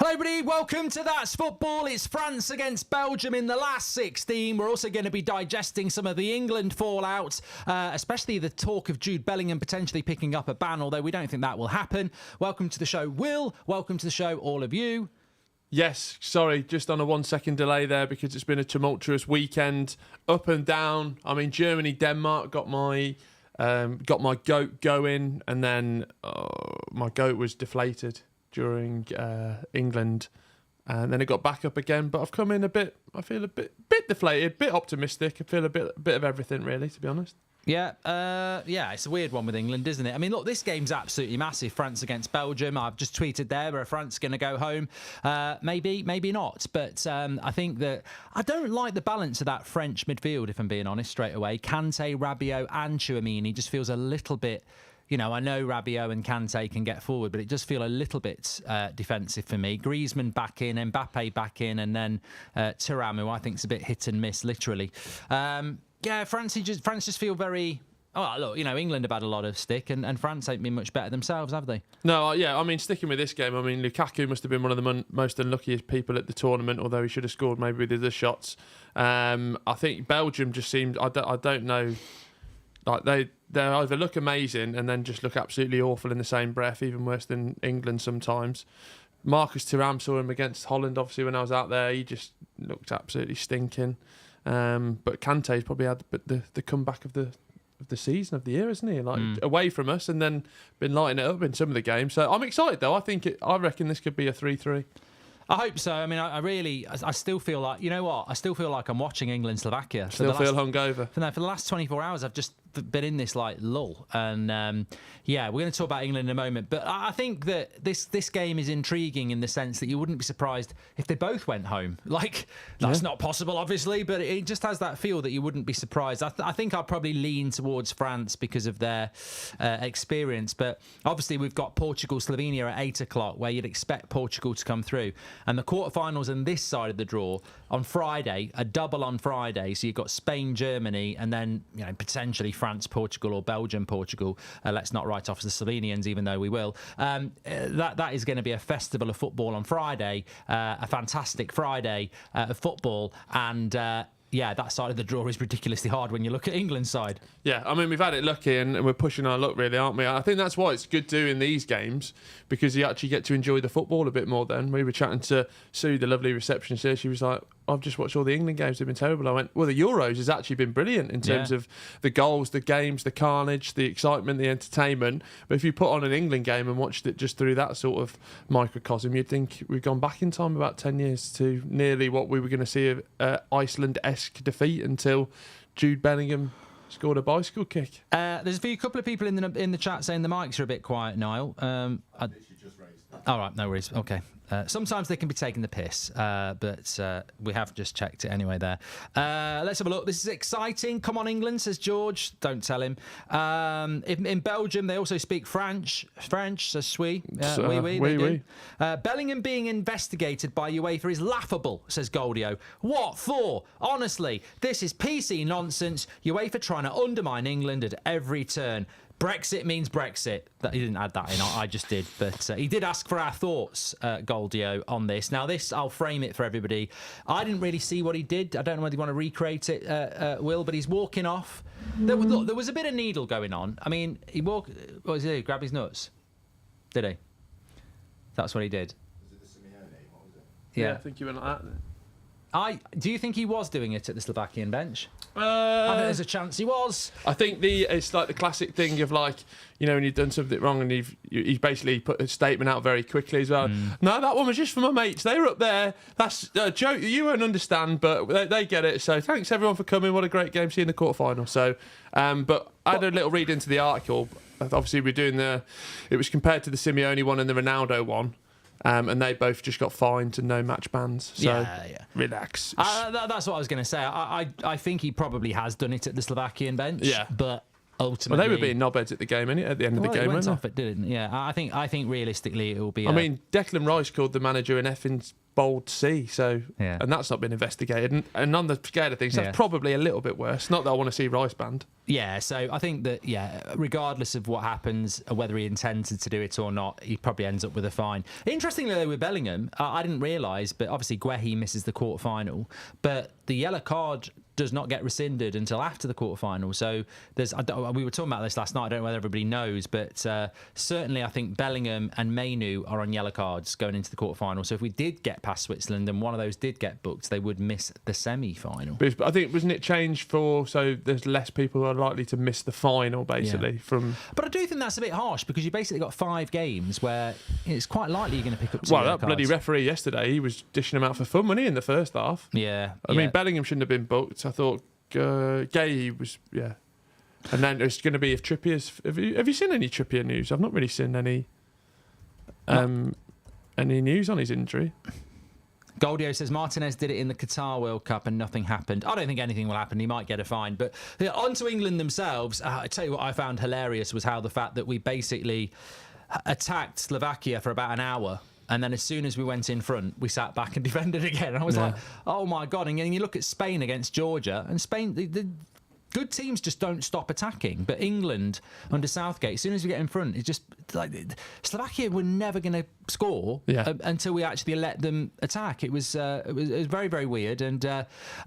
Hello everybody, welcome to That's Football. It's France against Belgium in the last 16. We're also going to be digesting some of the England fallout, especially the talk of Jude Bellingham potentially picking up a ban, although we don't think that will happen. Welcome to the show, Will. Welcome to the show, all of you. Yes, sorry, just on a 1 second delay there because it's been a tumultuous weekend, up and down. I mean, Germany, Denmark got my goat going, and then my goat was deflated during England, and then it got back up again. But I've come in I feel a bit deflated, a bit optimistic. I feel a bit of everything, really, to be honest. Yeah, it's a weird one with England, isn't it? I mean, look, this game's absolutely massive. France against Belgium. I've just tweeted there where France going to go home. Maybe not. But I think that I don't like the balance of that French midfield, if I'm being honest, straight away. Kante, Rabiot and Tchouaméni just feels a little bit... You know, I know Rabiot and Kante can get forward, but it does feel a little bit defensive for me. Griezmann back in, Mbappe back in, and then Thuram, who I think is a bit hit and miss, literally. France just feel very... Oh, look, you know, England have had a lot of stick, and France ain't been much better themselves, have they? No, I mean, sticking with this game, I mean, Lukaku must have been one of the most unluckiest people at the tournament, although he should have scored maybe with the shots. I think Belgium just seemed... I don't know... Like they either look amazing and then just look absolutely awful in the same breath, even worse than England sometimes. Marcus Thuram, saw him against Holland, obviously, when I was out there. He just looked absolutely stinking. But Kante's probably had the comeback of the season, of the year, isn't he? Like away from us, and then been lighting it up in some of the games. So I'm excited though. I reckon this could be a 3-3. I hope so. I mean, I still feel like, you know what? I still feel like I'm watching England-Slovakia. Still feel hungover. For the last 24 hours, I've just been in this like lull. And we're going to talk about England in a moment. But I think that this game is intriguing in the sense that you wouldn't be surprised if they both went home. Like, that's not possible, obviously, but it just has that feel that you wouldn't be surprised. I think I'd probably lean towards France because of their experience. But obviously, we've got Portugal-Slovenia at 8 o'clock, where you'd expect Portugal to come through. And the quarterfinals on this side of the draw on Friday, a double on Friday. So you've got Spain, Germany, and then potentially France, Portugal, or Belgium, Portugal. Let's not write off the Slovenians, even though we will. That is going to be a festival of football on Friday, a fantastic Friday of football, and. That side of the draw is ridiculously hard when you look at England's side. Yeah, I mean, we've had it lucky and we're pushing our luck, really, aren't we? I think that's why it's good doing these games, because you actually get to enjoy the football a bit more then. We were chatting to Sue, the lovely receptionist here. She was like, I've just watched all the England games. They've been terrible. I went, well, the Euros has actually been brilliant in terms of the goals, the games, the carnage, the excitement, the entertainment. But if you put on an England game and watched it just through that sort of microcosm, you'd think we've gone back in time about 10 years to nearly what we were going to see of Iceland-esque defeat until Jude Bellingham scored a bicycle kick. There's a couple of people in the chat saying the mics are a bit quiet, Niall. All right, no worries. Okay. Sometimes they can be taking the piss, but we have just checked it anyway there. Let's have a look. This is exciting. Come on, England, says George. Don't tell him. In Belgium, they also speak French, says oui. Bellingham being investigated by UEFA is laughable, says Goldio. What for? Honestly, this is PC nonsense. UEFA trying to undermine England at every turn. Brexit means Brexit. He didn't add that in, I just did. But he did ask for our thoughts, Goldio, on this. Now, I'll frame it for everybody. I didn't really see what he did. I don't know whether you want to recreate it, Will, but he's walking off. There was a bit of needle going on. I mean, what was he? Grab his nuts? Did he? That's what he did. Was it the Simeone? What was it? Yeah, I think you went like that then. Do you think he was doing it at the Slovakian bench? I think there's a chance he was. I think it's like the classic thing of like, when you've done something wrong and he's basically put a statement out very quickly as well. No, that one was just for my mates. They were up there. That's a joke. You won't understand, but they get it. So thanks everyone for coming. What a great game. See you in the quarterfinal. So, but I had a little read into the article. Obviously, we're doing it was compared to the Simeone one and the Ronaldo one. And they both just got fined and no match bans. So relax. That's what I was going to say. I think he probably has done it at the Slovakian bench. Yeah. But ultimately... Well, they were being knobheads at the game, at the end of the game, it went off, it didn't. Yeah, I think realistically it will be... I mean, Declan Rice called the manager an effing bold C. So, Yeah. and that's not been investigated. And on the scale of things, that's Yeah. probably a little bit worse. Not that I want to see Rice banned. Yeah, so I think that, regardless of what happens, whether he intended to do it or not, he probably ends up with a fine. Interestingly, though, with Bellingham, I didn't realise, but obviously Guehi misses the quarter-final, but the yellow card does not get rescinded until after the quarter-final. So we were talking about this last night. I don't know whether everybody knows, but certainly I think Bellingham and Mainu are on yellow cards going into the quarter-final. So if we did get past Switzerland and one of those did get booked, they would miss the semi-final. But I think, wasn't it changed so there's less people who are likely to miss the final, basically, from... But I do think that's a bit harsh because you basically got 5 games where it's quite likely you're going to pick up 2 Well, yellow that bloody cards. referee yesterday, he was dishing them out for fun, wasn't he, in the first half? Yeah. I mean, Bellingham shouldn't have been booked. I thought Gay was, yeah. And then it's going to be if Trippier's... Have you seen any Trippier news? I've not really seen any news on his injury. Goldio says Martinez did it in the Qatar World Cup and nothing happened. I don't think anything will happen. He might get a fine. But on to England themselves. I tell you what I found hilarious was how the fact that we basically attacked Slovakia for about an hour. And then as soon as we went in front, we sat back and defended again. And I was like, oh, my God. And then you look at Spain against Georgia. And Spain, the good teams just don't stop attacking. But England, under Southgate, as soon as we get in front, it's just like Slovakia were never going to score until we actually let them attack. It was very, very weird. And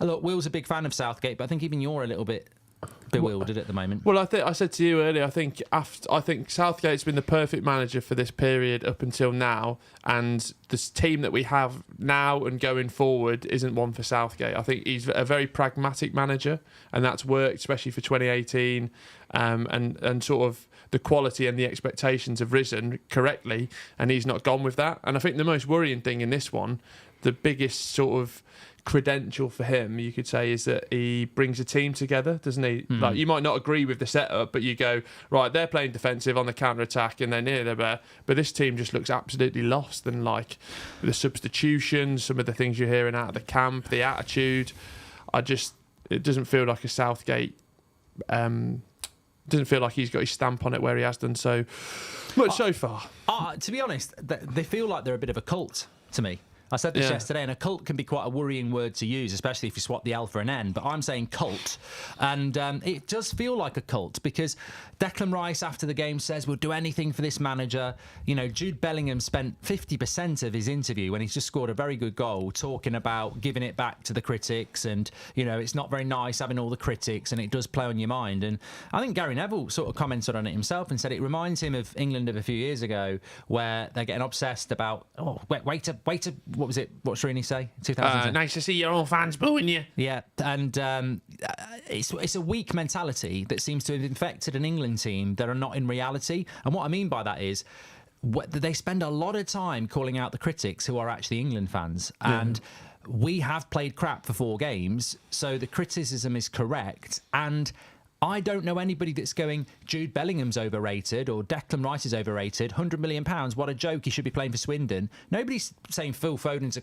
look, Will's a big fan of Southgate, but I think even you're a little bit bewildered at the moment. Well, I said to you earlier, I think Southgate's been the perfect manager for this period up until now, and this team that we have now and going forward isn't one for Southgate. I think he's a very pragmatic manager, and that's worked, especially for 2018, and sort of the quality and the expectations have risen correctly, and he's not gone with that. And I think the most worrying thing in this one, the biggest sort of credential for him, you could say, is that he brings a team together, doesn't he? Like, you might not agree with the setup, but you go, right, they're playing defensive on the counter-attack and they're near the bear, but this team just looks absolutely lost. And like the substitutions, some of the things you're hearing out of the camp, the attitude, it doesn't feel like a Southgate doesn't feel like he's got his stamp on it where he has done so much so far. To be honest, they feel like they're a bit of a cult to me. I said this yesterday, and a cult can be quite a worrying word to use, especially if you swap the L for an N, but I'm saying cult. And it does feel like a cult because Declan Rice, after the game, says we'll do anything for this manager. You know, Jude Bellingham spent 50% of his interview, when he's just scored a very good goal, talking about giving it back to the critics and, you know, it's not very nice having all the critics and it does play on your mind. And I think Gary Neville sort of commented on it himself and said it reminds him of England of a few years ago where they're getting obsessed about, wait to what was it? What Srini say? 2010. Nice to see your own fans booing you. Yeah, and it's a weak mentality that seems to have infected an England team that are not in reality. And what I mean by that is they spend a lot of time calling out the critics who are actually England fans. And we have played crap for 4 games, so the criticism is correct. And I don't know anybody that's going, Jude Bellingham's overrated or Declan Rice is overrated. £100 million, what a joke, he should be playing for Swindon. Nobody's saying Phil Foden's,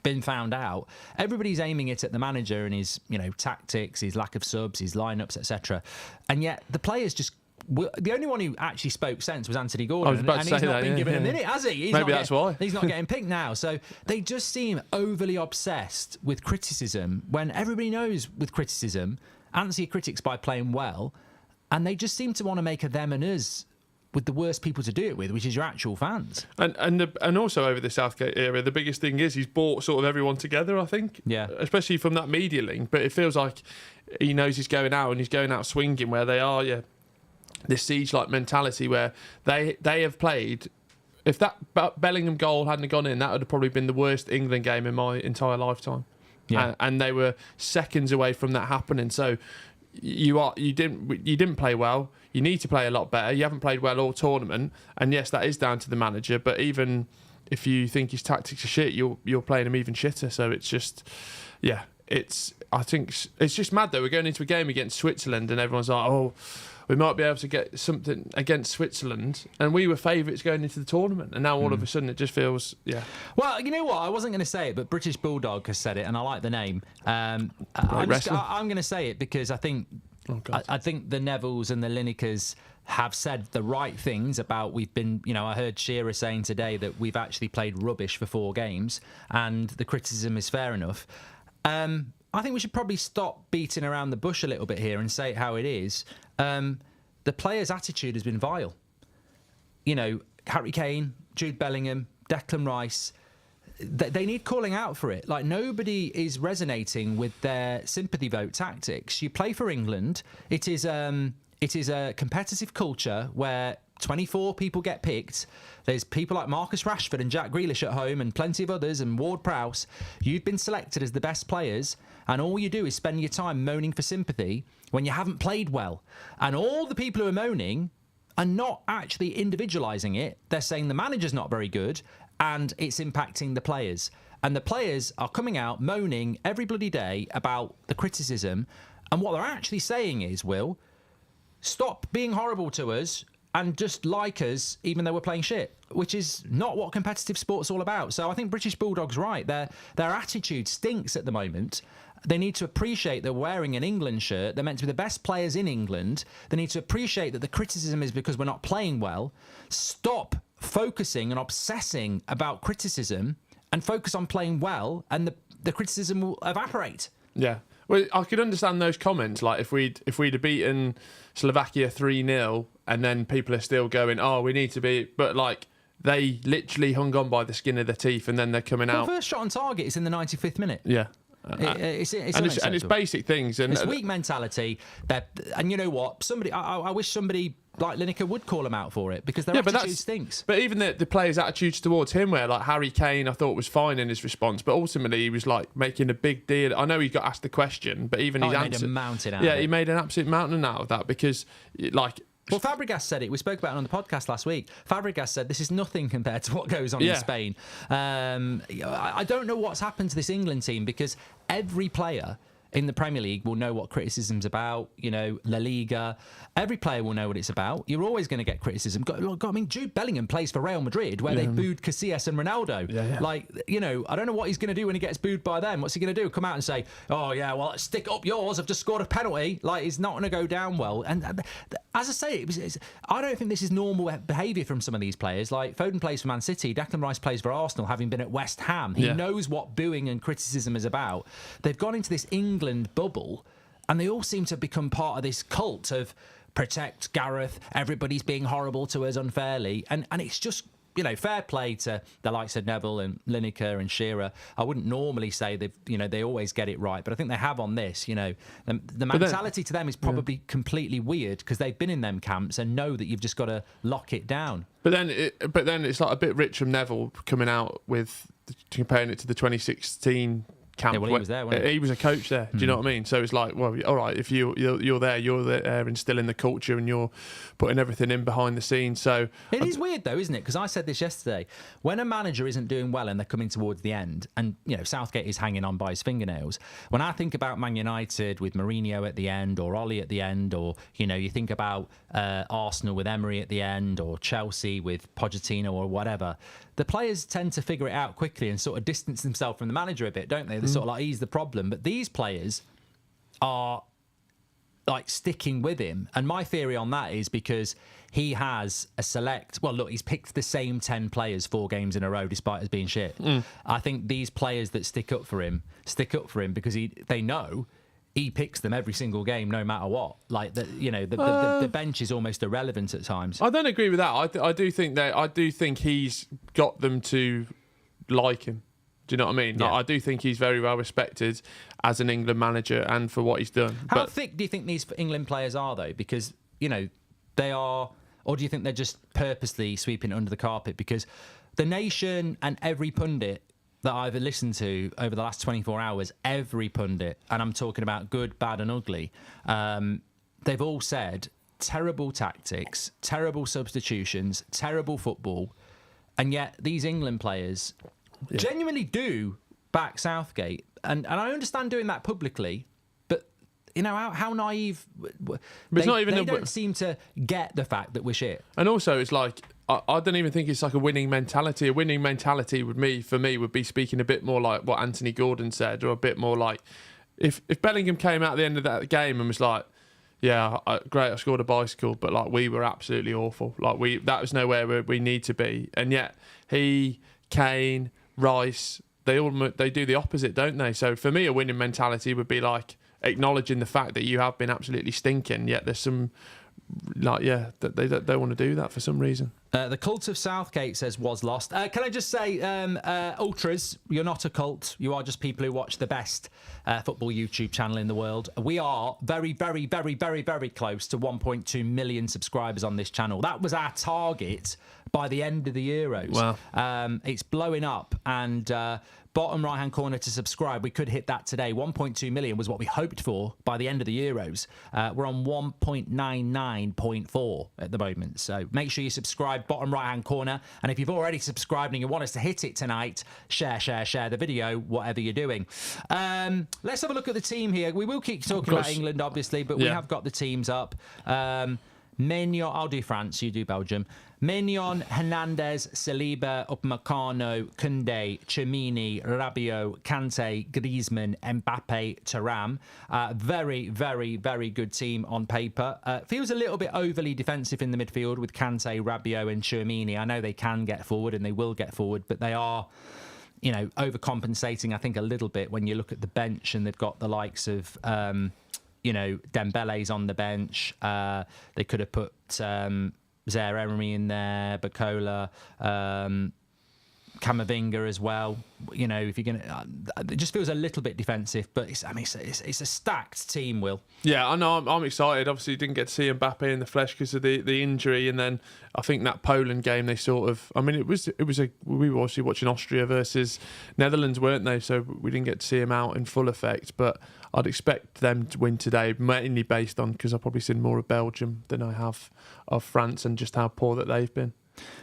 been found out. Everybody's aiming it at the manager and his, tactics, his lack of subs, his lineups, etc. And yet the players just... The only one who actually spoke sense was Anthony Gordon, and he's not been given a minute, has he? Maybe that's why. He's not getting picked now. So they just seem overly obsessed with criticism when everybody knows with criticism... answer your critics by playing well, and they just seem to want to make a them and us with the worst people to do it with, which is your actual fans. And also over the Southgate era, the biggest thing is he's brought sort of everyone together, I think. Yeah. Especially from that media link. But it feels like he knows he's going out and he's going out swinging where they are, this siege-like mentality where they have played... If that Bellingham goal hadn't gone in, that would have probably been the worst England game in my entire lifetime. Yeah. And they were seconds away from that happening. So you didn't play well. You need to play a lot better. You haven't played well all tournament. And yes, that is down to the manager. But even if you think his tactics are shit, you're playing him even shitter. So it's just, I think it's just mad though. We're going into a game against Switzerland and everyone's like, oh, we might be able to get something against Switzerland, and we were favourites going into the tournament, and now all of a sudden it just feels, Well, you know what? I wasn't going to say it, but British Bulldog has said it, and I like the name. I'm going to say it because I think Oh, God. I think the Nevilles and the Linekers have said the right things about I heard Shearer saying today that we've actually played rubbish for 4 games and the criticism is fair enough. I think we should probably stop beating around the bush a little bit here and say it how it is. The players' attitude has been vile. Harry Kane, Jude Bellingham, Declan Rice, they need calling out for it. Like, nobody is resonating with their sympathy vote tactics. You play for England. It is a competitive culture where 24 people get picked. There's people like Marcus Rashford and Jack Grealish at home and plenty of others and Ward-Prowse. You've been selected as the best players and all you do is spend your time moaning for sympathy when you haven't played well. And all the people who are moaning are not actually individualising it. They're saying the manager's not very good and it's impacting the players. And the players are coming out moaning every bloody day about the criticism. And what they're actually saying is, Will, stop being horrible to us and just like us even though we're playing shit, which is not what competitive sport's all about. So I think British Bulldog's right. Their attitude stinks at the moment. They need to appreciate they're wearing an England shirt. They're meant to be the best players in England. They need to appreciate that the criticism is because we're not playing well. Stop focusing and obsessing about criticism and focus on playing well, and the criticism will evaporate. Yeah. Well, I could understand those comments. Like, if we'd have beaten Slovakia 3-0 and then people are still going, oh, we need to be... But, like, they literally hung on by the skin of their teeth and then they're coming out... First shot on target is in the 95th minute. Yeah. It's basic things. And it's weak mentality. And you know what? I wish somebody like Lineker would call them out for it because their attitude stinks. But even the players' attitudes towards him, where like Harry Kane, I thought was fine in his response, but ultimately he was like making a big deal. I know he got asked the question, but even his he answer, made a mountain out yeah, of it. he made an absolute mountain out of that because like. Well, Fabregas said it. We spoke about it on the podcast last week. Fabregas said this is nothing compared to what goes on in Spain. I don't know what's happened to this England team because every player in the Premier League will know what criticism's about. La Liga. Every player will know what it's about. You're always going to get criticism. I mean, Jude Bellingham plays for Real Madrid, where they booed Casillas and Ronaldo. Yeah. Like, I don't know what he's going to do when he gets booed by them. What's he going to do? Come out and say, "Oh yeah, well, stick up yours. I've just scored a penalty." Like, it's not going to go down well. And as I say, I don't think this is normal behaviour from some of these players. Like, Foden plays for Man City. Declan Rice plays for Arsenal, having been at West Ham. He knows what booing and criticism is about. They've gone into this England bubble, and they all seem to become part of this cult of protect Gareth, everybody's being horrible to us unfairly, and it's just fair play to the likes of Neville and Lineker and Shearer. I wouldn't normally say they always get it right, but I think they have on this. The mentality to them is probably completely weird because they've been in them camps and know that you've just got to lock it down. But then it's like a bit rich from Neville coming out with comparing it to the 2016 camp. Yeah, well, he was there, wasn't he? He was a coach there. Do you know what I mean? So it's like, well, all right, if you're there instilling the culture and you're putting everything in behind the scenes. So it is weird though, isn't it? Because I said this yesterday. When a manager isn't doing well and they're coming towards the end, and Southgate is hanging on by his fingernails. When I think about Man United with Mourinho at the end, or Ollie at the end, or you think about Arsenal with Emery at the end, or Chelsea with Pochettino or whatever. The players tend to figure it out quickly and sort of distance themselves from the manager a bit, don't they? They sort of like ease the problem. But these players are like sticking with him. And my theory on that is because he has he's picked the same 10 players 4 games in a row despite us being shit. I think these players that stick up for him because they know he picks them every single game, no matter what. Like the bench is almost irrelevant at times. I don't agree with that. I do think he's got them to like him. Do you know what I mean? Yeah. Like, I do think he's very well respected as an England manager and for what he's done. How thick do you think these England players are, though? Because they are, or do you think they're just purposely sweeping it under the carpet? Because the Nation and every pundit that I've listened to over the last 24 hours, every pundit, and I'm talking about good, bad and ugly, they've all said terrible tactics, terrible substitutions, terrible football, and yet these England players genuinely do back Southgate. And I understand doing that publicly, but how naive... They don't seem to get the fact that we're shit. And also, it's like, I don't even think it's like a winning mentality. A winning mentality would be speaking a bit more like what Anthony Gordon said, or a bit more like if Bellingham came out at the end of that game and was like, yeah, great, I scored a bicycle, but like we were absolutely awful. Like that was nowhere where we need to be, and yet he, Kane, Rice, they do the opposite, don't they? So for me, a winning mentality would be like acknowledging the fact that you have been absolutely stinking, yet there's some that they don't want to do that for some reason. The cult of Southgate says was lost. Can I just say, ultras, you're not a cult. You are just people who watch the best football YouTube channel in the world. We are very, very, very, very, very close to 1.2 million subscribers on this channel. That was our target by the end of the Euros. Wow. It's blowing up, and bottom right hand corner to subscribe, we could hit that today. 1.2 million was what we hoped for by the end of the Euros. We're on 1.99.4 at the moment, so make sure you subscribe, bottom right hand corner, and if you've already subscribed and you want us to hit it tonight, share the video, whatever you're doing. Let's have a look at the team here. We will keep talking about England, obviously, but we have got the teams up. Mignon, I'll do France, you do Belgium. Mignon, Hernandez, Saliba, Upamecano, Koundé, Tchouaméni, Rabiot, Kante, Griezmann, Mbappe, Thuram. Very, very, very good team on paper. Feels a little bit overly defensive in the midfield with Kante, Rabiot and Tchouaméni. I know they can get forward and they will get forward, but they are, overcompensating, I think, a little bit when you look at the bench and they've got the likes of... Dembele's on the bench. They could have put Zaire-Emery in there, Bacola, Camavinga as well. If you're gonna, it just feels a little bit defensive, but it's a stacked team. Will. Yeah, I know. I'm excited. Obviously, didn't get to see Mbappe in the flesh because of the injury, and then I think that Poland game they sort of. I mean, we were obviously watching Austria versus Netherlands, weren't they? So we didn't get to see him out in full effect, but I'd expect them to win today, mainly based on because I've probably seen more of Belgium than I have of France and just how poor that they've been.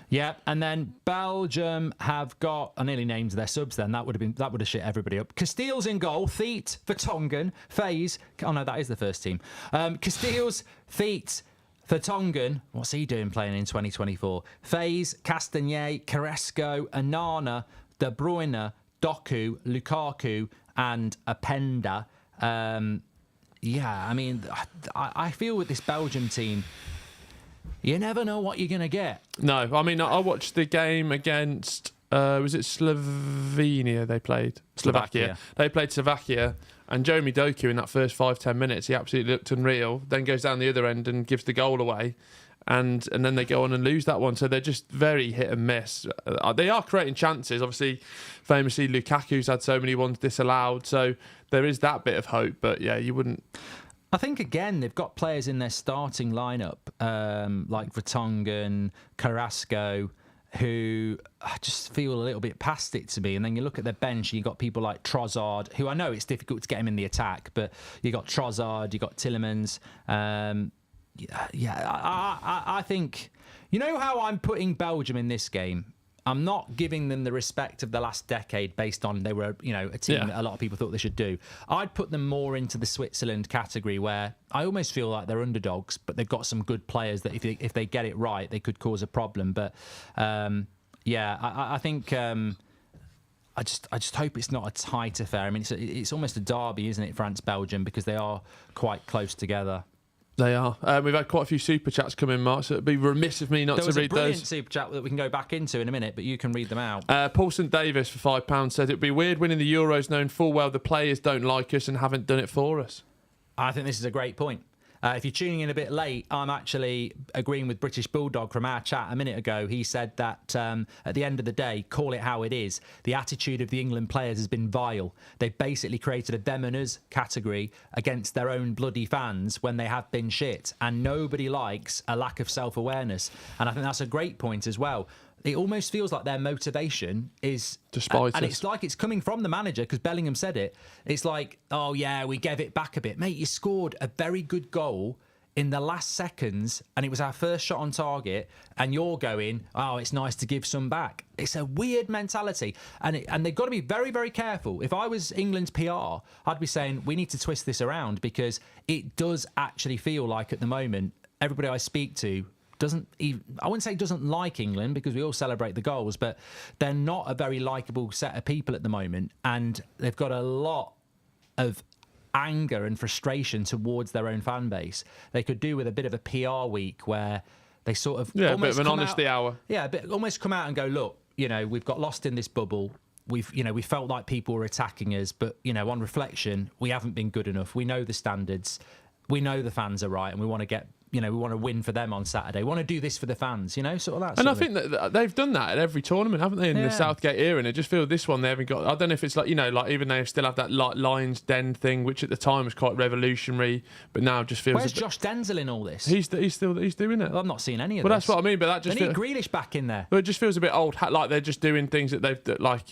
Yeah, and then Belgium have got. I nearly named their subs. Then that would have shit everybody up. Casteels in goal. Theet, Vertonghen, Faes. Oh no, that is the first team. Casteels, Theet, Vertonghen. What's he doing playing in 2024? Faes, Castagnet, Carrasco, Anana, De Bruyne, Doku, Lukaku, and Openda. I feel with this Belgium team, you never know what you're going to get. No, I mean, I watched the game against, was it Slovenia they played? Slovakia. They played Slovakia, and Jeremy Doku in that first 5-10 minutes, he absolutely looked unreal, then goes down the other end and gives the goal away. And then they go on and lose that one. So they're just very hit and miss. They are creating chances. Obviously, famously, Lukaku's had so many ones disallowed. So there is that bit of hope. But yeah, you wouldn't... I think, again, they've got players in their starting lineup, like Vertonghen, Carrasco, who I just feel a little bit past it to me. And then you look at their bench, you've got people like Trossard, who I know it's difficult to get him in the attack, but you got Trossard, you got Tielemans. I think, you know how I'm putting Belgium in this game? I'm not giving them the respect of the last decade based on they were, a team that a lot of people thought they should do. I'd put them more into the Switzerland category where I almost feel like they're underdogs, but they've got some good players that if they get it right, they could cause a problem. But I think I just hope it's not a tight affair. I mean, it's almost a derby, isn't it, France-Belgium, because they are quite close together. They are. We've had quite a few super chats come in, Mark, so it'd be remiss of me not to read those. There was a brilliant super chat that we can go back into in a minute, but you can read them out. Paulson Davis for £5 said, it'd be weird winning the Euros knowing full well the players don't like us and haven't done it for us. I think this is a great point. If you're tuning in a bit late, I'm actually agreeing with British Bulldog from our chat a minute ago. He said that at the end of the day, call it how it is, the attitude of the England players has been vile. They've basically created a them and us category against their own bloody fans when they have been shit. And nobody likes a lack of self-awareness. And I think that's a great point as well. It almost feels like their motivation is despite and it's like it's coming from the manager, because Bellingham said it. It's like, oh yeah, we gave it back a bit. Mate, you scored a very good goal in the last seconds and it was our first shot on target and you're going, oh, it's nice to give some back. It's a weird mentality, and they've got to be very, very careful. If I was England's PR, I'd be saying we need to twist this around, because it does actually feel like at the moment everybody I speak to I wouldn't say doesn't like England, because we all celebrate the goals, but they're not a very likeable set of people at the moment, and they've got a lot of anger and frustration towards their own fan base. They could do with a bit of a PR week where they sort of a bit almost of an come honesty hour. Yeah, but almost come out and go, look, we've got lost in this bubble. We felt like people were attacking us, but on reflection, we haven't been good enough. We know the standards, we know the fans are right, and we want to get. We want to win for them on Saturday. We want to do this for the fans, sort of that. And I think that they've done that at every tournament, haven't they, in the Southgate era? And I just feel this one they haven't got. I don't know if it's like even they still have that Lions Den thing, which at the time was quite revolutionary, but now just feels. Where's Josh Denzel in all this? He's doing it. Well, I'm not seeing any of this. Well, this. that's what I mean. But that just they need Grealish back in there. Well, it just feels a bit old hat, like they're just doing things that they've like.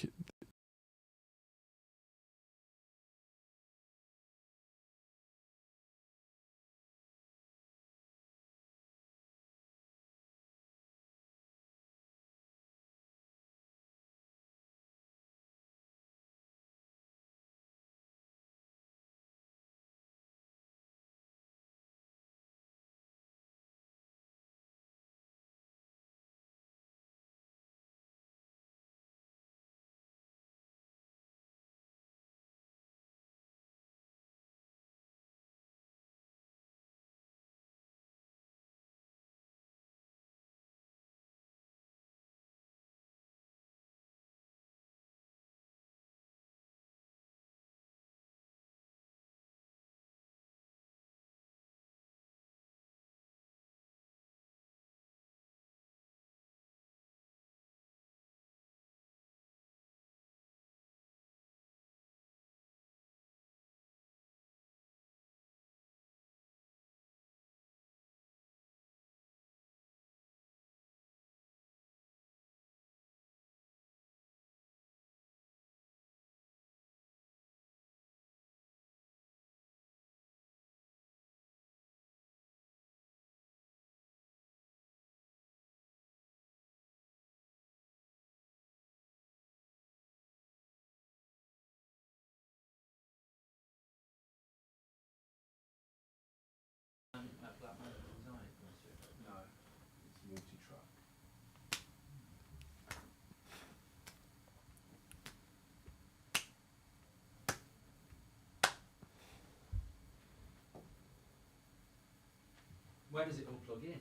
Where does it all plug in?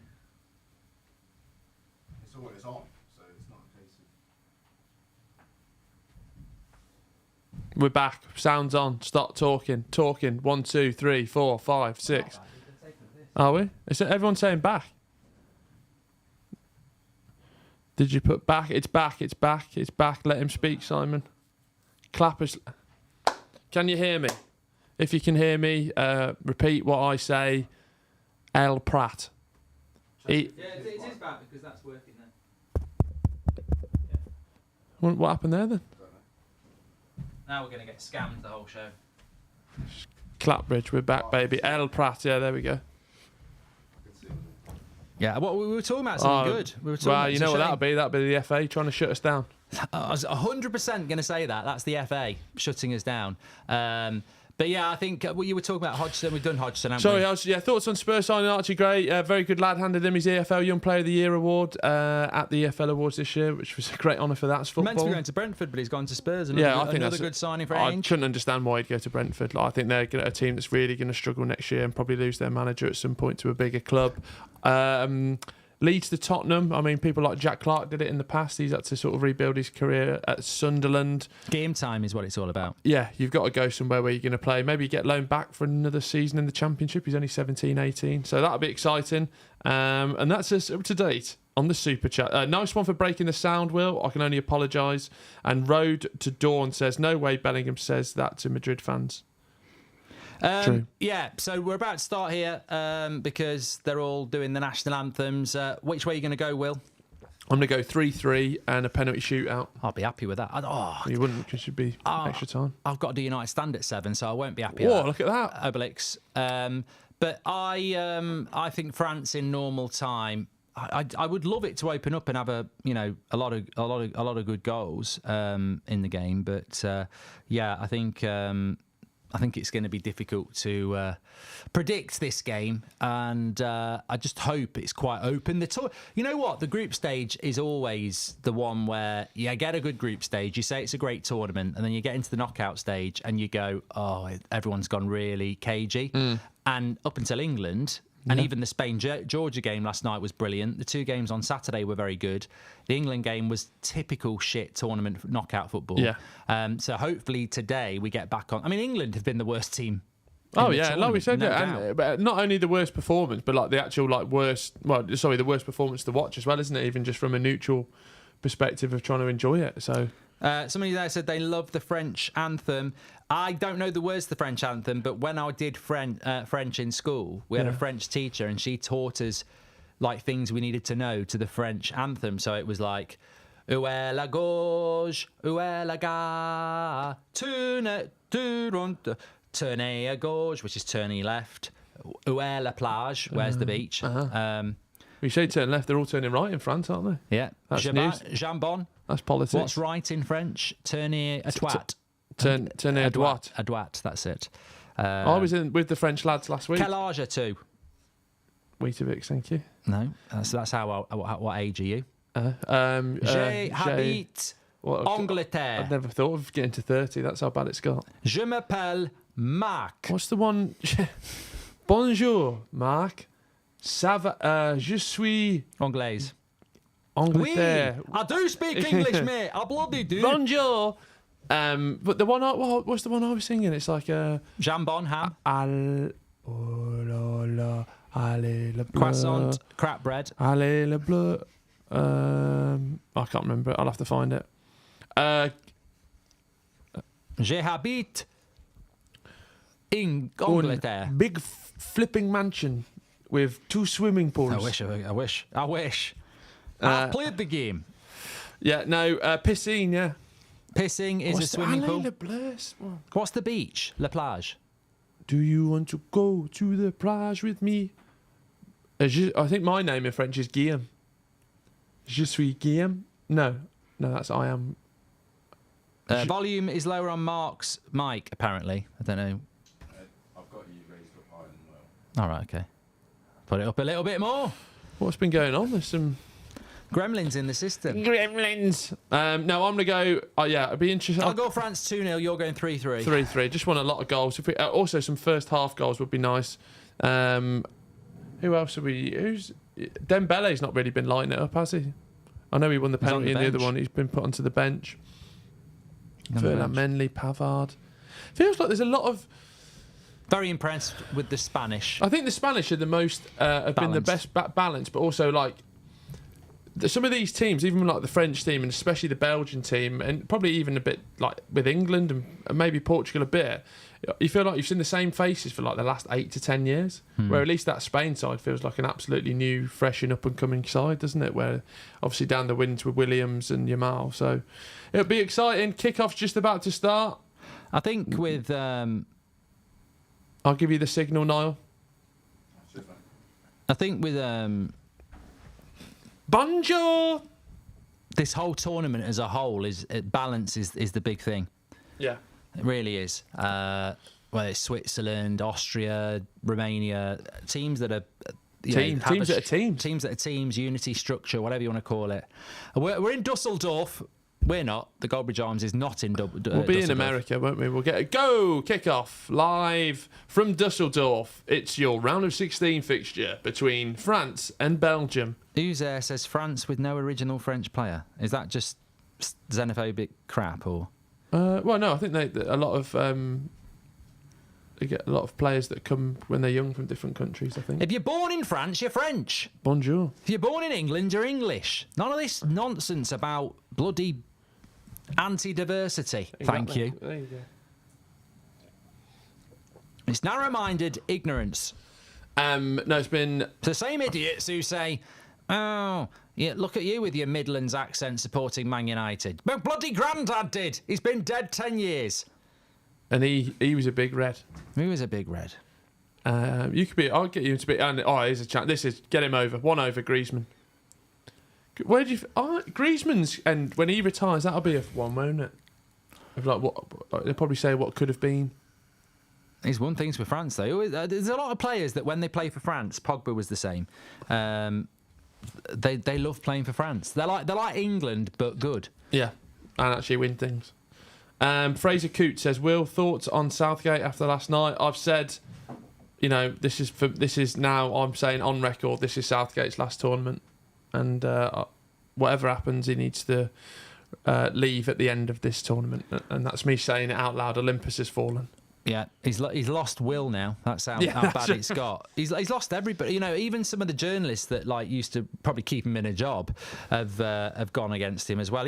It's always on, so it's not a case of. We're back. Sounds on. Start talking. 1, 2, 3, 4, 5, 6. Are we? Is it everyone saying back? Did you put back? It's back. It's back. It's back. Let him speak, Simon. Clappers. Can you hear me? If you can hear me, repeat what I say. El Prat. It is back because that's working then. What happened there then? Now we're going to get scammed the whole show. Clapbridge, we're back, baby. El Prat, yeah, there we go. Yeah, well, we were talking about something good. We were talking well, about, you know what that'll be? That'll be the FA trying to shut us down. I was 100% going to say that. That's the FA shutting us down. But yeah, I think you were talking about Hodgson. We've done Hodgson, haven't we? Sorry, thoughts on Spurs signing Archie Gray. Very good lad. Handed him his EFL Young Player of the Year award at the EFL Awards this year, which was a great honour for that. Football. Meant to be going to Brentford, but he's gone to Spurs. I think another good signing for I Ainge. couldn't understand why he'd go to Brentford. I think they're a team that's really going to struggle next year and probably lose their manager at some point to a bigger club. Leeds to Tottenham. I mean, people like Jack Clark did it in the past. He's had to sort of rebuild his career at Sunderland. Game time is what it's all about. Yeah, you've got to go somewhere where you're going to play. Maybe you get loaned back for another season in the Championship. He's only 17, 18. So that'll be exciting. And that's us up to date on the Super Chat. Nice one for breaking the sound, Will. I can only apologise. And Road to Dawn says, no way Bellingham says that to Madrid fans. True. Yeah, so we're about to start here because they're all doing the national anthems. Which way are you going to go, Will? I'm going to go 3-3 and a penalty shootout. I'll be happy with that. You wouldn't because you'd be extra time. I've got to do United stand at 7, so I won't be happy. Whoa, look at that. Obelix. But I think France in normal time. I would love it to open up and have a lot of good goals in the game. But I think. I think it's going to be difficult to predict this game, and I just hope it's quite open. You know what? The group stage is always the one where you get a good group stage, you say it's a great tournament, and then you get into the knockout stage and you go, oh, everyone's gone really cagey. And up until England, and even the Spain-Georgia game last night was brilliant. The 2 games on Saturday were very good. The England game was typical shit tournament knockout football. Yeah. So hopefully today we get back on. I mean, England have been the worst team. Oh yeah, like we said, no and but not only the worst performance, but like the actual the worst performance to watch as well, isn't it? Even just from a neutral perspective of trying to enjoy it. So somebody there said they love the French anthem. I don't know the words to the French anthem, but when I did French in school, we had a French teacher, and she taught us like things we needed to know to the French anthem. So it was like, où est la gauche, où est la gare, tournez à gauche, which is turning left. Où est la plage? Where's the beach? you say turn left, they're all turning right in France, aren't they? Yeah. That's news. Jambon. That's politics. What's right in French? Tournez à droite. Tournez à droite. À droite, that's it. I was in with the French lads last week. Quel âge as-tu? Weetabix, thank you. No, that's how. What age are you? J'habite Angleterre. I'd never thought of getting to 30. That's how bad it's got. Je m'appelle Mark. What's the one? Bonjour, Mark. Ça va? Je suis Anglaise. Angleterre. Oui, I do speak English, mate. I bloody do. Bonjour. But the one, what's the one I was singing? It's like Jambon, ham. Oh la la, allez le bleu. Croissant, crap bread. Allez le bleu. I can't remember it. I'll have to find it. J'habite in Angleterre. Big flipping mansion with 2 swimming pools. I wish. I've played the game. Yeah, no, piscine, yeah. Pissing is a swimming pool. Le bleu? What's the beach? La plage. Do you want to go to the plage with me? I think my name in French is Guillaume. Je suis Guillaume. No, that's I am. Volume is lower on Mark's mic, apparently. I don't know. I've got you raised up higher than well. All right, okay. Put it up a little bit more. What's been going on? There's some gremlins in the system. Gremlins. No, I'm going to go... it'd be interesting. I'll go France 2-0. You're going 3-3. 3-3. Just want a lot of goals. Also, some first half goals would be nice. Who else have we... Dembele's not really been lighting it up, has he? I know he won the penalty in the other one. He's been put onto the bench. Menley, Pavard. Feels like there's a lot of... Very impressed with the Spanish. I think the Spanish are the most... have been the best balanced, but also like... Some of these teams, even like the French team and especially the Belgian team, and probably even a bit like with England and maybe Portugal a bit, you feel like you've seen the same faces for like the last 8 to 10 years. Where at least that Spain side feels like an absolutely new, fresh and up and coming side, doesn't it? Where obviously down the winds with Williams and Yamal, so it'll be exciting. Kickoff's just about to start. I think with I'll give you the signal, Niall. I think with Bonjour. This whole tournament as a whole balance is the big thing. Yeah, it really is. Whether it's Switzerland, Austria, Romania, teams that are teams that are teams, unity, structure, whatever you want to call it. We're in Dusseldorf. We're not. The Goldbridge Arms is not in Dusseldorf. We'll be in America, won't we? We'll get a kickoff live from Dusseldorf. It's your round of 16 fixture between France and Belgium. Uzer says France with no original French player. Is that just xenophobic crap or? Well, no. I think they get a lot of players that come when they're young from different countries. I think. If you're born in France, you're French. Bonjour. If you're born in England, you're English. None of this nonsense about bloody anti-diversity. Exactly. Thank you. There you go. It's narrow-minded ignorance. No, it's been... It's the same idiots who say, oh, yeah, look at you with your Midlands accent supporting Man United. But bloody Grandad did. He's been dead 10 years. And he was a big red. He was a big red. You could be... I'll get you to be... And, here's a chance. This is... Get him over. 1 over Griezmann. Where do you... Griezmann's... And when he retires, that'll be a one, won't it? Of like what... They'll probably say what could have been. He's won things for France, though. There's a lot of players that when they play for France, Pogba was the same. They love playing for France. They're like England, but good. Yeah, and actually win things. Fraser Coote says, Will, thoughts on Southgate after last night? I've said, this is now, I'm saying on record, this is Southgate's last tournament. And whatever happens, he needs to leave at the end of this tournament. And that's me saying it out loud. Olympus has fallen. Yeah, he's lost Will now. That's how bad it's got. He's lost everybody. Even some of the journalists that used to probably keep him in a job have gone against him as well.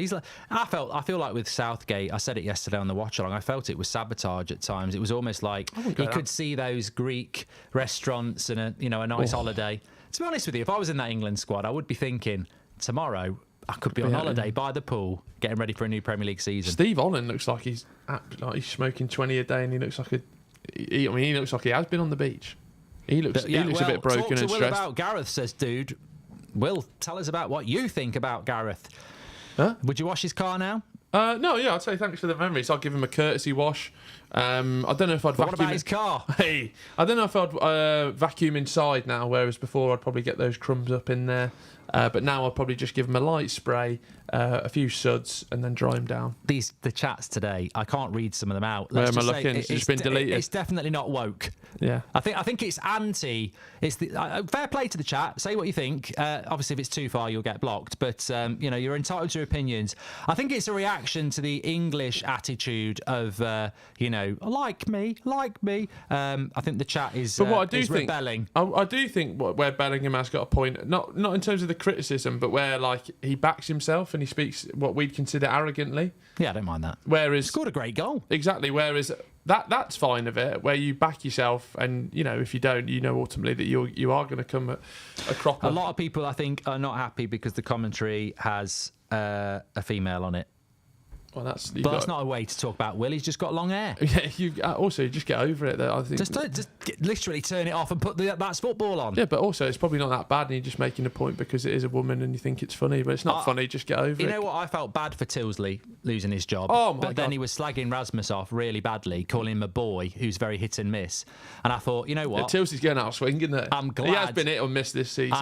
I feel like with Southgate, I said it yesterday on the Watchalong, I felt it was sabotage at times. It was almost like he could see those Greek restaurants and a nice holiday. To be honest with you, if I was in that England squad, I would be thinking tomorrow I could be on holiday by the pool, getting ready for a new Premier League season. Steve Holland looks like he's smoking 20 a day, and he looks like he looks like he has been on the beach. He looks a bit broken talk to and Will stressed. about Gareth, says dude. Will, tell us about what you think about Gareth. Huh? Would you wash his car now? No, yeah, I'd say thanks for the memories. I'll give him a courtesy wash. I don't know if I'd vacuum. What about his car? Hey, I don't know if I'd vacuum inside now, whereas before I'd probably get those crumbs up in there. But now I'll probably just give him a light spray, a few suds, and then dry him down. The chats today, I can't read some of them out. Where am I looking? It's just been deleted. It's definitely not woke. Yeah, I think it's anti. It's fair play to the chat. Say what you think. Obviously, if it's too far, you'll get blocked. But you're entitled to your opinions. I think it's a reaction to the English attitude of like me. I think the chat is. But what I do think, rebelling. I do think where Bellingham has got a point. Not in terms of the criticism, but where he backs himself and he speaks what we'd consider arrogantly. Yeah, I don't mind that. Whereas scored a great goal. Exactly. Whereas that's fine of it, where you back yourself, and if you don't, ultimately that you are going to come a cropper. A lot of people, I think, are not happy because the commentary has a female on it. Well, that's not a way to talk about Will. He's just got long hair. Yeah, you just get over it. I think just literally turn it off and put that's football on. Yeah, but also it's probably not that bad, and you're just making a point because it is a woman and you think it's funny, but it's not funny. Just get over it. You know what? I felt bad for Tilsley losing his job. Oh my God. Then he was slagging Rasmus off really badly, calling him a boy who's very hit and miss. And I thought, you know what? Yeah, Tilsley's going out of swing, isn't it? I'm glad he has been hit or miss this season.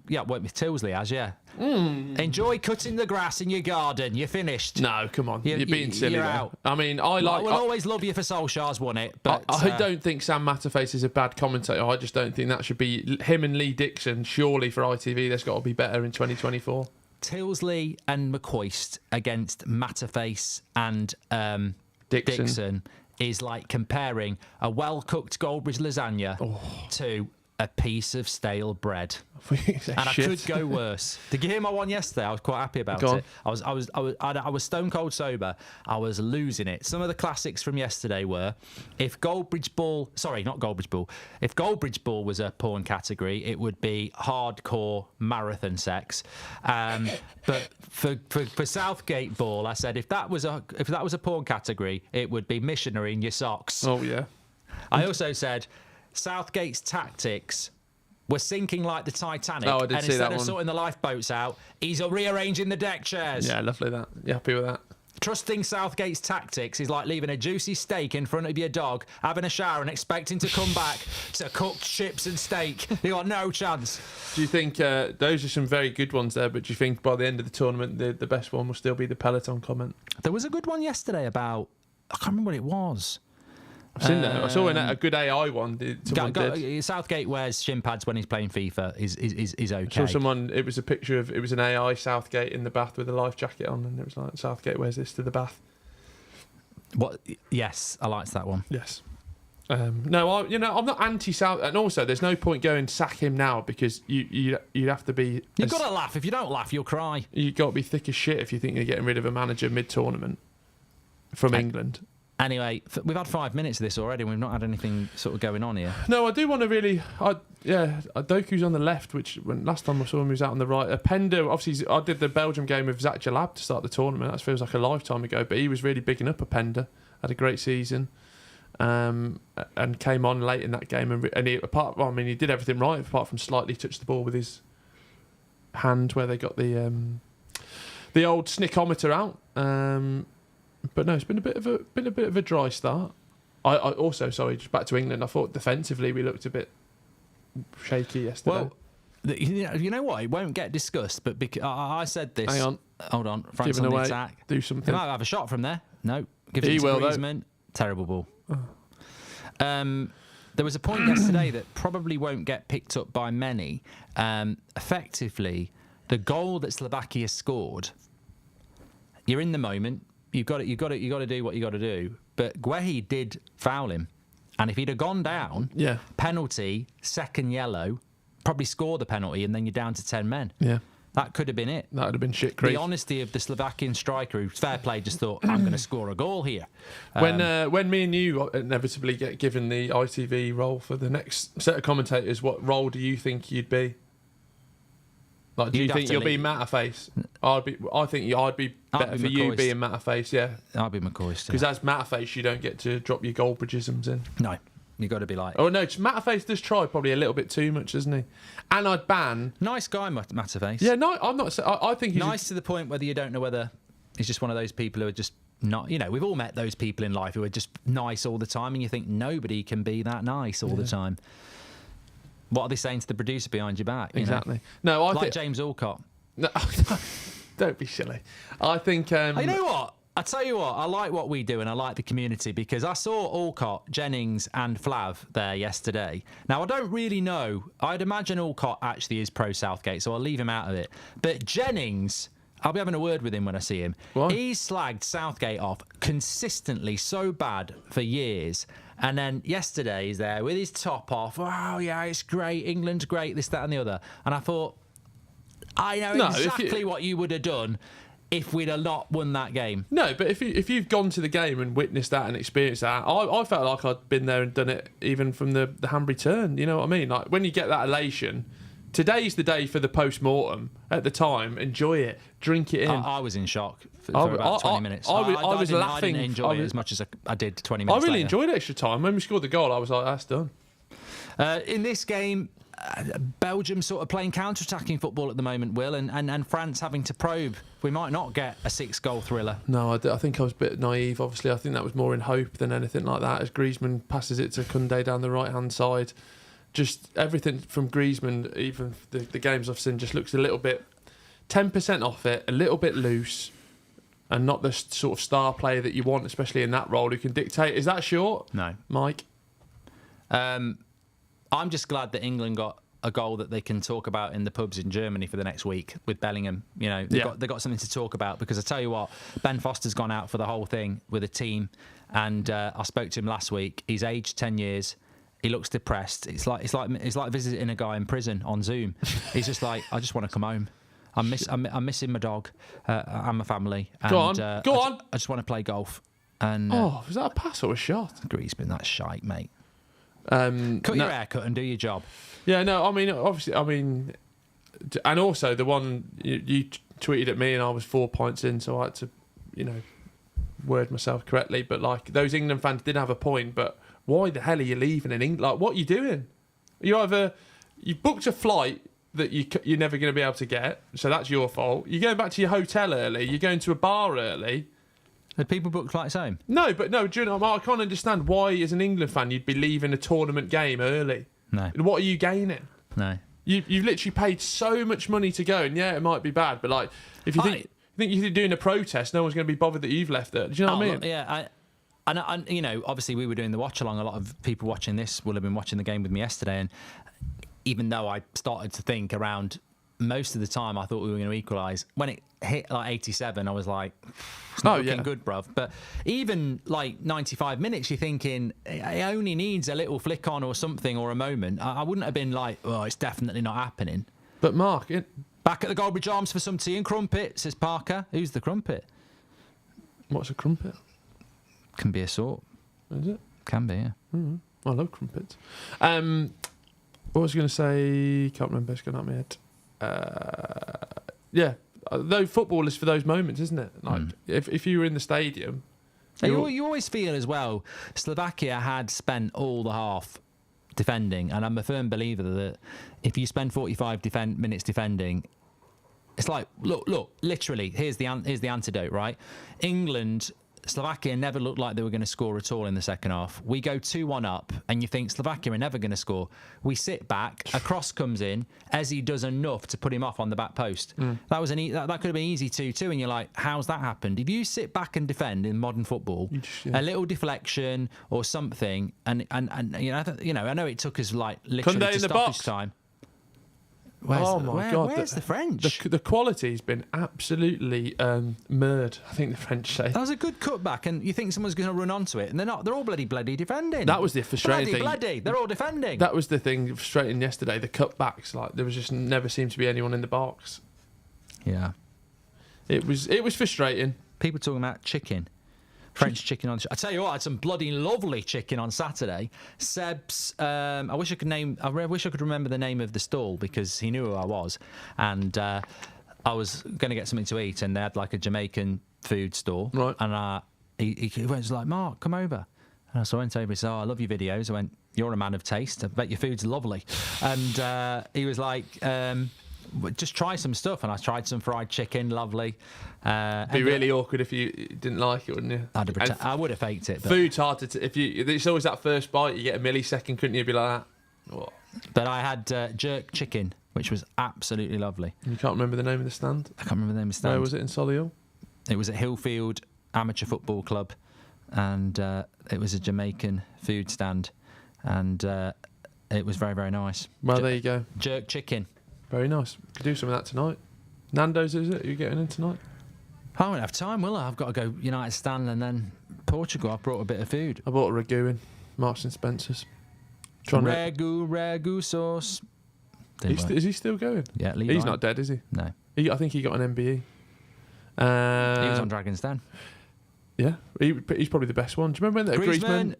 Tilsley has, yeah. Enjoy cutting the grass in your garden. You're finished. No, come on. You're being silly. You're out. I mean, we'll always love you for Solskjaer's won it, but I don't think Sam Matterface is a bad commentator. I just don't think that should be him and Lee Dixon. Surely for ITV, there's got to be better in 2024. Tilsley and McCoist against Matterface and Dixon is like comparing a well-cooked Goldbridge lasagna to a piece of stale bread. And I could go worse. Did you hear my one yesterday? I was quite happy about it. I was stone cold sober. I was losing it. Some of the classics from yesterday were if Goldbridge Ball was a porn category, it would be hardcore marathon sex. But for Southgate Ball, I said if that was a porn category, it would be missionary in your socks. Oh yeah. I also said Southgate's tactics were sinking like the Titanic. Oh, I did and see that instead of one. sorting the lifeboats out, he's rearranging the deck chairs. Yeah, lovely that. You happy with that? Trusting Southgate's tactics is like leaving a juicy steak in front of your dog, having a shower and expecting to come back to cooked chips and steak. You got no chance. Do you think those are some very good ones there, but do you think by the end of the tournament the best one will still be the Peloton comment? There was a good one yesterday about, I can't remember what it was. I've seen that. I saw a good AI one. Southgate wears shin pads when he's playing FIFA. Is okay. I saw it was a picture of, it was an AI Southgate in the bath with a life jacket on, and it was like, Southgate wears this to the bath. What? Yes, I liked that one. Yes. I'm not anti-South, and also there's no point going sack him now because you have to be. You've got to laugh. If you don't laugh, you'll cry. You've got to be thick as shit if you think you're getting rid of a manager mid-tournament from England. Anyway, we've had 5 minutes of this already, and we've not had anything sort of going on here. No, I do want to really... Doku's on the left, which when last time I saw him, he was out on the right. Pender, obviously, I did the Belgium game with Watchalong to start the tournament. That feels like a lifetime ago, but he was really bigging up Pender. Had a great season, and came on late in that game. And he did everything right, apart from slightly touched the ball with his hand where they got the old snickometer out. But no, it's been a bit of a dry start. I also, sorry, just back to England. I thought defensively we looked a bit shaky yesterday. Well, you know what? It won't get discussed, but I said this. Hang on. Hold on. France Giving on the away. attack. Do He something. might have a shot from there. No. Gives He it to will, though. Griezmann. Terrible ball. There was a point yesterday that probably won't get picked up by many. Effectively, the goal that Slovakia scored, you're in the moment. You've got to do what you got to do. But Guehi did foul him, and if he'd have gone down, Yeah. penalty, second yellow, probably score the penalty, and then you're down to 10 men. Yeah. That could have been it. That would have been shit creep. The honesty of the Slovakian striker, who, fair play, just thought, I'm going to score a goal here. When me and you inevitably get given the ITV role for the next set of commentators, what role do you think you'd be? Like, do you You'd have think to you'll be leave. Matterface? I think I'd be better for you McCoist. being Matterface, yeah. I'll be McCoist. Because as Matterface, you don't get to drop your Goldbridgeisms in. No, you got to be like. Oh no, Matterface does try probably a little bit too much, doesn't he? And I'd ban. Nice guy, Matterface. Yeah, no, I'm not. I think he's Nice to the point whether you don't know whether he's just one of those people who are just not. You know, we've all met those people in life who are just nice all the time, and you think nobody can be that nice all the time. What are they saying to the producer behind your back? You exactly. No, I know? Like think James Alcott. No, don't be silly. I think. You know what? I tell you what, I like what we do and I like the community, because I saw Alcott, Jennings and Flav there yesterday. Now, I don't really know. I'd imagine Alcott actually is pro Southgate, so I'll leave him out of it. But Jennings, I'll be having a word with him when I see him. Why? He's slagged Southgate off consistently so bad for years. And then yesterday he's there with his top off. Oh, yeah, it's great. England's great, this, that and the other. And I thought, I know No, exactly what you would have done if we'd have not won that game. No, but if you've gone to the game and witnessed that and experienced that, I felt like I'd been there and done it even from the Hanbury turn. You know what I mean? Like, when you get that elation, today's the day for the post-mortem. At the time, enjoy it, drink it in. I was in shock for about 20 minutes. I was laughing. I didn't enjoy it as much as I did 20 minutes I really later. enjoyed extra time. When we scored the goal, I was like, that's done. In this game, Belgium sort of playing counter-attacking football at the moment, Will, and France having to probe. We might not get a 6-goal thriller. No, I think I was a bit naive, obviously. I think that was more in hope than anything like that, as Griezmann passes it to Koundé down the right-hand side. Just everything from Griezmann, even the games I've seen, just looks a little bit 10% off it, a little bit loose, and not the sort of star player that you want, especially in that role, who can dictate. Is that short? No. Mike? I'm just glad that England got a goal that they can talk about in the pubs in Germany for the next week with Bellingham. You know, they got something to talk about, because I tell you what, Ben Foster's gone out for the whole thing with a team, and I spoke to him last week. He's aged 10 years. He looks depressed. It's like visiting a guy in prison on Zoom. He's just like, I just want to come home. I'm missing my dog and my family. And, Go on. I just want to play golf. And Was that a pass or a shot? Griezmann, that's shite, mate. Cut your haircut and do your job. Yeah, no, I mean, obviously, and also the one you tweeted at me and I was 4 points in, so I had to, word myself correctly. But like, those England fans did have a point, but why the hell are you leaving in England? Like, what are you doing? You booked a flight that you're never going to be able to get, so that's your fault. You're going back to your hotel early. You're going to a bar early. Had people booked flights home? No, do you know, I can't understand why, as an England fan, you'd be leaving a tournament game early. No. What are you gaining? No. You've literally paid so much money to go, and yeah, it might be bad, but like, if you think you're doing a protest, no one's going to be bothered that you've left it. Do you know what I mean? Yeah, and obviously we were doing the watch-along. A lot of people watching this will have been watching the game with me yesterday, and even though I started to think around most of the time I thought we were going to equalise, when it hit like 87, I was like, it's not looking good, bruv. But even like 95 minutes, you're thinking it only needs a little flick on or something or a moment. I wouldn't have been like, oh, it's definitely not happening. But Mark, back at the Goldbridge Arms for some tea and crumpet, says Parker. Who's the crumpet? What's a crumpet? Can be a sort. Is it? Can be, yeah. Mm-hmm. I love crumpets. What was I going to say? Can't remember. It's gone out of my head. Though football is for those moments, isn't it? Like, if you were in the stadium, you always feel as well. Slovakia had spent all the half defending, and I'm a firm believer that if you spend 45 minutes defending, it's like look. Literally, here's the antidote, right? England Slovakia never looked like they were going to score at all in the second half. We go 2-1 up, and you think Slovakia are never going to score. We sit back, a cross comes in, Eze does enough to put him off on the back post. That was that could have been easy 2-2, and you're like, how's that happened? If you sit back and defend in modern football, a little deflection or something, and I know it took us like literally to stoppage time. Where's the French? The quality's been absolutely murd, I think the French say. That was a good cutback, and you think someone's going to run onto it, and they're not. They're all bloody defending. That was the frustrating thing. Bloody, they're all defending. That was the thing frustrating yesterday, the cutbacks. Like, there was just never seemed to be anyone in the box. Yeah. It was frustrating. People talking about chicken. French chicken on. I tell you what, I had some bloody lovely chicken on Saturday. Seb's. I wish I could remember the name of the stall because he knew who I was, and I was going to get something to eat, and they had like a Jamaican food store, right? And he was like, "Mark, come over." And so I went over. He said, "Oh, I love your videos." I went, "You're a man of taste. I bet your food's lovely." And he was like, just try some stuff, and I tried some fried chicken, lovely. It'd be really awkward if you didn't like it, wouldn't you? I would have faked it. But food's hard to it's always that first bite. You get a millisecond, couldn't you? Be like that. What? But I had jerk chicken, which was absolutely lovely. You can't remember the name of the stand? I can't remember the name of the stand. Where was it, in Solihull? It was at Hillfield Amateur Football Club, and it was a Jamaican food stand, and it was very, very nice. Well, there you go. Jerk chicken. Very nice. Could do some of that tonight. Nando's, is it? Are you getting in tonight? I won't have time, will I? I've got to go United Stand and then Portugal. I've brought a bit of food. I bought a ragu in Marks and Spencer's. Ragu sauce. Is he still going? Yeah, Levi. He's not dead, is he? No. I think he got an MBE. He was on Dragon's Den. Yeah, he's probably the best one. Do you remember when Griezmann?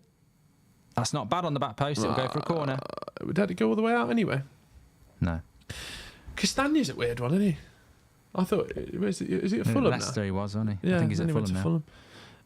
That's not bad on the back post. It'll go for a corner. Did it go all the way out anyway? No. Castagne's a weird one, isn't he? I thought, is it a Fulham now? Leicester he was, wasn't he? Yeah, I think he's at Fulham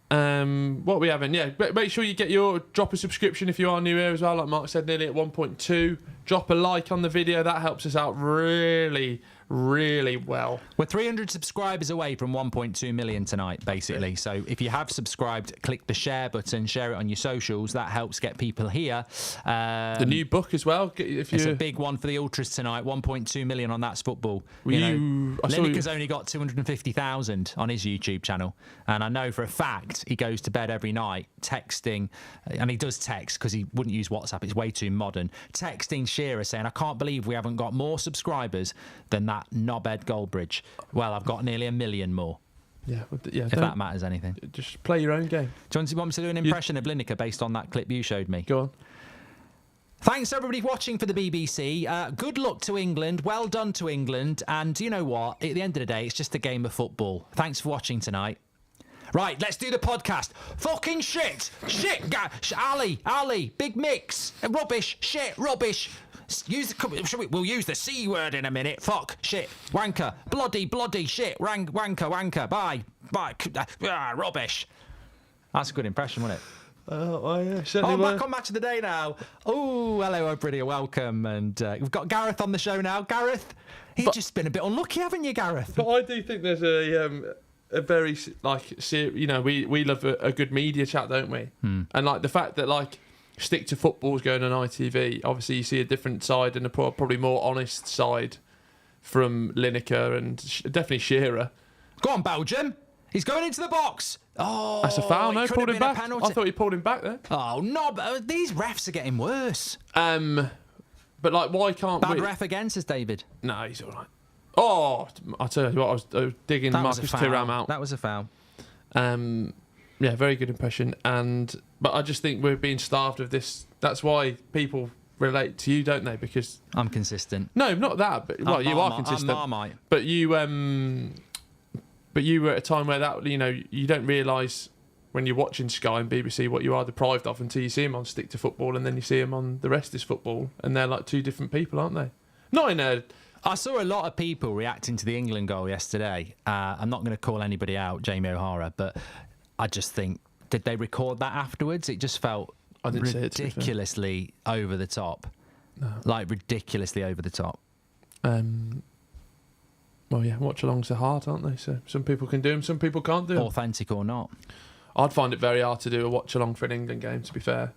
now. What are we having? Yeah, make sure you drop a subscription if you are new here as well. Like Mark said, nearly at 1.2. Drop a like on the video. That helps us out really, really well. We're 300 subscribers away from 1.2 million tonight, basically. Yeah. So if you have subscribed, click the share button, share it on your socials. That helps get people here. The new book as well. It's a big one for the Ultras tonight. 1.2 million on That's Football. Lineker's only got 250,000 on his YouTube channel. And I know for a fact he goes to bed every night texting, and he does text because he wouldn't use WhatsApp. It's way too modern. Texting Shearer saying, I can't believe we haven't got more subscribers than that knobhead Goldbridge. Well, I've got nearly 1 million more. Yeah, if that matters anything. Just play your own game. Do you want me to do an impression of Lineker based on that clip you showed me? Go on. Thanks everybody watching for the BBC. Good luck to England. Well done to England. And you know what? At the end of the day, it's just a game of football. Thanks for watching tonight. Right, let's do the podcast. Fucking shit. Shit. Ali. Big mix. Rubbish. Shit. Rubbish. We'll use the C word in a minute. Fuck. Shit. Wanker. Bloody shit. Wanker. Bye. Rubbish. That's a good impression, wasn't it? Yeah, certainly. Back on Match of the Day now. Oh, hello, everybody. Welcome. And we've got Gareth on the show now. Gareth, you've just been a bit unlucky, haven't you, Gareth? But I do think there's a very, we love a good media chat, don't we? And like the fact that Stick to Football's going on ITV, obviously you see a different side and a probably more honest side from Lineker and definitely Shearer. Go on, Belgium. He's going into the box. Oh, that's a foul. No, pulled him back. I thought he pulled him back there. Oh no! But these refs are getting worse. But why can't bad ref again? Says David. No, he's all right. Oh, I tell you what, I was digging Marcus Thuram out. That was a foul. Yeah, very good impression. But I just think we're being starved of this. That's why people relate to you, don't they? Because I'm consistent. No, not that. But you are consistent. I'm Marmite. But you were at a time where that you don't realise when you're watching Sky and BBC what you are deprived of until you see him on Stick to Football, and then you see him on The Rest Is Football, and they're like two different people, aren't they? Not in a. I saw a lot of people reacting to the England goal yesterday. I'm not going to call anybody out, Jamie O'Hara, but I just think, did they record that afterwards? It just felt ridiculously over the top. No. Like ridiculously over the top. Well, yeah, watch-alongs are hard, aren't they? So some people can do them, some people can't do them. Authentic or not. I'd find it very hard to do a watch along for an England game. To be fair,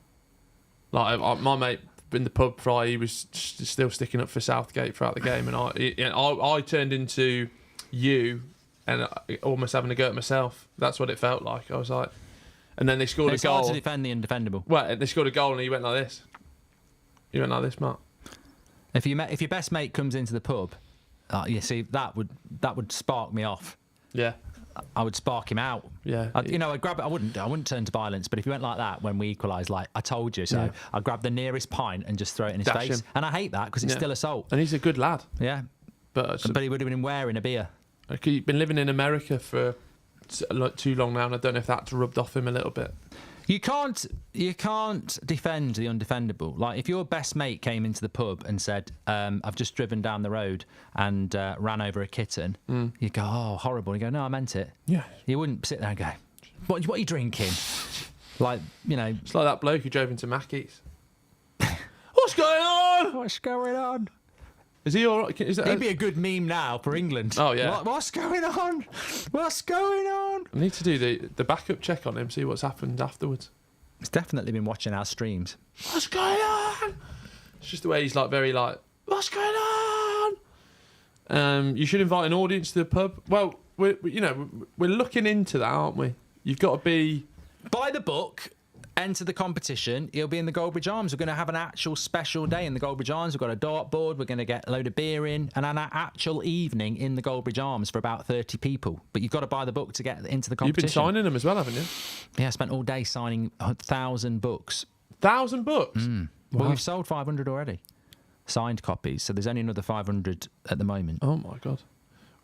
like my mate in the pub Friday, he was still sticking up for Southgate throughout the game, and I turned into you and almost having a go at myself. That's what it felt like. I was like, and then they scored a goal. It's hard to defend the undefendable. Well, they scored a goal and he went like this. He went like this, Mark. If your best mate comes into the pub, you see that would spark me off. Yeah. I would spark him out. Yeah. I'd grab it. I wouldn't turn to violence. But if he went like that when we equalised, like I told you, so I'd grab the nearest pint and just throw it in his Dash face. him. And I hate that because it's still assault. And he's a good lad. Yeah. But he would have been wearing a beer. He's been living in America for too long now, and I don't know if that's rubbed off him a little bit. You can't defend the undefendable. Like if your best mate came into the pub and said, "I've just driven down the road and ran over a kitten," you go, "Oh, horrible." You go, "No, I meant it." Yeah. You wouldn't sit there and go, "What are you drinking?" Like it's like that bloke who drove into Mackey's. What's going on? What's going on? Is he all right? He'd be a good meme now for England. Oh yeah. What's going on? What's going on? I need to do the backup check on him, see what's happened afterwards. He's definitely been watching our streams. What's going on? It's just the way he's like very like, what's going on? You should invite an audience to the pub. Well, we're looking into that, aren't we? You've got to be by the book. Enter the competition. He'll be in the Goldbridge Arms. We're going to have an actual special day in the Goldbridge Arms. We've got a dartboard. We're going to get a load of beer in and an actual evening in the Goldbridge Arms for about 30 people. But you've got to buy the book to get into the competition. You've been signing them as well, haven't you? Yeah, I spent all day signing 1,000 books. 1,000 books? Wow. Well, we've sold 500 already. Signed copies. So there's only another 500 at the moment. Oh, my God.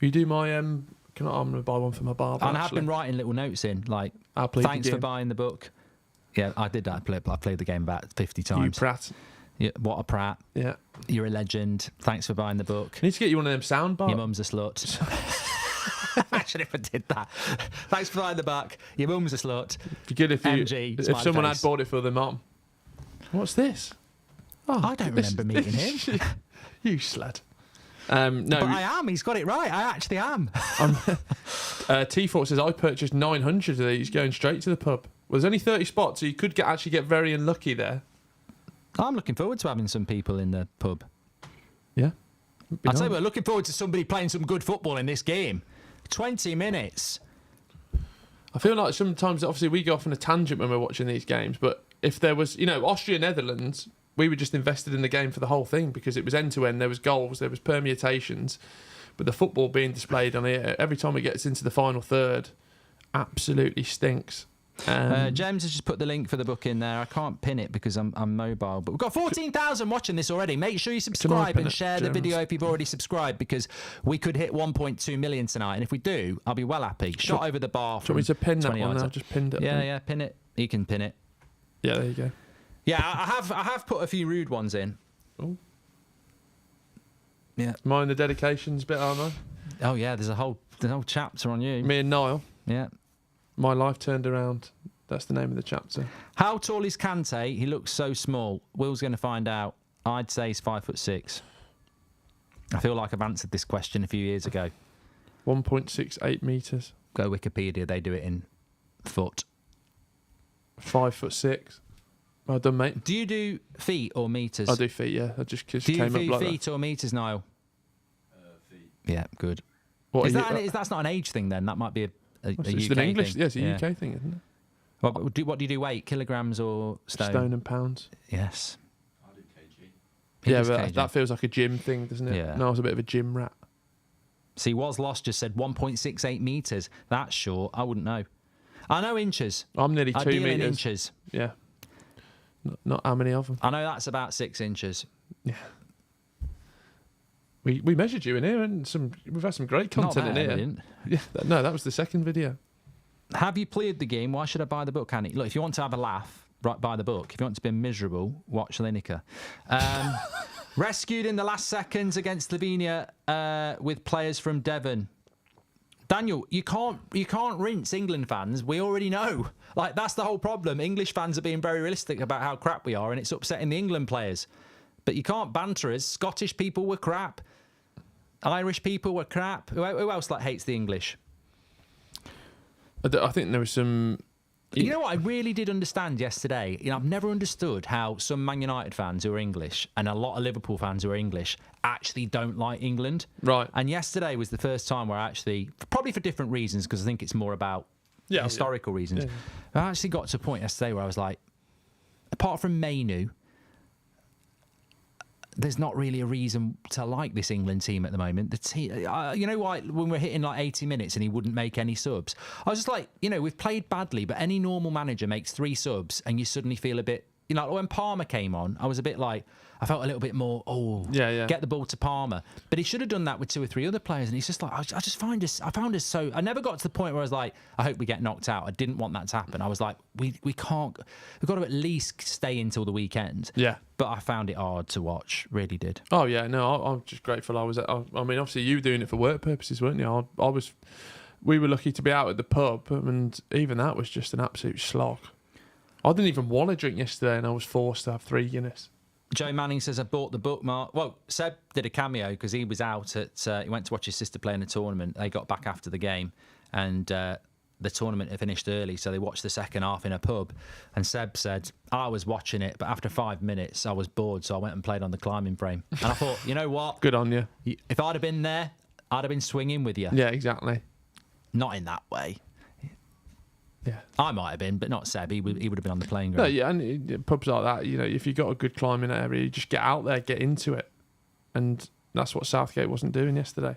Will you do my... I'm going to buy one for my barber, And I have been writing little notes in, like, thanks for buying the book. Yeah, I did that. I played the game about 50 times. You prat. Yeah, what a prat. Yeah. You're a legend. Thanks for buying the book. I need to get you one of them sound bars. Your mum's a slut. Imagine if I did that. Thanks for buying the book. Your mum's a slut. It'd be good if someone had bought it for their mum. What's this? Oh, I don't remember meeting him. You sled. No, but I am. He's got it right. I actually am. T-Fort says, I purchased 900 of these going straight to the pub. Well, there's only 30 spots, so you could actually get very unlucky there. I'm looking forward to having some people in the pub. Yeah. I'd say we're looking forward to somebody playing some good football in this game. 20 minutes. I feel like sometimes, obviously, we go off on a tangent when we're watching these games, but if there was, Austria-Netherlands, we were just invested in the game for the whole thing because it was end-to-end, there was goals, there was permutations, but the football being displayed on it, every time it gets into the final third, absolutely stinks. James has just put the link for the book in there. I can't pin it because I'm mobile. But we've got 14,000 watching this already. Make sure you subscribe and share the video if you've already subscribed because we could hit 1.2 million tonight. And if we do, I'll be well happy. Shot over the bar. Do you want me to pin that one? I've just pinned it. Yeah, pin it. You can pin it. Yeah, there you go. Yeah, I have put a few rude ones in. Oh. Yeah. Mine the dedications bit, aren't I? Oh yeah, there's a whole chapter on you. Me and Niall. Yeah. My life turned around. That's the name of the chapter. How tall is Kante? He looks so small. Will's going to find out. I'd say he's 5'6". I feel like I've answered this question a few years ago. 1.68 metres. Go Wikipedia. They do it in foot. 5'6". Well done, mate. Do you do feet or metres? I do feet, yeah. I just came up like that. Do you that. feet or metres, Niall? Feet. Yeah, good. What, that's not an age thing then? That might be a it's UK an English thing. Yeah, it's a UK thing, isn't it? What do you do weight? Kilograms or stone? Stone and pounds. Yes. I do kg. Yeah, but that feels like a gym thing, doesn't it? Yeah. No, I was a bit of a gym rat. See, Was Lost just said 1.68 metres. That's short. I wouldn't know. I know inches. I'm nearly 2 I deal metres. in inches. Yeah. Not how many of them. I know that's about 6 inches. Yeah. We measured you in here, and we've had some great content in here. Yeah, no, that was the second video. Have you played the game? Why should I buy the book, Annie? Look, if you want to have a laugh, right, buy the book. If you want to be miserable, watch Lineker. Rescued in the last seconds against Slovenia with players from Devon. Daniel, you can't rinse England fans. We already know. Like, that's the whole problem. English fans are being very realistic about how crap we are, and it's upsetting the England players. But you can't banter us. Scottish people were crap. Irish people were crap. Who else hates the English? I think there was some You know what I really did understand yesterday? I've never understood how some Man United fans who are English and a lot of Liverpool fans who are English actually don't like England. Right. And yesterday was the first time where I actually, probably for different reasons, because I think it's more about historical reasons. I actually got to a point yesterday where I was like, apart from Mainu, there's not really a reason to like this England team at the moment. The team, you know why? When we're hitting like 80 minutes and he wouldn't make any subs, I was just like, we've played badly, but any normal manager makes 3 subs, and you suddenly feel a bit. When Palmer came on, I was a bit like, I felt a little bit more, get the ball to Palmer. But he should have done that with 2 or 3 other players. And he's just like, I found us so, I never got to the point where I was like, I hope we get knocked out. I didn't want that to happen. I was like, we've got to at least stay until the weekend. Yeah. But I found it hard to watch, really did. Oh, yeah, no, I'm just grateful I mean, obviously you were doing it for work purposes, weren't you? We were lucky to be out at the pub, and even that was just an absolute slog. I didn't even want to drink yesterday, and I was forced to have 3 Guinness. Joe Manning says, I bought the bookmark. Well, Seb did a cameo because he was out at, he went to watch his sister play in a tournament. They got back after the game, and the tournament had finished early, so they watched the second half in a pub. And Seb said, I was watching it, but after 5 minutes, I was bored, so I went and played on the climbing frame. And I thought, you know what? Good on you. If I'd have been there, I'd have been swinging with you. Yeah, exactly. Not in that way. Yeah, I might have been, but not Seb. He would have been on the playing ground. No, yeah, and pubs like that, if you've got a good climbing area, you just get out there, get into it. And that's what Southgate wasn't doing yesterday.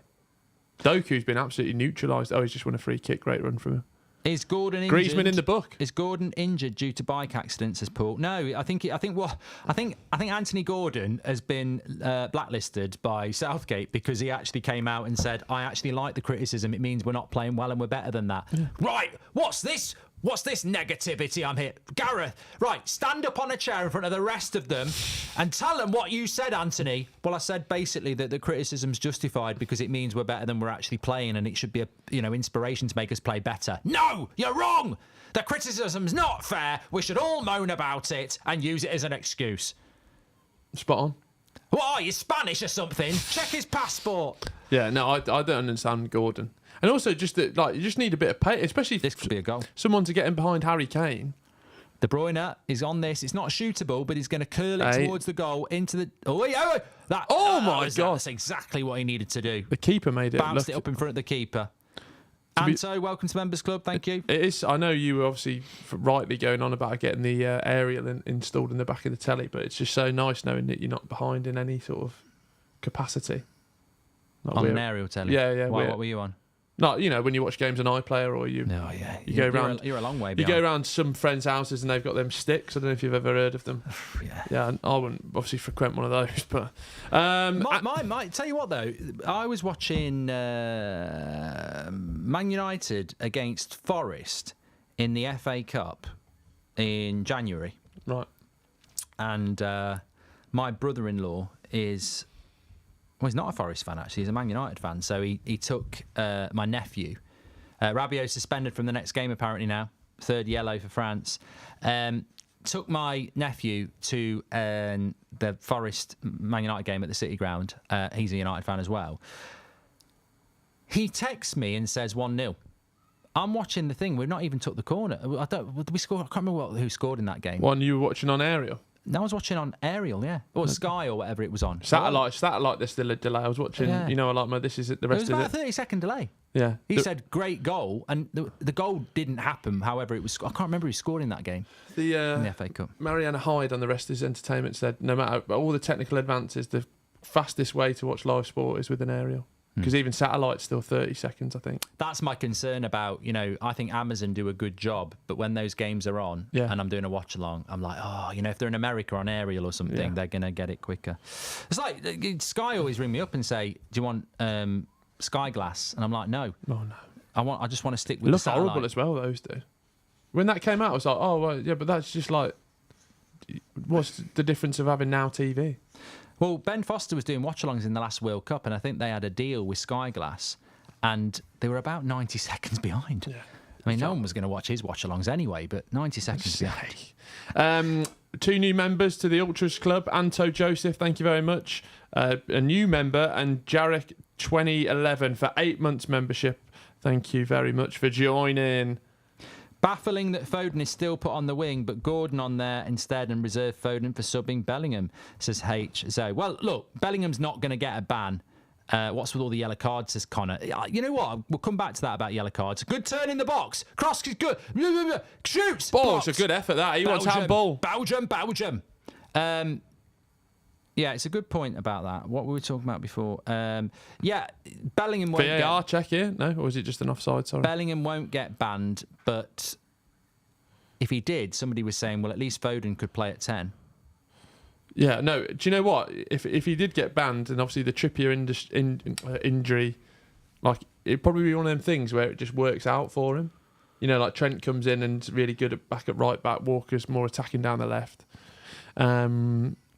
Doku's been absolutely neutralised. Oh, he's just won a free kick. Great run from him. Is Gordon injured? Griezmann in the book. Is Gordon injured due to bike accidents, as Paul? No, I think Anthony Gordon has been blacklisted by Southgate because he actually came out and said, I actually like the criticism. It means we're not playing well and we're better than that. Yeah. Right, what's this? What's this negativity I'm here? Gareth, right, stand up on a chair in front of the rest of them and tell them what you said, Anthony. Well, I said basically that the criticism's justified because it means we're better than we're actually playing, and it should be a inspiration to make us play better. No, you're wrong. The criticism's not fair. We should all moan about it and use it as an excuse. Spot on. What are you, Spanish or something? Check his passport. Yeah, no, I don't understand Gordon. And also, just that, you just need a bit of pace, especially if this could be a goal. Someone to get in behind Harry Kane. De Bruyne is on this. It's not a shootable, but he's going to curl it towards the goal into the. Oh my God! That's exactly what he needed to do. The keeper made it. Bounced it up in front of the keeper. Anto, welcome to Members Club. Thank you. It is. I know you were obviously rightly going on about getting the aerial installed in the back of the telly, but it's just so nice knowing that you're not behind in any sort of capacity. On an aerial telly. Yeah. Why, what were you on? Not, when you watch games on iPlayer or you. No, yeah. You go around. You're a long way behind. You go around some friends' houses and they've got them sticks. I don't know if you've ever heard of them. Yeah. Yeah, I wouldn't obviously frequent one of those, but. Tell you what though, I was watching Man United against Forest in the FA Cup in January. Right. And my brother-in-law is. Well, he's not a Forest fan, actually. He's a Man United fan. So he took my nephew. Rabiot's suspended from the next game, apparently, now. 3rd yellow for France. Took my nephew to the Forest Man United game at the City Ground. He's a United fan as well. He texts me and says 1-0. I'm watching the thing. We've not even took the corner. Did we score? I can't remember who scored in that game. One you were watching on aerial? No, I was watching on aerial, yeah. Or Sky or whatever it was on. Satellite, there's still a delay. I was watching, this is it, the rest of it. It was about a 30-second delay. Yeah. He said, great goal, and the goal didn't happen. However, it was. I can't remember who scored in that game. In the FA Cup. Mariana Hyde on the rest of his entertainment said, no matter all the technical advances, the fastest way to watch live sport is with an aerial. Because even satellite's still 30 seconds, I think. That's my concern about, I think Amazon do a good job, but when those games are on and I'm doing a watch-along, I'm like, if they're in America on aerial or something, they're going to get it quicker. It's like, Sky always ring me up and say, do you want Sky Glass? And I'm like, no. Oh, no. I just want to stick with the satellite. Look horrible as well, those do. When that came out, I was like, oh, well, yeah, but that's just like, what's the difference of having Now TV? Well, Ben Foster was doing watch-alongs in the last World Cup, and I think they had a deal with Sky Glass, and they were about 90 seconds behind. Yeah. I mean, no one was going to watch his watch-alongs anyway, but 90 seconds behind. 2 new members to the Ultras Club. Anto Joseph, thank you very much. A new member, and Jarek 2011 for 8 months membership. Thank you very much for joining. Baffling that Foden is still put on the wing, but Gordon on there instead and reserve Foden for subbing Bellingham, says H. So, well, look, Bellingham's not going to get a ban. What's with all the yellow cards, says Connor. You know what? We'll come back to that about yellow cards. Good turn in the box. Cross is good. Shoots. Oh, it's a good effort, that. He wants handball. Belgium. Yeah, it's a good point about that. What were we talking about before? Yeah, Bellingham won't VAR check here? No? Or was it just an offside? Sorry. Bellingham won't get banned, but if he did, somebody was saying, well, at least Foden could play at 10. Yeah, no. Do you know what? If he did get banned, and obviously the Trippier injury, like, it'd probably be one of them things where it just works out for him. You know, like Trent comes in and's really good at right back. Walker's more attacking down the left.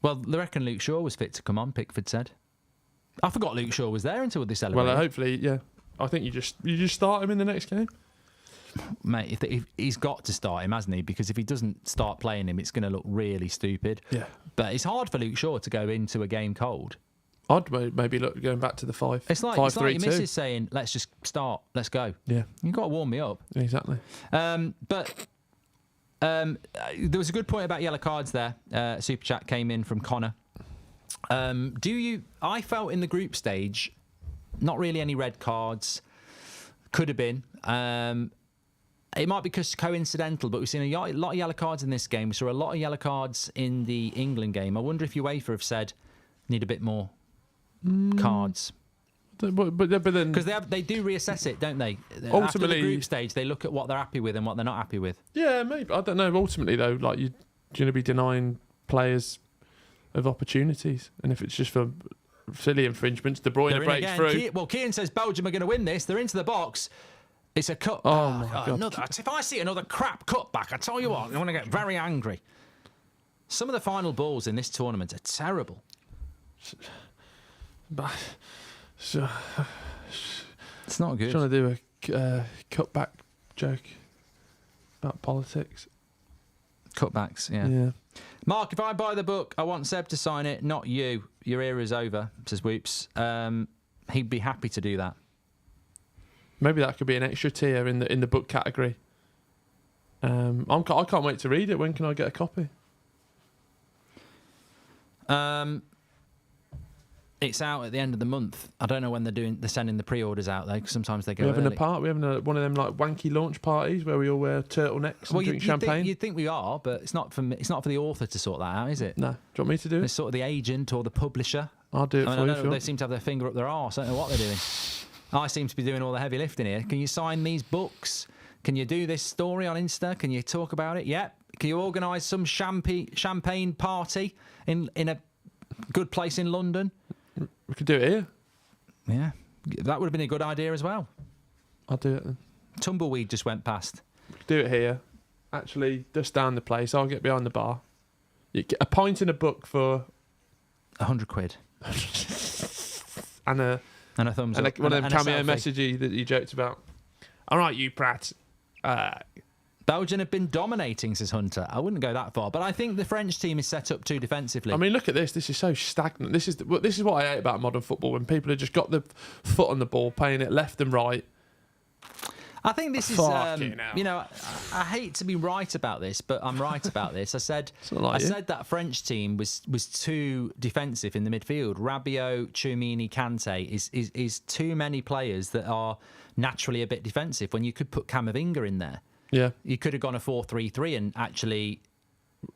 Well, they reckon Luke Shaw was fit to come on, Pickford said. I forgot Luke Shaw was there until they celebrated. Well, hopefully, yeah. I think you just start him in the next game. Mate, if he's got to start him, hasn't he? Because if he doesn't start playing him, it's going to look really stupid. Yeah. But it's hard for Luke Shaw to go into a game cold. I'd maybe look going back to the 5. It's like, 5-3-2. Your missus saying, let's just start, let's go. Yeah. You've got to warm me up. Exactly. But there was a good point about yellow cards there. Super chat came in from Connor. I felt in the group stage, not really any red cards. Could have been. It might be coincidental, but we've seen a lot of yellow cards in this game. We saw a lot of yellow cards in the England game. I wonder if UEFA have said need a bit more cards. But then, because they do reassess it, don't they? Ultimately, after the group stage, they look at what they're happy with and what they're not happy with. Yeah, maybe. I don't know. Ultimately, though, like you're going to be denying players of opportunities, and if it's just for silly infringements, De Bruyne breaks through. Keane says Belgium are going to win this. They're into the box. It's a cut. Oh my God! If I see another crap cutback, I tell you what, I'm going to get very angry. Some of the final balls in this tournament are terrible. But so, it's not good. Trying to do a cutback joke about politics. Cutbacks, yeah. Mark, if I buy the book, I want Seb to sign it, not you. Your era is over, says Whoops. He'd be happy to do that. Maybe that could be an extra tier in the book category. I can't wait to read it. When can I get a copy? It's out at the end of the month. I don't know when they're sending the pre-orders out though, because sometimes they go We're having early. We're having one of them like wanky launch parties where we all wear turtlenecks and drink champagne. You'd think we are, but it's not for me. It's not for the author to sort that out, is it? No. Do you want me to do it? It's sort of the agent or the publisher. I'll do it for you. They seem to have their finger up their arse. I don't know what they're doing. I seem to be doing all the heavy lifting here. Can you sign these books? Can you do this story on Insta? Can you talk about it? Yep. Can you organise some champagne party in a good place in London? We could do it here. Yeah. That would have been a good idea as well. I'll do it then. Tumbleweed just went past. We could do it here. Actually, just down the place. I'll get behind the bar. You get a pint and a book for £100. and a thumbs up. One of them cameo messages that you joked about. All right, you prat. Belgium have been dominating, says Hunter. I wouldn't go that far, but I think the French team is set up too defensively. I mean, look at this. This is so stagnant. This is what I hate about modern football, when people have just got the foot on the ball, playing it left and right. I think this is, you know, I hate to be right about this, but I'm right about this. I said that French team was too defensive in the midfield. Rabiot, Tchouameni, Kante is too many players that are naturally a bit defensive when you could put Camavinga in there. Yeah. You could have gone a 4-3-3 and actually...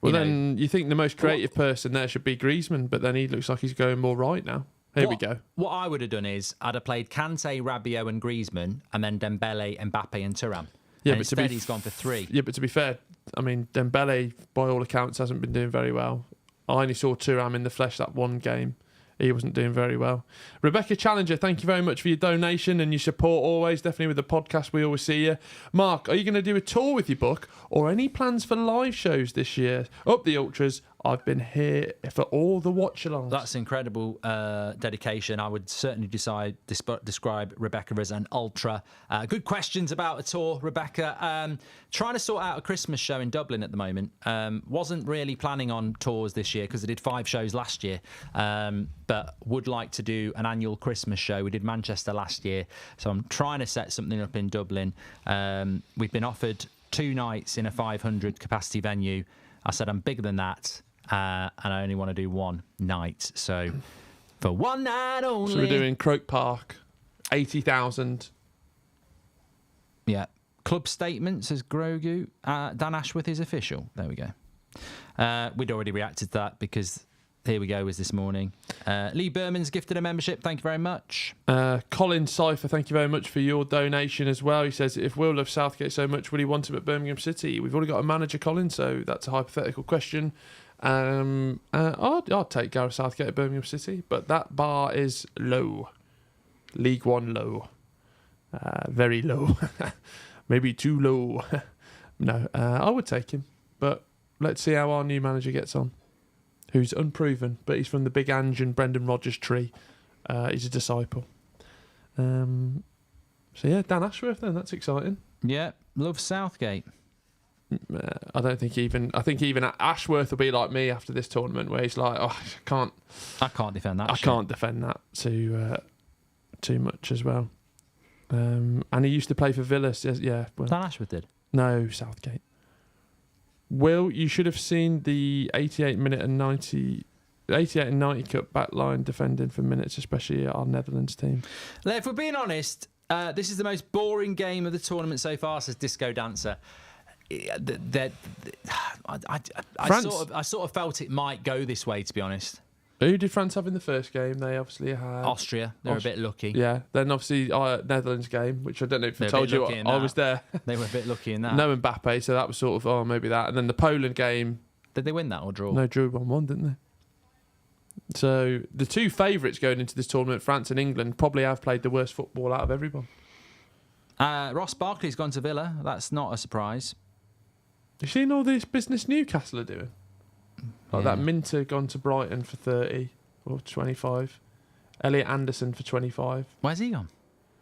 Then you think the most creative person there should be Griezmann, but then he looks like he's going more right now. Here we go. What I would have done is I'd have played Kante, Rabiot and Griezmann, and then Dembele, Mbappe and Thuram. Yeah, and but instead he's gone for 3. Yeah, but to be fair, I mean, Dembele, by all accounts, hasn't been doing very well. I only saw Thuram in the flesh that one game. He wasn't doing very well. Rebecca Challenger, thank you very much for your donation and your support always. Definitely with the podcast, we always see you. Mark, are you going to do a tour with your book or any plans for live shows this year? Up the Ultras, I've been here for all the watch-alongs. That's incredible dedication. I would certainly describe Rebecca as an ultra. Good questions about a tour, Rebecca. Trying to sort out a Christmas show in Dublin at the moment. Wasn't really planning on tours this year because I did 5 shows last year. But would like to do an annual Christmas show. We did Manchester last year. So I'm trying to set something up in Dublin. We've been offered 2 nights in a 500 capacity venue. I said I'm bigger than that, and I only want to do 1 night. So for 1 night only. So we're doing Croke Park, 80,000. Yeah. Club statement, says Grogu. Dan Ashworth is official. There we go. We'd already reacted to that because here we go was this morning. Lee Berman's gifted a membership. Thank you very much. Colin Cypher, thank you very much for your donation as well. He says, if Will loves Southgate so much, would he want him at Birmingham City? We've already got a manager, Colin, so that's a hypothetical question. I'd take Gareth Southgate at Birmingham City, but that bar is low. League One low. Very low. Maybe too low. No, I would take him, but let's see how our new manager gets on. Who's unproven, but he's from the Big Ange and Brendan Rodgers tree. He's a disciple. So yeah, Dan Ashworth then, that's exciting. Yeah, love Southgate. I don't think I think even Ashworth will be like me after this tournament, where he's like, oh, I can't defend that. I can't defend that too much as well. And he used to play for Villa. Yeah, well, Dan Ashworth did. No, Southgate. Will, you should have seen the 88 and 90 cup backline defending for minutes, especially our Netherlands team. If we're being honest, this is the most boring game of the tournament so far, says Disco Dancer. I sort of felt it might go this way, to be honest. Who did France have in the first game? They obviously had Austria. They were a bit lucky. Yeah. Then obviously our Netherlands game, which I don't know if I told you, I was there. They were a bit lucky in that. No Mbappe, so that was sort of maybe that. And then the Poland game. Did they win that or draw? No, drew 1-1, didn't they? So the two favourites going into this tournament, France and England, probably have played the worst football out of everyone. Ross Barkley's gone to Villa. That's not a surprise. You seen all this business Newcastle are doing? Like that Minter gone to Brighton for 30 or 25. Elliot Anderson for 25. Where's he gone?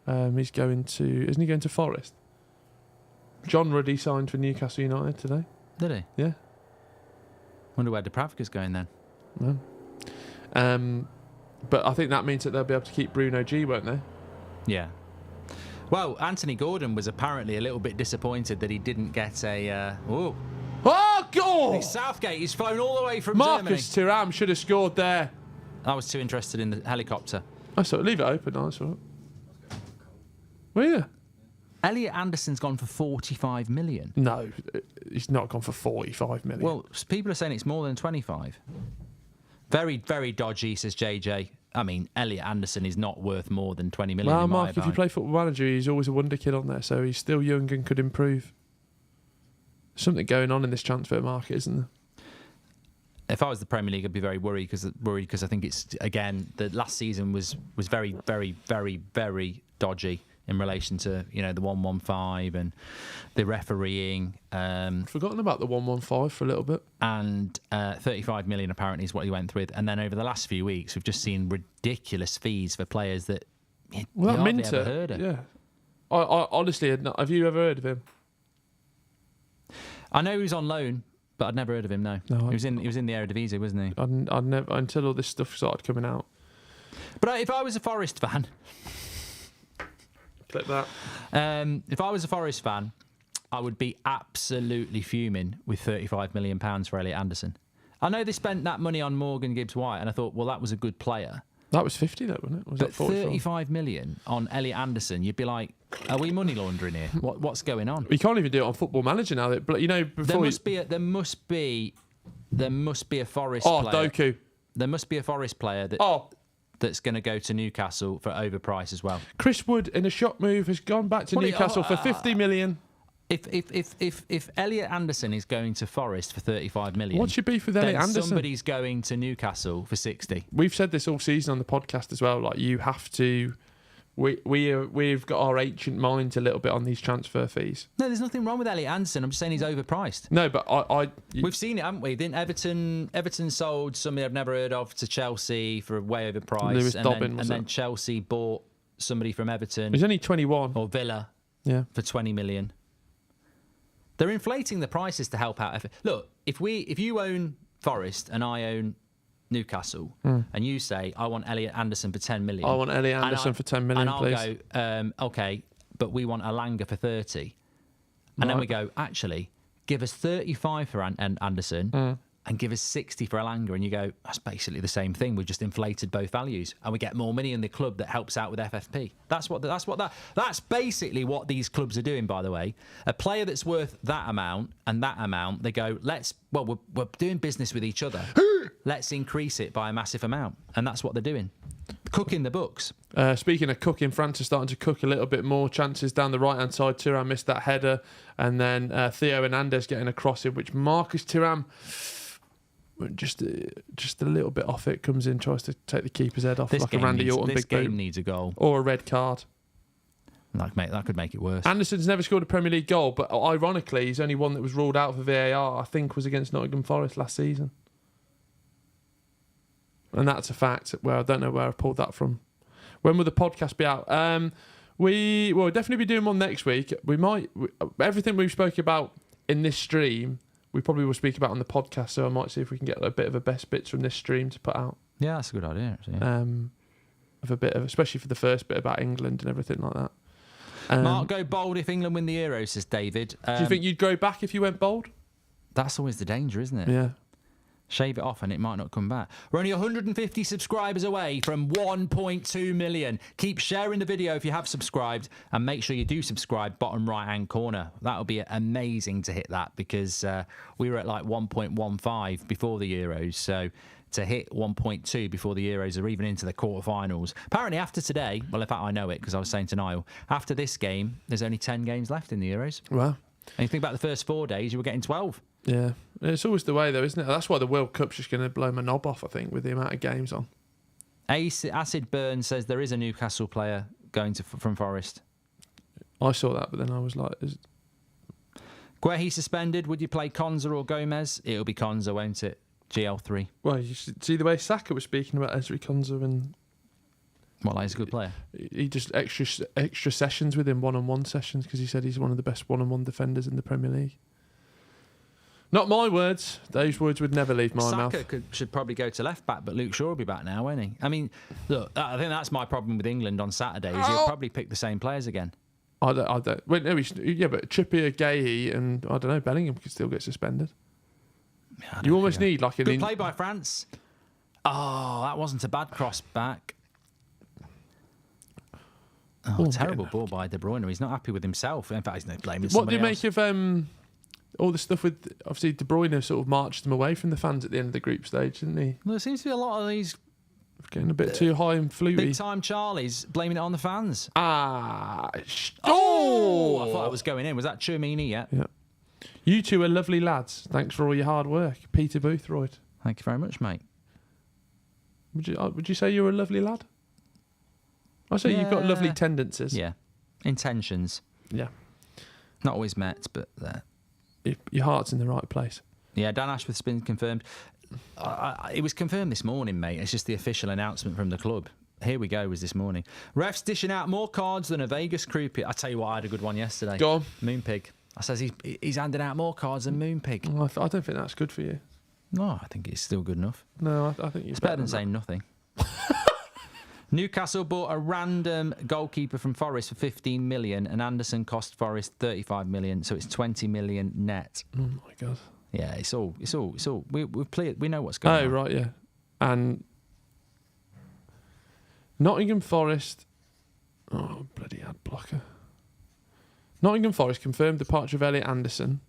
Isn't he going to Forest? John Ruddy signed for Newcastle United today. Did he? Yeah. Wonder where Dubravka's going then. No. But I think that means that they'll be able to keep Bruno G, won't they? Yeah. Well, Anthony Gordon was apparently a little bit disappointed that he didn't get a... Oh, God! Southgate, he's flown all the way from Marcus Germany. Thuram should have scored there. I was too interested in the helicopter. I saw leave it open. I saw it. Well, yeah. Elliot Anderson's gone for 45 million. No, he's not gone for 45 million. Well, people are saying it's more than 25. Very, very dodgy, says JJ. I mean, Elliot Anderson is not worth more than 20 million. Well, in Mark, my if you play Football Manager, he's always a wonder kid on there, so he's still young and could improve. Something going on in this transfer market, isn't there? If I was the Premier League, I'd be very worried because I think it's, again, the last season was very, very, very, very dodgy in relation to, the 115 and the refereeing. Forgotten about the 115 for a little bit. And 35 million apparently is what he went with. And then over the last few weeks, we've just seen ridiculous fees for players that you hardly Minter, ever heard of. Yeah. I honestly had not. Have you ever heard of him? I know he was on loan, but I'd never heard of him. No, he was in the Eredivisie, wasn't he? I'd never, until all this stuff started coming out. But if I was a Forest fan, clip that. If I was a Forest fan, I would be absolutely fuming with £35 million for Elliot Anderson. I know they spent that money on Morgan Gibbs-White, and I thought, well, that was a good player. That was 50, though, wasn't it? Was but that 45? 35 million on Elliot Anderson, you'd be like, are we money laundering here? What's going on? You can't even do it on Football Manager now. But before there must be a Forest player. player. Doku. There must be a Forest player that's going to go to Newcastle for overprice as well. Chris Wood, in a shock move, has gone back to Newcastle for 50 million. If Elliot Anderson is going to Forest for 35 million, what's your beef with Elliot Anderson? Somebody's going to Newcastle for 60. We've said this all season on the podcast as well. Like, you have to. We've got our ancient minds a little bit on these transfer fees. No, there's nothing wrong with Elliot Anderson. I'm just saying he's overpriced. No, but we've seen it, haven't we? Didn't Everton sold somebody I've never heard of to Chelsea for way overpriced, Lewis Dobbin, and then Chelsea bought somebody from Everton. He's only 21 or Villa, for 20 million. They're inflating the prices to help out. Look, if you own Forest and I own Newcastle, and you say, I want Elliot Anderson for 10 million. I want Elliot Anderson for 10 million, and I'll please. go, okay, but we want Alanga for 30. And then Right. we go, actually, give us 35 for Anderson and give us 60 for Elanga. And you go, that's basically the same thing. We've just inflated both values and we get more money in the club that helps out with FFP. That's basically what these clubs are doing, by the way. A player that's worth that amount and that amount, they go, we're doing business with each other. Let's increase it by a massive amount. And that's what they're doing. Cooking the books. Speaking of cooking, France is starting to cook a little bit more. Chances down the right-hand side. Thuram missed that header. And then Theo Hernandez getting a cross in, which Marcus Thuram, just a little bit off it, comes in, tries to take the keeper's head off like a Randy Orton this big game boom. needs a goal. Or a red card. That could make it worse. Anderson's never scored a Premier League goal, but ironically, he's only one that was ruled out for VAR, I think, was against Nottingham Forest last season. And that's a fact. Where I don't know where I pulled that from. When will the podcast be out? We'll definitely be doing one next week. Everything we've spoke about in this stream, we probably will speak about on the podcast. So I might see if we can get a bit of a best bits from this stream to put out. Yeah, that's a good idea. Actually. Of a bit of, especially for the first bit about England and everything like that. Mark, go bold if England win the Euros, says David. Do you think you'd go back if you went bold? That's always the danger, isn't it? Yeah. Shave it off and it might not come back. We're only 150 subscribers away from 1.2 million. Keep sharing the video if you have subscribed and make sure you do subscribe bottom right hand corner. That'll be amazing to hit that because we were at like 1.15 before the Euros. So to hit 1.2 before the Euros or even into the quarterfinals. Apparently after today, well in fact I know it because I was saying to Niall, after this game there's only 10 games left in the Euros. Wow. And you think about the first 4 days, you were getting 12. Yeah, it's always the way though, isn't it? That's why the World Cup's just going to blow my knob off, I think, with the amount of games on. Acid Burn says there is a Newcastle player going from Forest. I saw that, but then I was like... Guehi suspended. Would you play Konza or Gomez? It'll be Konza, won't it? GL3. Well, you should see the way Saka was speaking about Ezri Konza and... Well, he's a good player. He just extra sessions with him, one-on-one sessions, because he said he's one of the best one-on-one defenders in the Premier League. Not my words. Those words would never leave my mouth. Saka should probably go to left back, but Luke Shaw will be back now, won't he? I mean, look, I think that's my problem with England on Saturday. Is he'll probably pick the same players again. I don't. Wait, no, yeah, but Trippier, Guehi, and I don't know, Bellingham could still get suspended. Yeah, You almost need like an... Good play by France. Oh, that wasn't a bad cross back. Oh, terrible ball by De Bruyne. He's not happy with himself. In fact, he's no blaming What do somebody you make else. of all the stuff with... Obviously, De Bruyne sort of marched them away from the fans at the end of the group stage, didn't he? Well, there seems to be a lot of these Getting a bit too high and fluty. big time Charlies blaming it on the fans. Oh! I thought I was going in. Was that Chouamini yet? Yeah. You two are lovely lads. Thanks for all your hard work. Peter Boothroyd. Thank you very much, mate. Would you say you're a lovely lad? I say you've got lovely tendencies. Yeah. Intentions. Yeah. Not always met, but there. Your heart's in the right place. Yeah, Dan Ashworth's been confirmed. It was confirmed this morning, mate. It's just the official announcement from the club. Here we go, was this morning. Refs dishing out more cards than a Vegas croupier. I tell you what, I had a good one yesterday. Go on. Moonpig. I says he's handing out more cards than Moonpig. I don't think that's good for you. No, I think it's still good enough. No, I think It's better than saying nothing. Newcastle bought a random goalkeeper from Forest for 15 million, and Anderson cost Forest 35 million, so it's 20 million net. Oh my god. Yeah, it's all. We've played. We know what's going on. Oh right, yeah. And Nottingham Forest. Oh bloody ad blocker. Nottingham Forest confirmed departure of Elliot Anderson,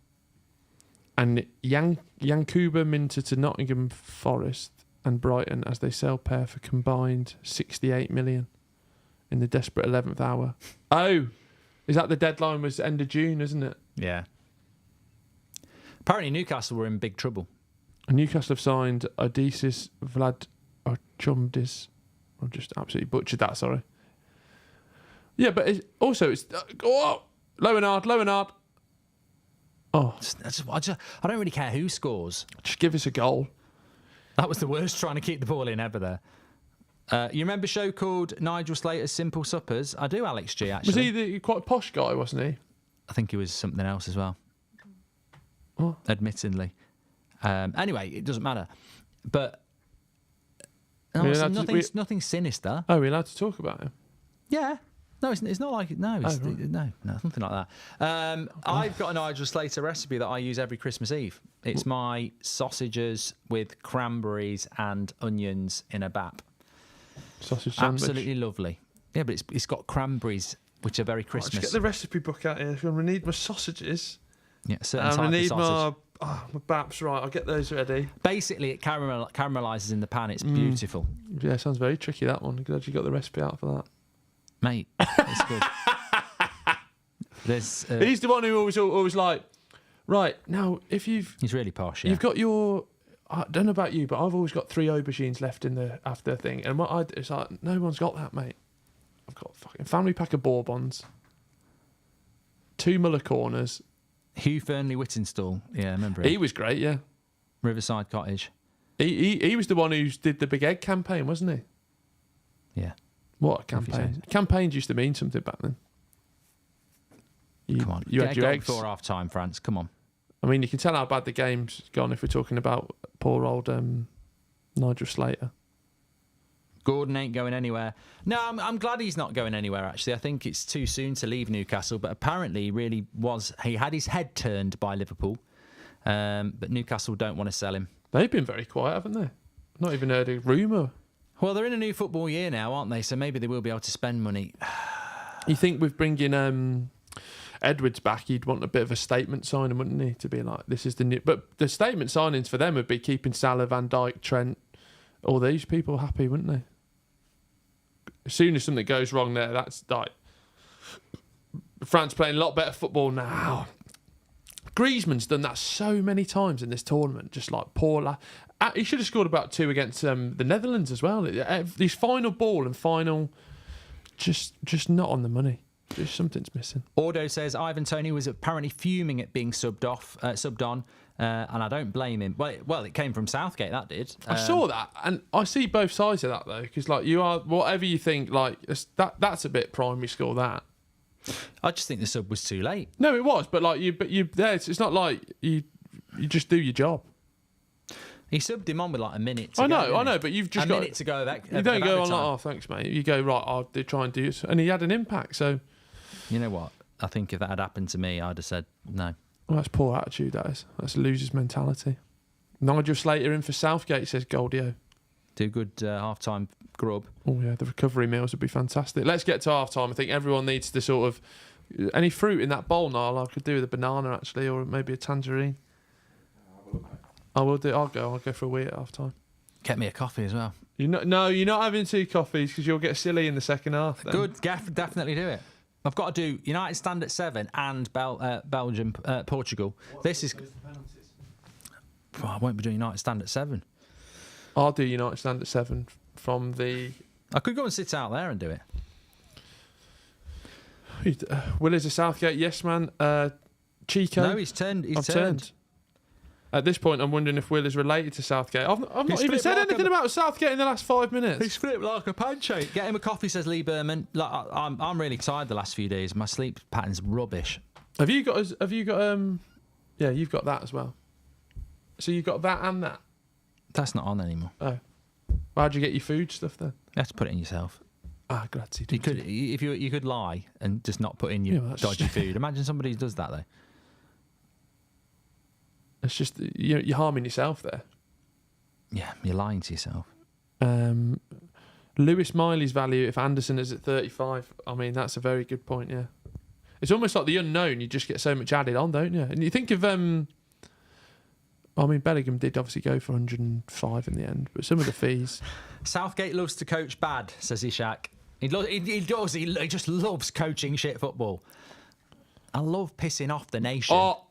and Yankuba Minter to Nottingham Forest and Brighton as they sell pair for combined 68 million in the desperate 11th hour. Oh, is that the deadline? Was end of June, isn't it? Yeah. Apparently Newcastle were in big trouble. And Newcastle have signed Odysseus Vlad Chumdis. I've just absolutely butchered that. Sorry. Yeah, but it's low and hard. Oh, I don't really care who scores. just give us a goal. That was the worst trying to keep the ball in ever there. You remember a show called Nigel Slater's Simple Suppers? I do, Alex G, actually. Was he the quite a posh guy, wasn't he? I think he was something else as well. Oh. Admittedly. Anyway, it doesn't matter. But Are we allowed to- nothing sinister. Oh, we're allowed to talk about him. Yeah. No, it's not like no, it's, Oh, right. no, nothing like that. I've got a Nigel Slater recipe that I use every Christmas Eve. It's my sausages with cranberries and onions in a bap. Sausage sandwich. Absolutely lovely. Yeah, but it's got cranberries, which are very Right, Christmas. just get the recipe book out here. I'm going to need my sausages. Yeah, certain I'm type going to of need sausage. my baps. Right, I'll get those ready. Basically, it caramelizes in the pan. It's beautiful, Yeah, sounds very tricky, that one. Glad you got the recipe out for that. mate. It's good. There's. He's the one who always like, right, now, if you've He's really posh. Yeah. You've got your. I don't know about you, but I've always got 3 aubergines left in the after thing, and what I do is like, no one's got that, mate. I've got a fucking family pack of Bourbons, 2 Muller Corners. Hugh Fernley Whittinstall. Yeah, I remember him. He was great, yeah. Riverside Cottage. He was the one who did the Big Egg campaign, wasn't he? Yeah. What a If he campaign! says. Campaigns used to mean something back then. Come on. You Get had a your goal eggs. before half time, France. Come on. I mean, you can tell how bad the game's gone if we're talking about poor old Nigel Slater. Gordon ain't going anywhere. No, I'm glad he's not going anywhere, actually. I think it's too soon to leave Newcastle, but apparently he really was. He had his head turned by Liverpool, but Newcastle don't want to sell him. They've been very quiet, haven't they? Not even heard a rumour. Well, they're in a new football year now, aren't they? So maybe they will be able to spend money. You think with bringing Edwards back, he'd want a bit of a statement signing, wouldn't he? To be like, this is the new. But the statement signings for them would be keeping Salah, Van Dijk, Trent, all these people happy, wouldn't they? As soon as something goes wrong there, that's like France playing a lot better football now. Griezmann's done that so many times in this tournament, just like poor. He should have scored about 2 against the Netherlands as well. His final ball and final, just not on the money. Just something's missing. Ordo says Ivan Toney was apparently fuming at being subbed on, and I don't blame him. Well, it came from Southgate, that did. I saw that, and I see both sides of that though, because like you are, whatever you think, like that's a bit primary school. That I just think the sub was too late. no, it was, but you there. It's not like you just do your job. He subbed him on with like a minute to I go. know, didn't he? but you've just a got minute to go. You don't go on like, oh, thanks, mate. You go right. I'll try and do it, and he had an impact. So You know what? I think if that had happened to me, I'd have said no. well, that's poor attitude. That is. That's a loser's mentality. Nigel Slater in for Southgate, says Goldio. Do good half-time grub. Oh yeah, the recovery meals would be fantastic. Let's get to half time. I think everyone needs to sort of any fruit in that bowl, Niall. I could do with a banana actually, or maybe a tangerine. I will do. I'll go for a wee at half time. Get me a coffee as well. No, you're not having 2 coffees because you'll get silly in the second half. Then. Good, definitely do it. I've got to do United stand at 7 and Belgium, Portugal. This is. Oh, I won't be doing United stand at 7. I'll do United stand at 7 from the. I could go and sit out there and do it. Will is a Southgate yes man. Chico. No, he's turned. I've turned. At this point, I'm wondering if Will is related to Southgate. I've not even flipped said like anything about Southgate in the last 5 minutes. He's flipped like a pancake. Get him a coffee, says Lee Berman. Like, I'm really tired the last few days. My sleep pattern's rubbish. Have you got? Yeah, you've got that as well. So you've got that and that. That's not on anymore. Oh, how'd you get your food stuff then? You have to put it in yourself. Ah, grazie. You could, if you could lie and just not put in your Yeah, that's dodgy food. Imagine somebody who does that though. It's just you're harming yourself there. Yeah, you're lying to yourself. Lewis Miley's value if Anderson is at 35. I mean, that's a very good point. Yeah, it's almost like the unknown. You just get so much added on, don't you? And you think of I mean, Bellingham did obviously go for 105 in the end, but some of the fees. Southgate loves to coach bad, says Ishak. He does. He just loves coaching shit football. I love pissing off the nation. Oh,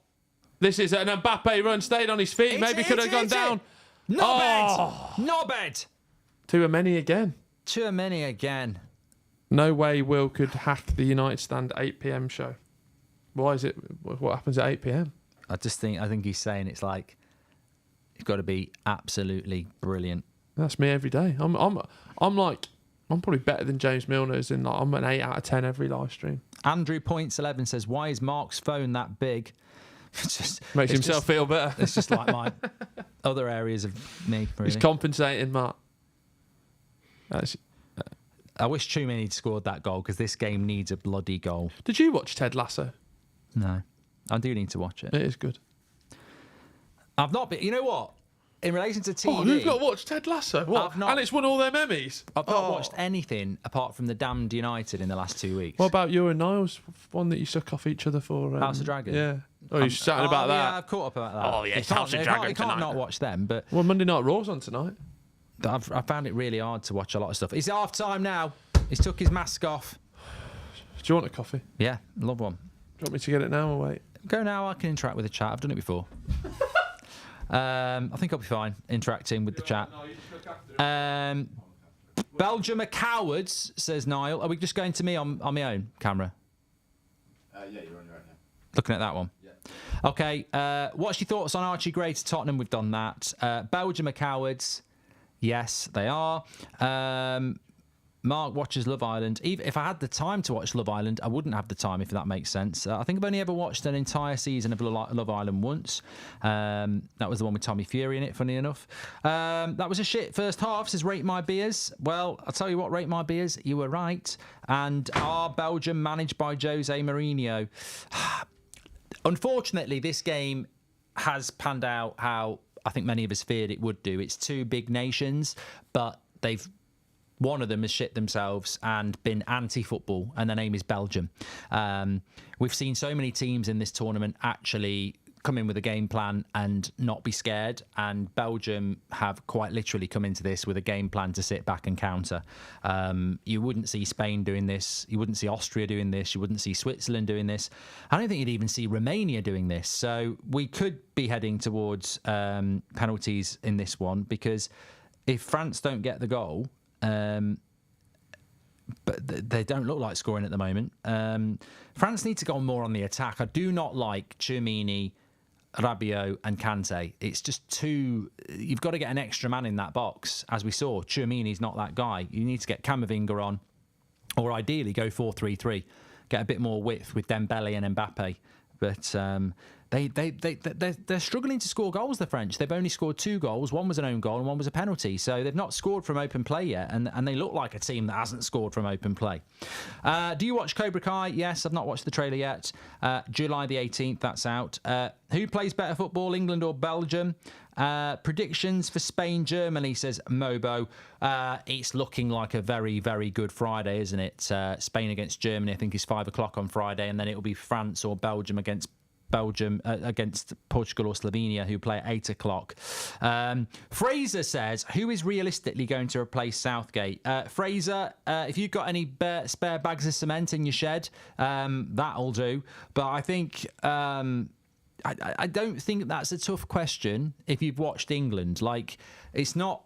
this is an Mbappe run, stayed on his feet. Maybe could have gone down. Not bad. Too many again. Too many again. No way Will could hack the United stand 8 p.m. show. Why is it? What happens at 8 p.m? I think he's saying it's like it's got to be absolutely brilliant. That's me every day. I'm probably better than James Milner's in like I'm an 8 out of 10 every live stream. Andrew Points 11 says, "Why is Mark's phone that big?" Makes himself feel better. It's just like my other areas of me. Really. He's compensating, Mark. I wish Tchouaméni had scored that goal because this game needs a bloody goal. Did you watch Ted Lasso? No, I do need to watch it. It is good. I've not been. You know what? In relation to TV, Oh, you've not watched Ted Lasso? What? I've not- And it's won all them Emmys. I've not watched anything apart from the damned United in the last 2 weeks. What about you and Niles? One that you suck off each other for? House of Dragon? Yeah. Oh, you're chatting about that? Yeah, I've caught up about that. Oh, yeah, You it's can't- House of you Dragon can't- You can't tonight. not watch them, but Well, Monday Night Raw's on tonight. I found it really hard to watch a lot of stuff. It's half time now. He's took his mask off. Do you want a coffee? Yeah, love one. Do you want me to get it now or wait? Go now. I can interact with the chat. I've done it before. I think I'll be fine interacting with the chat. Belgium are cowards, says Niall. Are we just going to me on my own camera? Yeah, you're on your own now. Looking at that one. Yeah. Okay. What's your thoughts on Archie Gray to Tottenham? We've done that. Belgium are cowards. Yes, they are. Mark watches Love Island. Even if I had the time to watch Love Island, I wouldn't have the time, if that makes sense. I think I've only ever watched an entire season of Love Island once. That was the one with Tommy Fury in it, funny enough. That was a shit first half, says Rate My Beers. Well, I'll tell you what, Rate My Beers, you were right. And are Belgium managed by Jose Mourinho? Unfortunately, this game has panned out how I think many of us feared it would do. It's two big nations, but one of them has shit themselves and been anti-football, and their name is Belgium. We've seen so many teams in this tournament actually come in with a game plan and not be scared, and Belgium have quite literally come into this with a game plan to sit back and counter. You wouldn't see Spain doing this. You wouldn't see Austria doing this. You wouldn't see Switzerland doing this. I don't think you'd even see Romania doing this. So we could be heading towards penalties in this one, because if France don't get the goal, but they don't look like scoring at the moment. France need to go more on the attack. I do not like Tchouaméni, Rabiot and Kante. It's just too... You've got to get an extra man in that box. As we saw, Tchouaméni's not that guy. You need to get Camavinga on, or ideally go 4-3-3. Get a bit more width with Dembele and Mbappe. But they're struggling to score goals, the French. They've only scored 2 goals. One was an own goal and one was a penalty. So they've not scored from open play yet. And they look like a team that hasn't scored from open play. Do you watch Cobra Kai? Yes, I've not watched the trailer yet. July the 18th, that's out. Who plays better football, England or Belgium? Predictions for Spain, Germany, says Mobo. It's looking like a very, very good Friday, isn't it? Spain against Germany, I think, is 5 o'clock on Friday, and then it'll be France or Belgium against Portugal or Slovenia, who play at 8 o'clock. Fraser says, who is realistically going to replace Southgate? Fraser, if you've got any spare bags of cement in your shed, that'll do. But I think... I don't think that's a tough question if you've watched England. Like, it's not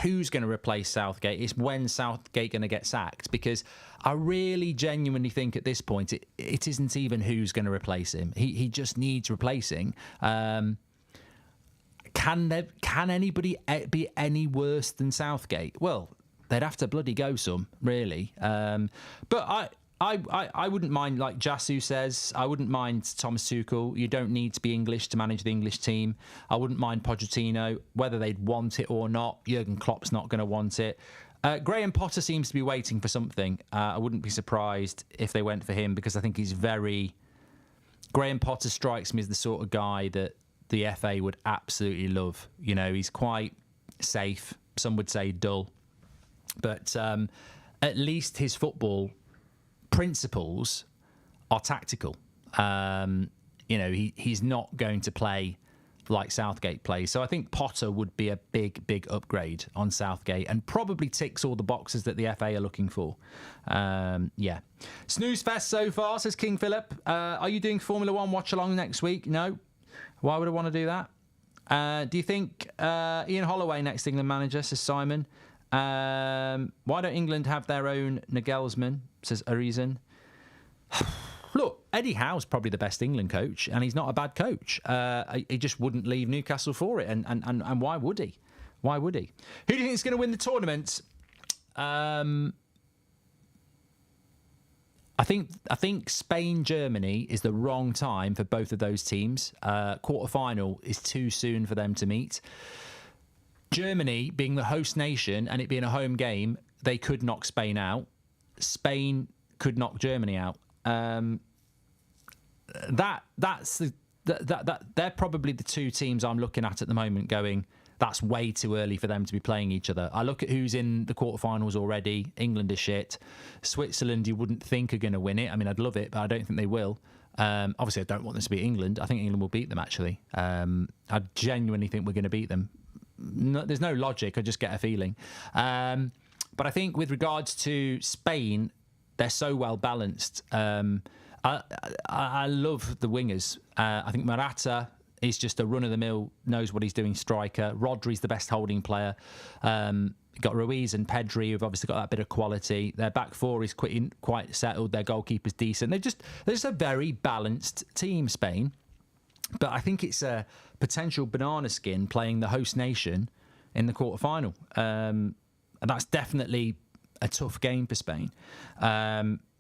who's going to replace Southgate, it's when Southgate going to get sacked, because I really genuinely think at this point it isn't even who's going to replace him. He just needs replacing. Can anybody be any worse than Southgate? Well, they'd have to bloody go some, really. But I wouldn't mind, like Jasu says, I wouldn't mind Thomas Tuchel. You don't need to be English to manage the English team. I wouldn't mind Pochettino, whether they'd want it or not. Jurgen Klopp's not going to want it. Graham Potter seems to be waiting for something. I wouldn't be surprised if they went for him, because I think he's very... Graham Potter strikes me as the sort of guy that the FA would absolutely love. You know, he's quite safe. Some would say dull. But at least his football... principles are tactical. He's not going to play like Southgate plays. So I think Potter would be a big upgrade on Southgate, and probably ticks all the boxes that the FA are looking for. Yeah. Snooze fest so far, says King Philip. Are you doing Formula One watch-along next week? No. Why would I want to do that? Do you think Ian Holloway next England manager, says Simon? Why don't England have their own Nagelsmann, says Arizen. Look, Eddie Howe's probably the best England coach, and he's not a bad coach. He just wouldn't leave Newcastle for it, and why would he? Why would he? Who do you think is going to win the tournament? I think Spain, Germany is the wrong time for both of those teams. Quarter-final is too soon for them to meet. Germany, being the host nation and it being a home game, they could knock Spain out. Spain could knock Germany out. They're probably the two teams I'm looking at the moment going, that's way too early for them to be playing each other. I look at who's in the quarterfinals already. England is shit. Switzerland, you wouldn't think are going to win it. I mean, I'd love it, but I don't think they will. Obviously, I don't want them to beat England. I think England will beat them, actually. I genuinely think we're going to beat them. There's no logic. I just get a feeling. But I think with regards to Spain, they're so well balanced. I love the wingers. I think Morata is just a run-of-the-mill, knows what he's doing striker. Rodri's the best holding player. Got Ruiz and Pedri, who've obviously got that bit of quality. Their back four is quite settled. Their goalkeeper's decent. They're just a very balanced team, Spain. But I think it's a potential banana skin playing the host nation in the quarterfinal. And that's definitely a tough game for Spain.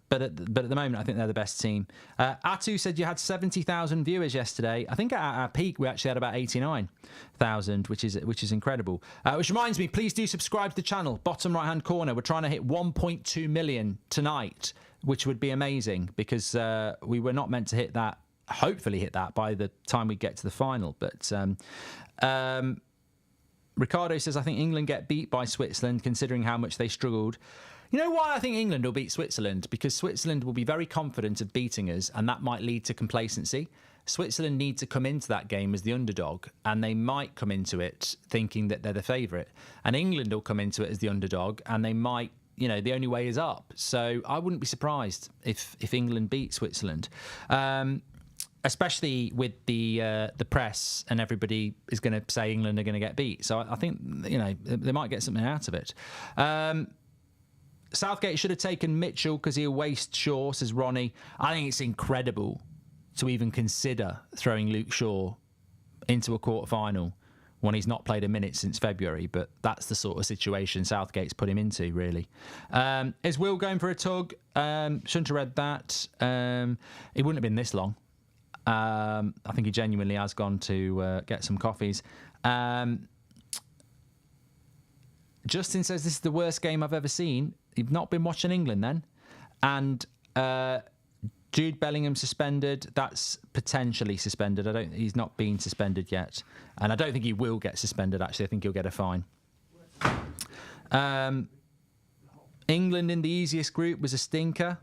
But at the moment, I think they're the best team. Atu said you had 70,000 viewers yesterday. I think at our peak, we actually had about 89,000, which is incredible. Which reminds me, please do subscribe to the channel. Bottom right-hand corner, we're trying to hit 1.2 million tonight, which would be amazing because we were not meant to hit that, hopefully hit that by the time we get to the final. But Ricardo says, I think England get beat by Switzerland, considering how much they struggled. You know why I think England will beat Switzerland? Because Switzerland will be very confident of beating us, and that might lead to complacency. Switzerland need to come into that game as the underdog, and they might come into it thinking that they're the favourite. And England will come into it as the underdog, and they might, the only way is up. So I wouldn't be surprised if England beat Switzerland. Especially with the press and everybody is going to say England are going to get beat. So I think, they might get something out of it. Southgate should have taken Mitchell because he'll waste Shaw, says Ronnie. I think it's incredible to even consider throwing Luke Shaw into a quarter-final when he's not played a minute since February, but that's the sort of situation Southgate's put him into, really. Is Will going for a tug? Shouldn't have read that. It wouldn't have been this long. I think he genuinely has gone to get some coffees. Justin says this is the worst game I've ever seen. You've not been watching England then. And Jude Bellingham suspended. That's potentially suspended. He's not been suspended yet. And I don't think he will get suspended, actually. I think he'll get a fine. England in the easiest group was a stinker.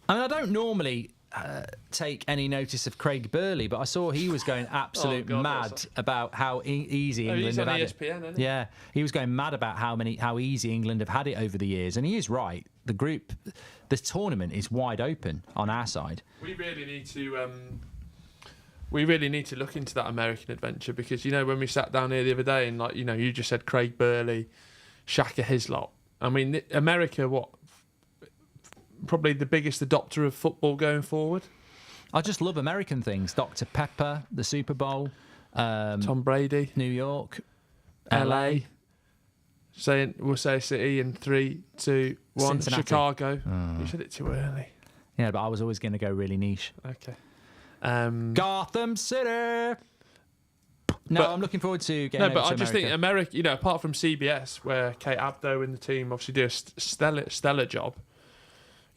I mean, I don't normally take any notice of Craig Burley, but I saw he was going absolute mad about how easy England have had it. Isn't Yeah, he was going mad about how easy England have had it over the years, and he is right. The tournament is wide open on our side. We really need to look into that American adventure because when we sat down here the other day and you just said Craig Burley, Shaka Hislop. I mean, America, what? Probably the biggest adopter of football going forward. I just love American things. Dr. Pepper, the Super Bowl, Tom Brady, New York, LA. We'll say City in 3, 2, 1. Cincinnati. Chicago. You said it too early. Yeah, but I was always going to go really niche. Okay. Gotham City. No, I'm looking forward to getting. No, but over to I just think America. Apart from CBS, where Kate Abdo and the team obviously do a stellar job.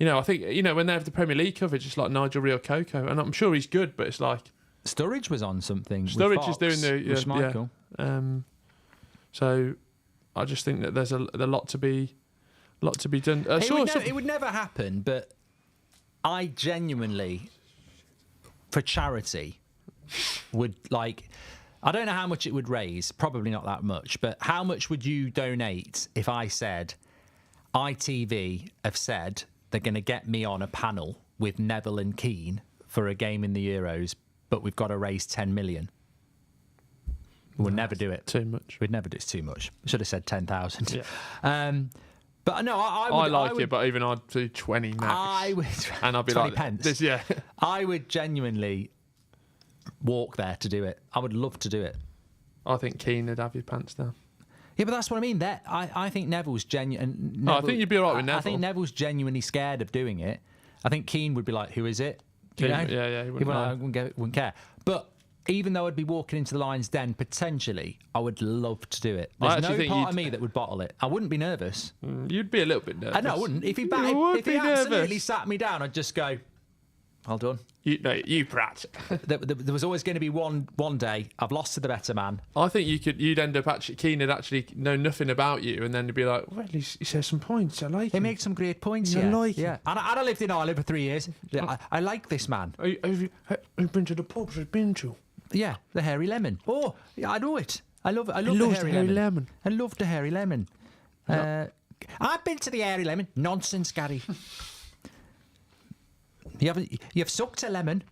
I think, when they have the Premier League coverage, it's like Nigel Rio-Coco, and I'm sure he's good, but it's like... Sturridge was on something. Sturridge is doing the... with Schmeichel. So I just think that there's a lot to be done. It would never happen, but I genuinely, for charity, would like... I don't know how much it would raise, probably not that much, but how much would you donate if I said ITV have said... they're going to get me on a panel with Neville and Keane for a game in the Euros, but we've got to raise 10 million. We'll never do it. Too much. We'd never do it. It's too much. Should have said 10,000. Yeah. But no, I would, it, but even I'd do 20 max. I would, and I'd be 20 like, pence. Yeah. I would genuinely walk there to do it. I would love to do it. I think Keane would have your pants down. Yeah, but that's what I mean. I think Neville's genuine. I think you'd be all right with Neville. I think Neville's genuinely scared of doing it. I think Keane would be like, "Who is it?" Yeah, he wouldn't I wouldn't care. But even though I'd be walking into the Lion's Den potentially, I would love to do it. I There's actually no think part of me that would bottle it. I wouldn't be nervous. You'd be a little bit nervous. No, I wouldn't. If he would if he be absolutely nervous. sat me down, I'd just go, well done. You prat. There was always going to be one day I've lost to the better man. I think you'd end up actually Keane would actually know nothing about you, and then he'd be like, well, he says some points. I like He him. makes some great points. I Yeah, like him. yeah. And I lived in Ireland for 3 years. Yeah, I like this man. Have you been to the pubs I've been to? Yeah, the hairy lemon. Oh, yeah, I know it. I love He the loves hairy the hairy lemon. lemon. I love the hairy lemon. I've been to the hairy lemon. Nonsense, Gary. You've sucked a lemon.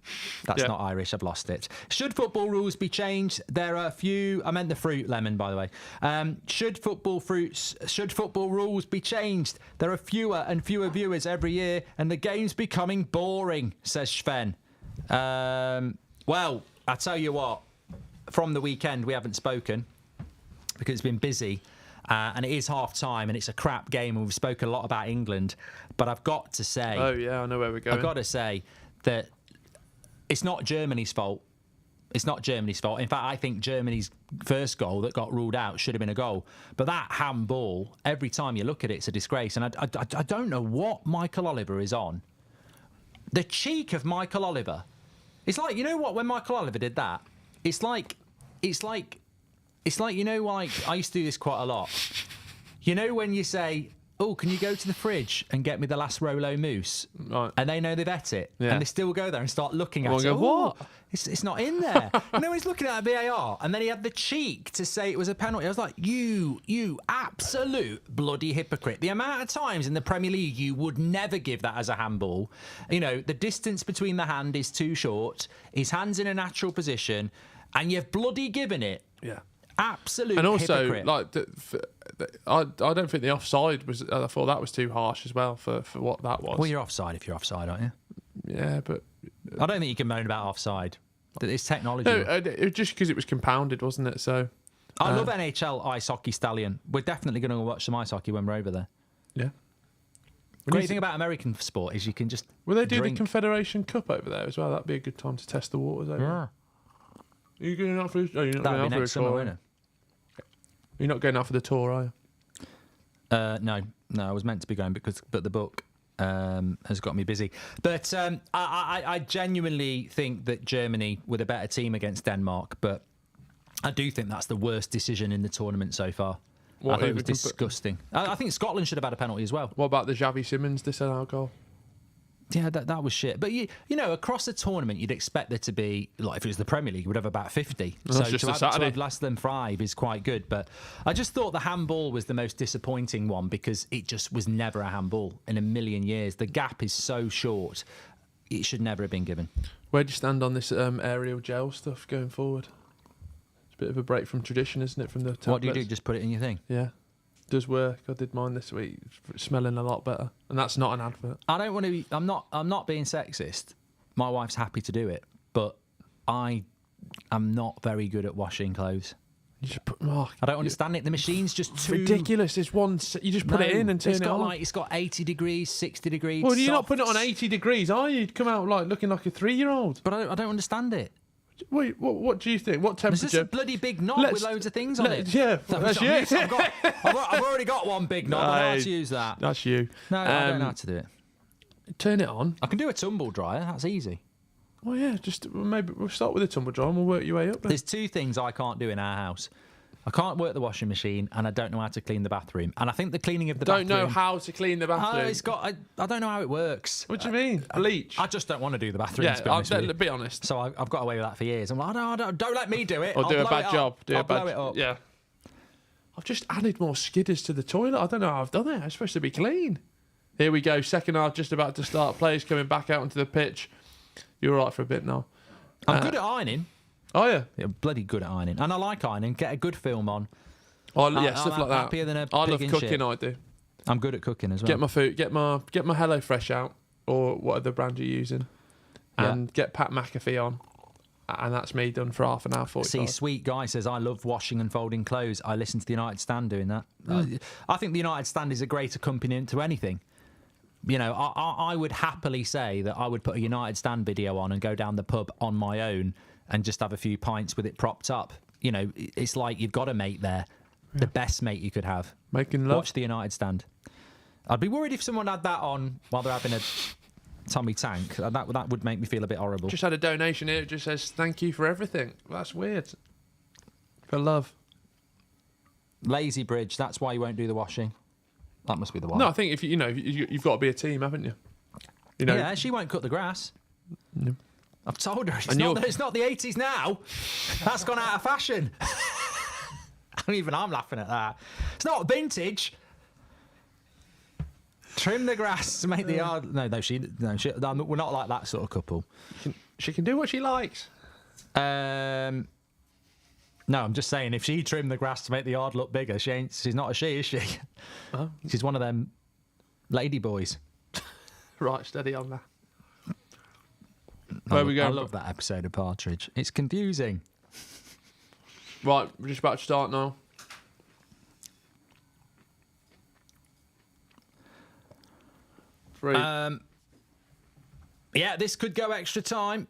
That's Yeah. not Irish. I've lost it. Should football rules be changed? There are a few. I meant the fruit lemon, by the way. Should football rules be changed? There are fewer and fewer viewers every year, and the game's becoming boring, says Sven. Well, I tell you what. From the weekend, we haven't spoken because it's been busy. And it is half time, and it's a crap game, and we've spoken a lot about England. But I've got to say, Oh yeah, I know where we're going. I've got to say that it's not Germany's fault. It's not Germany's fault. In fact, I think Germany's first goal that got ruled out should have been a goal. But that handball, every time you look at it, it's a disgrace. And I don't know what Michael Oliver is on. The cheek of Michael Oliver. It's like, you know what, when Michael Oliver did that, it's like, you know, like, I used to do this quite a lot. You know when you say, oh, can you go to the fridge and get me the last Rolo mousse? Right. And they know they've ate it. Yeah. And they still go there and start looking at Well, it. go, "Oh, what? It's not in there. You know, he's looking at a VAR, and then he had the cheek to say it was a penalty. I was like, you absolute bloody hypocrite. The amount of times in the Premier League you would never give that as a handball. You know, the distance between the hand is too short. His hand's in a natural position, and you've bloody given it. Yeah. Absolute And also, hypocrite. like, I don't think the offside was. I thought that was too harsh as well for what that was. Well, you're offside if you're offside, aren't you? Yeah, but I don't think you can moan about offside. It's technology. no, it just because it was compounded, wasn't it? So I love NHL ice hockey, Stallion. We're definitely going to watch some ice hockey when we're over there. yeah. Great thing about American sport is you can just Will they do drink. the Confederation Cup over there as well? That'd be a good time to test the waters over there. Yeah. Are you going out for? Oh, you're not That'll going be out for a next summer, tour. won't it? You're not going out for the tour, are you? No, I was meant to be going but the book has got me busy. But I genuinely think that Germany were the better team against Denmark, but I do think that's the worst decision in the tournament so far. What, I thought it even was disgusting. I think Scotland should have had a penalty as well. What about the Xavi Simmons disallowed goal? Yeah, that was shit. But you know, across a tournament, you'd expect there to be, like, if it was the Premier League, you would have about 50. That's So just to a have Saturday. less than 5 is quite good. But I just thought the handball was the most disappointing one because it just was never a handball in a million years. The gap is so short; it should never have been given. Where do you stand on this aerial gel stuff going forward? It's a bit of a break from tradition, isn't it? From the tablets? What do you do? Just put it in your thing? Yeah, does work. I did mine this week. It's smelling a lot better, and that's not an advert. I don't want to be. I'm not being sexist. My wife's happy to do it, but I'm not very good at washing clothes. You just put Mark. I don't understand it. The machine's just It's too ridiculous. It's one. You just put it in and turn it's it got on. It's got 80 degrees, 60 degrees. Well, you're not soft. putting it on 80 degrees, are you? You'd come out like looking like a 3-year-old. But I don't understand it. Wait, what do you think? What It's temperature? just a bloody big knob Let's- with loads of things on it. Yeah, that's you. I've already got one big knob. I know how to use that. That's you. No, I don't know how to do it. Turn it on. I can do a tumble dryer. That's easy. Well, yeah, just maybe we'll start with a tumble dryer and we'll work your way up. Then. There's 2 things I can't do in our house. I can't work the washing machine, and I don't know how to clean the bathroom. And I think the cleaning of the Don't bathroom... know how to clean the bathroom. I don't know how it works. What do you mean? Bleach. I just don't want to do the bathroom, to be honest with you. Be honest. So I've got away with that for years. I'm like, no, don't let me do it. Or I'll do a blow bad it job. up. Do I'll a bad blow it up. Yeah. I've just added more skidders to the toilet. I don't know how I've done it. It's supposed to be clean. Here we go. Second half just about to start. Players coming back out onto the pitch. You're all right for a bit now. I'm good at ironing. Oh, yeah. Yeah, bloody good at ironing. And I like ironing. Get a good film on. Oh, yeah, I'm stuff like that. happier than a I pig love in cooking, shit. I do. I'm good at cooking as well. Get my food, get my HelloFresh out, or whatever brand you're using, and get Pat McAfee on, and that's me done for half an hour, 45. See, Sweet Guy says, I love washing and folding clothes. I listen to the United Stand doing that. I think the United Stand is a great accompaniment to anything. You know, I would happily say that I would put a United Stand video on and go down the pub on my own and just have a few pints with it propped up. You know, it's like you've got a mate there, the best mate you could have. Making love. Watch the United stand. I'd be worried if someone had that on while they're having a Tommy Tank. That would make me feel a bit horrible. Just had a donation here. It just says, thank you for everything. That's weird. For love. Lazy Bridge, that's why you won't do the washing. That must be the one. No, I think if you've got to be a team, haven't you? You know. Yeah, she won't cut the grass. No. I've told her And it's not the 80s now. That's gone out of fashion. Even I'm laughing at that. It's not vintage. Trim the grass to make the yard. No, we're not like that sort of couple. She can do what she likes. No, I'm just saying, if she trimmed the grass to make the yard look bigger, she's not a she, is she? Oh. She's one of them lady boys. Right, steady on that. Where we go? I love that episode of Partridge. It's confusing. Right, we're just about to start now. Three. Yeah, this could go extra time.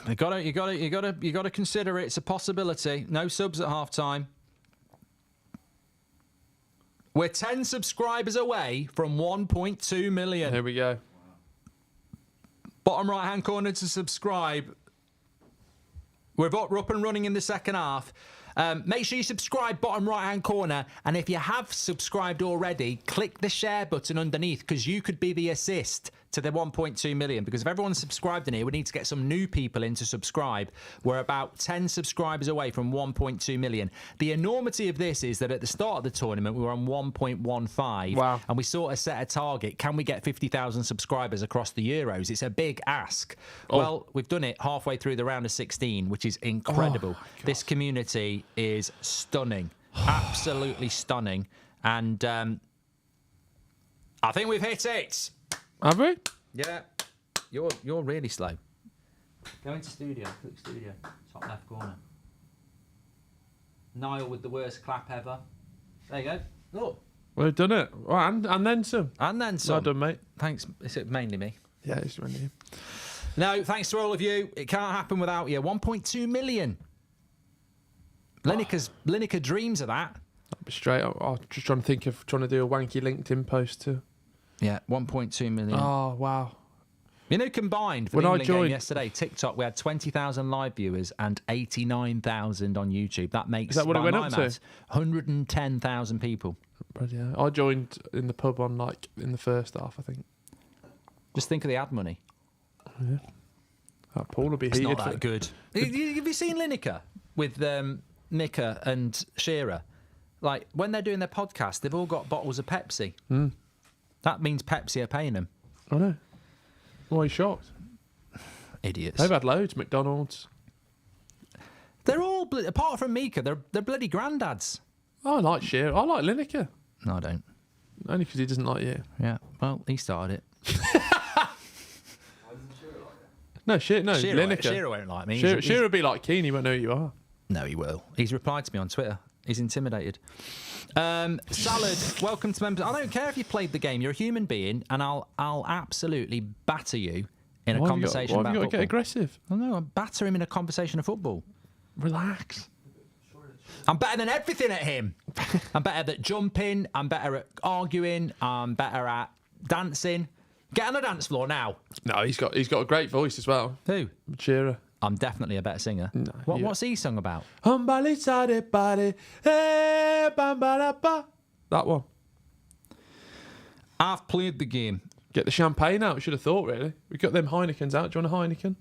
You got to consider it. It's a possibility. No subs at half time. We're 10 subscribers away from 1.2 million. Here we go. Bottom right hand corner to subscribe. We're up and running in the second half. Make sure you subscribe, bottom right hand corner, and if you have subscribed already, click the share button underneath, because you could be the assist to the 1.2 million. Because if everyone's subscribed in here, we need to get some new people in to subscribe. We're about 10 subscribers away from 1.2 million. The enormity of this is that at the start of the tournament, we were on 1.15. Wow. And we sort of set a target. Can we get 50,000 subscribers across the Euros? It's a big ask. Oh. Well, we've done it halfway through the round of 16, which is incredible. This community is stunning. Absolutely stunning. And I think we've hit it. Have we? Yeah. You're really slow. Go into studio. Click studio. Top left corner. Niall with the worst clap ever. There you go. Look. We've done it. Oh, and then some. And then some. Well done, mate. Thanks. Is it mainly me? Yeah, it's mainly you. No, thanks to all of you. It can't happen without you. 1.2 million. Lineker dreams of that. That'd be straight. I'm just trying to do a wanky LinkedIn post too. Yeah, 1.2 million. Oh, wow. You know, combined for When the I England game joined- yesterday, TikTok, we had 20,000 live viewers and 89,000 on YouTube. That makes, Is that what it by went my up to? maths, 110,000 people. But yeah, I joined in the pub in the first half, I think. Just think of the ad money. That Paul will be It's heated. not that good. Have you seen Lineker with Mika and Shearer? Like, when they're doing their podcast, they've all got bottles of Pepsi. Mm. That means Pepsi are paying them. I know. Why are you shocked? Idiots. They've had loads. McDonald's. They're all, apart from Mika, they're bloody granddads. I like Shearer. I like Lineker. No, I don't. Only because he doesn't like you. Yeah, well, he started it. No, Shearer Lineker. won't like me. Shearer would be like Keane. He won't know who you are. No, he will. He's replied to me on Twitter. He's intimidated. Salad, welcome to members. I don't care if you played the game. You're a human being, and I'll absolutely batter you in a conversation why about have you got to football. get aggressive? Oh, no, I'll batter him in a conversation of football. Relax. I'm better than everything at him. I'm better at jumping. I'm better at arguing. I'm better at dancing. Get on the dance floor now. No, he's got a great voice as well. Who? Shearer. I'm definitely a better singer. No, What's he sung about? That one. I've played the game. Get the champagne out. Should have thought, really. We got them Heinekens out. Do you want a Heineken?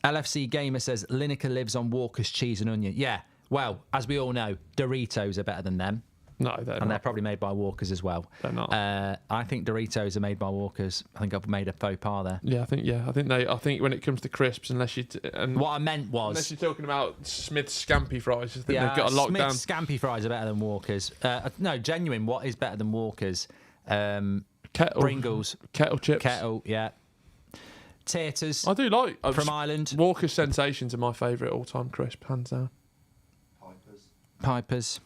LFC Gamer says Lineker lives on Walker's cheese and onion. Yeah, well, as we all know, Doritos are better than them. No, they're And they're not. probably made by Walkers as well. They're not. I think Doritos are made by Walkers. I think I've made a faux pas there. Yeah, I think when it comes to crisps, unless you What I meant unless was... you're talking about Smith's Scampi fries, I think Yeah, they've got a lockdown. Smith's Scampi fries are better than Walkers. No, genuine, what is better than Walkers? Kettle Pringles. kettle chips. Kettle, yeah. Taters I do like from Ireland. Walker's Sensations are my favourite all-time crisp, hands down. Pipers.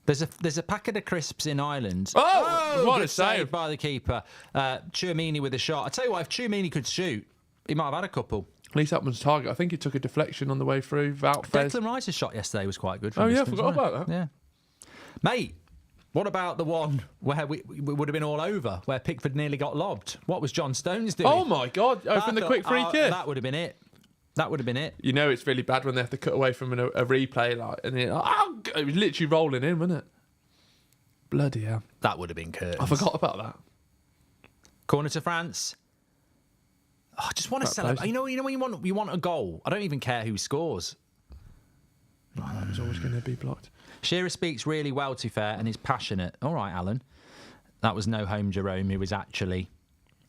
There's a packet of crisps in Ireland. Oh, what a good save. by the keeper. Tchouameni with a shot. I tell you what, if Tchouameni could shoot, He might have had a couple. At least that one's target. I think he took a deflection on the way through. Declan Rice's shot yesterday was quite good. Oh, yeah, I distance, forgot wasn't about that. Yeah. Mate, what about the one where we would have been all over, where Pickford nearly got lobbed? What was John Stones doing? Oh, my God. From the quick free kick. That would have been it. That would have been it. You know it's really bad when they have to cut away from a replay, and it was literally rolling in, wasn't it? Bloody hell. That would have been curtains. I forgot about that. Corner to France. Oh, I just want to celebrate. You know when you want a goal. I don't even care who scores. That was always going to be blocked. Shearer speaks really well, to be fair, and is passionate. All right, Alan. That was no home Jerome. It was actually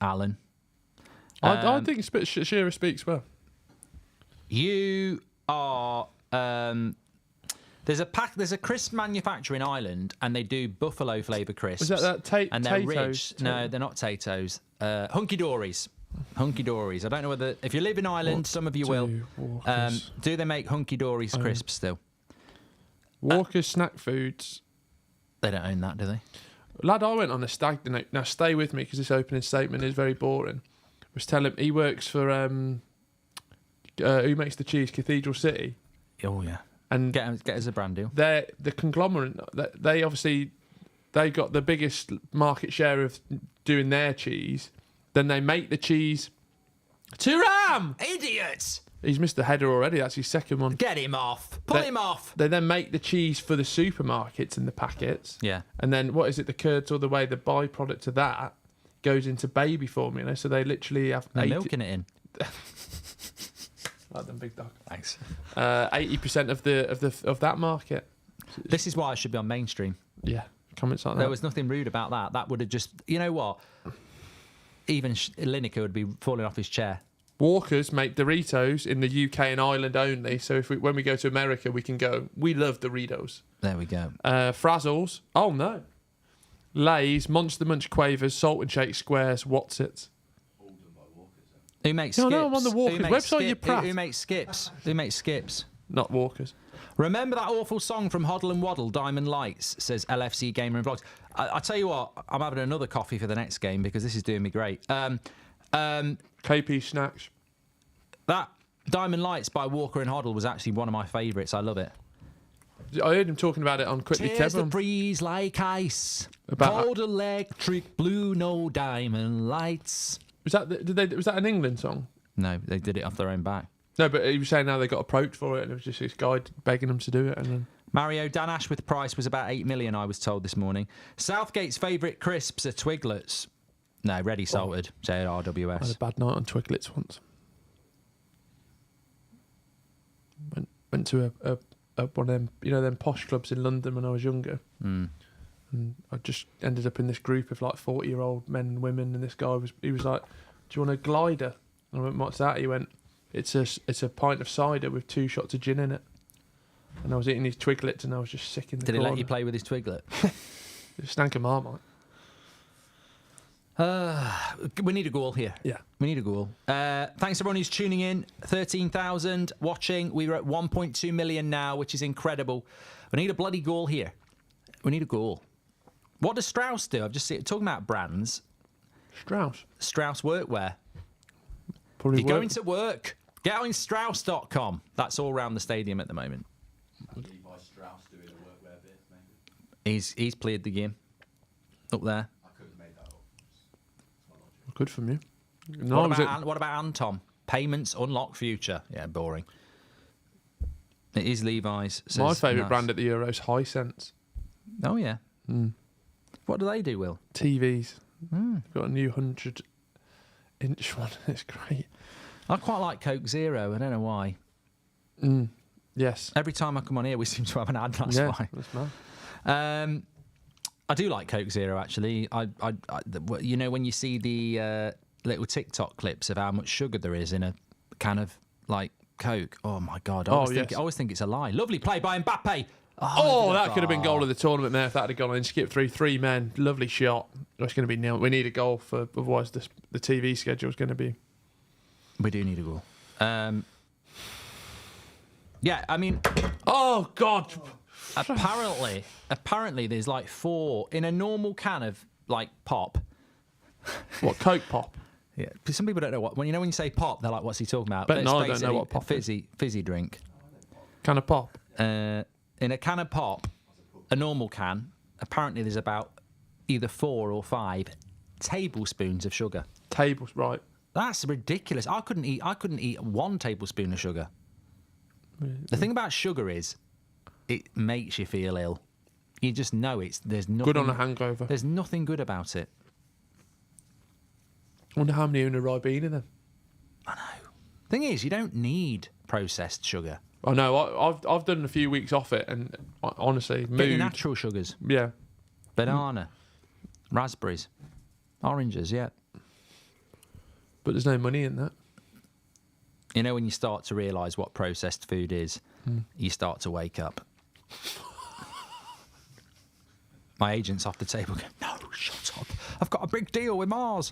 Alan. I think Shearer speaks well. You are. There's a crisp manufacturer in Ireland, and they do buffalo flavour crisps. Was that and they're rich. No, they're not Tato's. Hunky Dories. Hunky Dories. I don't know whether if you live in Ireland, some of you will. Do they make Hunky Dories crisps still? Walker's Snack Foods. They don't own that, do they? Lad, I went on a stag night. Now stay with me because this opening statement is very boring. I was telling him he works for who makes the cheese, Cathedral City. Oh yeah. And get us a brand deal. They're the conglomerate. They obviously got the biggest market share of doing their cheese. Then they make the cheese. Turam! Idiots! He's missed the header already. That's his second one. Get him off. Pull him off. They then make the cheese for the supermarkets in the packets. Yeah. And then what is it? The curds all the way. The byproduct of that goes into baby formula. So they literally have. They're milking it in. Like them, big dog. Thanks. 80% of that market. This is why I should be on mainstream. Yeah, comments like that. There was nothing rude about that. That would have just, you know what? Even Lineker would be falling off his chair. Walkers make Doritos in the UK and Ireland only. So when we go to America, we can go. We love Doritos. There we go. Frazzles. Oh no. Lay's, Monster Munch Quavers, Salt and Shake Squares, What's It? Who makes skips? No, I'm on the Walkers website, you prat. Who makes skips? Who makes skips? Not Walkers. Remember that awful song from Hoddle and Waddle, Diamond Lights, says LFC Gamer and Vlogs. I tell you what, I'm having another coffee for the next game because this is doing me great. KP Snacks. That Diamond Lights by Walker and Hoddle was actually one of my favourites. I love it. I heard him talking about it on Quickly Tears the Kevin. breeze like ice. About Cold electric blue, no diamond lights. Was that an England song? No, they did it off their own back. No, but he was saying now they got approached for it, and it was just this guy begging them to do it. And then Mario, Dan Ashworth price was about 8 million, I was told this morning. Southgate's favourite crisps are Twiglets. No, ready salted. Say I had RWS. a bad night on Twiglets once. Went to a one of them, them posh clubs in London when I was younger. And I just ended up in this group of like 40-year-old men and women, and this guy was like, "Do you want a glider?" And I went, "What's that?" He went, It's a pint of cider with 2 shots of gin in it." And I was eating these Twiglets, and I was just sick in the Did corner. he let you play with his Twiglet? It stank of Marmite. We need a goal here. Yeah. We need a goal. Thanks everyone who's tuning in. 13,000 watching. We're at 1.2 million now, which is incredible. We need a bloody goal here. We need a goal. What does Strauss do? I've just seen talking about brands. Strauss workwear. Probably If you're going to work, get on Strauss.com. That's all around the stadium at the moment. Levi Strauss doing a workwear bit, maybe. He's played the game. Up there. I could have made that up. It's not logical. Good from you. No, What about Anton? Payments unlock future. Yeah, boring. It is Levi's. Says my favourite Nas. brand at the Euros, Hisense. Oh yeah. What do they do, Will? TVs. They've got a new 100-inch one. It's great. I quite like Coke Zero. I don't know why. Yes. Every time I come on here, we seem to have an ad. That's why. That's mad. I do like Coke Zero actually. When you see the little TikTok clips of how much sugar there is in a can of like Coke. Oh my God! I always think it's a lie. Lovely play by Mbappe. Oh, that could have been goal of the tournament there if that had gone in. Skip through 3 men. Lovely shot. It's going to be nil. We need a goal for, otherwise the TV schedule is going to be. We do need a goal. Yeah, I mean. Oh God. Apparently, there's like 4 in a normal can of like pop. What, Coke Pop? Yeah. Some people don't know when you say pop, they're like, "What's he talking about?" But it's no, I don't know basically what pop is. fizzy drink. Can of pop. In a can of pop, a normal can, apparently there's about either 4 or 5 tablespoons of sugar. Tables, right. That's ridiculous. I couldn't eat 1 tablespoon of sugar. The thing about sugar is, it makes you feel ill. You just know there's nothing Good on a hangover. There's nothing good about it. I wonder how many are in a Ribena then. I know. Thing is, you don't need processed sugar. I know. I've done a few weeks off it, and honestly, Get your mood. natural sugars. Yeah. Banana, raspberries, oranges, yeah. But there's no money in that. You know, when you start to realise what processed food is, you start to wake up. My agent's off the table going, "No, shut up. I've got a big deal with Mars."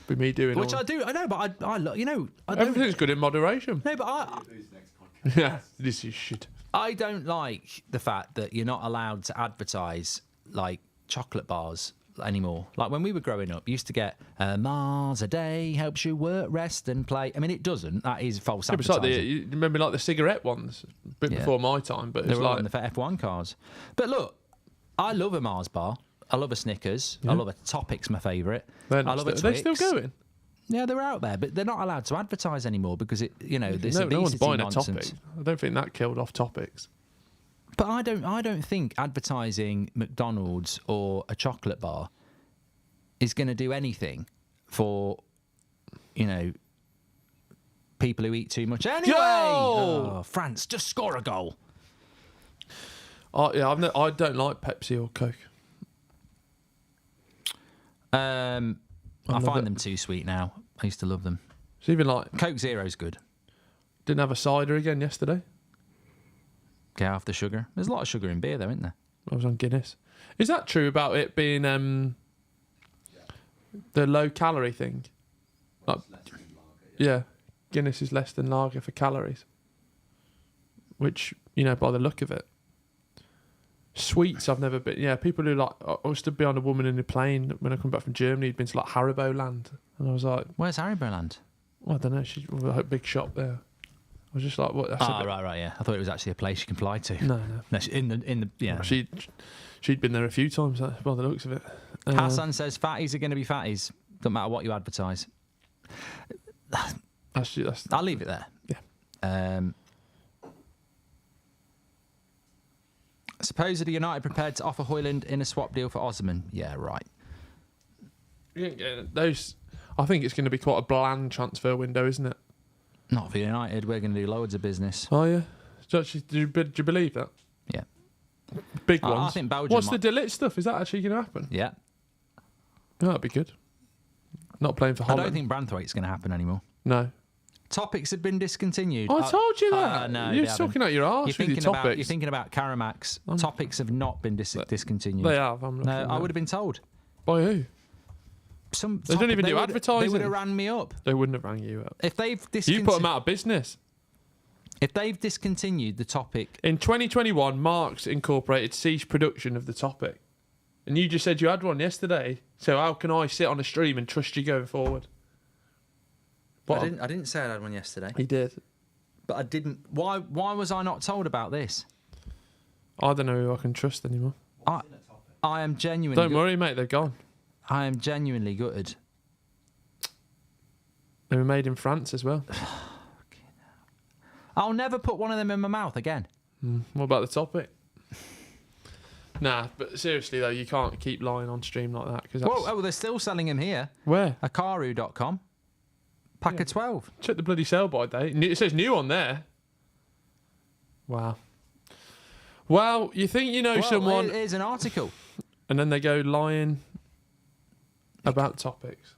Be me doing Which all. I do. I know, but I don't. Everything's good in moderation. No, but Who's next podcast? Yeah, this is shit. I don't like the fact that you're not allowed to advertise like chocolate bars anymore. Like when we were growing up, you used to get Mars a day helps you work, rest and play. I mean, it doesn't. That is false It was like advertising. you remember like the cigarette ones, a bit Yeah. before my time, but They it's were all like in the F1 cars. But look, I love a Mars bar. I love a Snickers. I love a Topic's my favourite. they're I not love a still, are they Twix. still going? Yeah, they're out there, but they're not allowed to advertise anymore because this No obesity one's buying nonsense. a topic. I don't think that killed off topics. But I don't think advertising McDonald's or a chocolate bar is going to do anything for, people who eat too much. Anyway, Yo! France, just score a goal. I don't like Pepsi or Coke. I love find it. them too sweet now. I used to love them. It's even like Coke Zero's good. didn't have a cider again yesterday. Get off the sugar. There's a lot of sugar in beer, though, isn't there? I was on Guinness. Is that true about it being the low calorie thing? Like, Less than lager, yeah, Guinness is less than lager for calories. Which, by the look of it. Sweets, I've never been. Yeah, people who like. I was stood behind a woman in a plane when I come back from Germany. Who'd been to like Haribo Land, and I was like, Where's Haribo Land? well, I don't know. She's a big shop there. I was just like, what? That's a bit- Right, yeah. I thought it was actually a place you can fly to. No. No, in the yeah. She'd been there a few times by the looks of it. Hassan says fatties are going to be fatties. Doesn't matter what you advertise. That's I'll leave it there. Yeah. Supposedly United prepared to offer Højlund in a swap deal for Osman. Yeah, right. those. I think it's going to be quite a bland transfer window, isn't it? Not for United. We're going to do loads of business. Oh yeah. Do you believe that? Yeah. Big I ones. think Belgium What's might- the Delit stuff? Is that actually going to happen? Yeah. No, that'd be good. Not playing for I Holland. don't think Branthwaite's going to happen anymore. No. Topics have been discontinued. I told you that. no, You're they haven't. talking out your arse with your topics. You're thinking about Karamax. Topics have not been discontinued. They have. I'm No, I would have been told. By who? They don't even do They advertising. would have rang me up. They wouldn't have rang you up. If they've You discontinued, put them out of business. If they've discontinued the topic, In 2021, Mark's incorporated ceased production of the topic. And you just said you had one yesterday. So how can I sit on a stream and trust you going forward? What? I didn't say I had one yesterday, He did. but I didn't. Why was I not told about this? I don't know who I can trust anymore. I am genuinely. Don't worry, mate. They're gone. I am genuinely gutted. They were made in France as well. I'll never put one of them in my mouth again. What about the topic? Nah, but seriously though, you can't keep lying on stream like that because Well, they're still selling them here. where? Akaru.com. Pack of 12. Check the bloody sell-by date. It says new on there. Wow. Well, you think you know Well, someone, here's an article. and then they go lying about topics.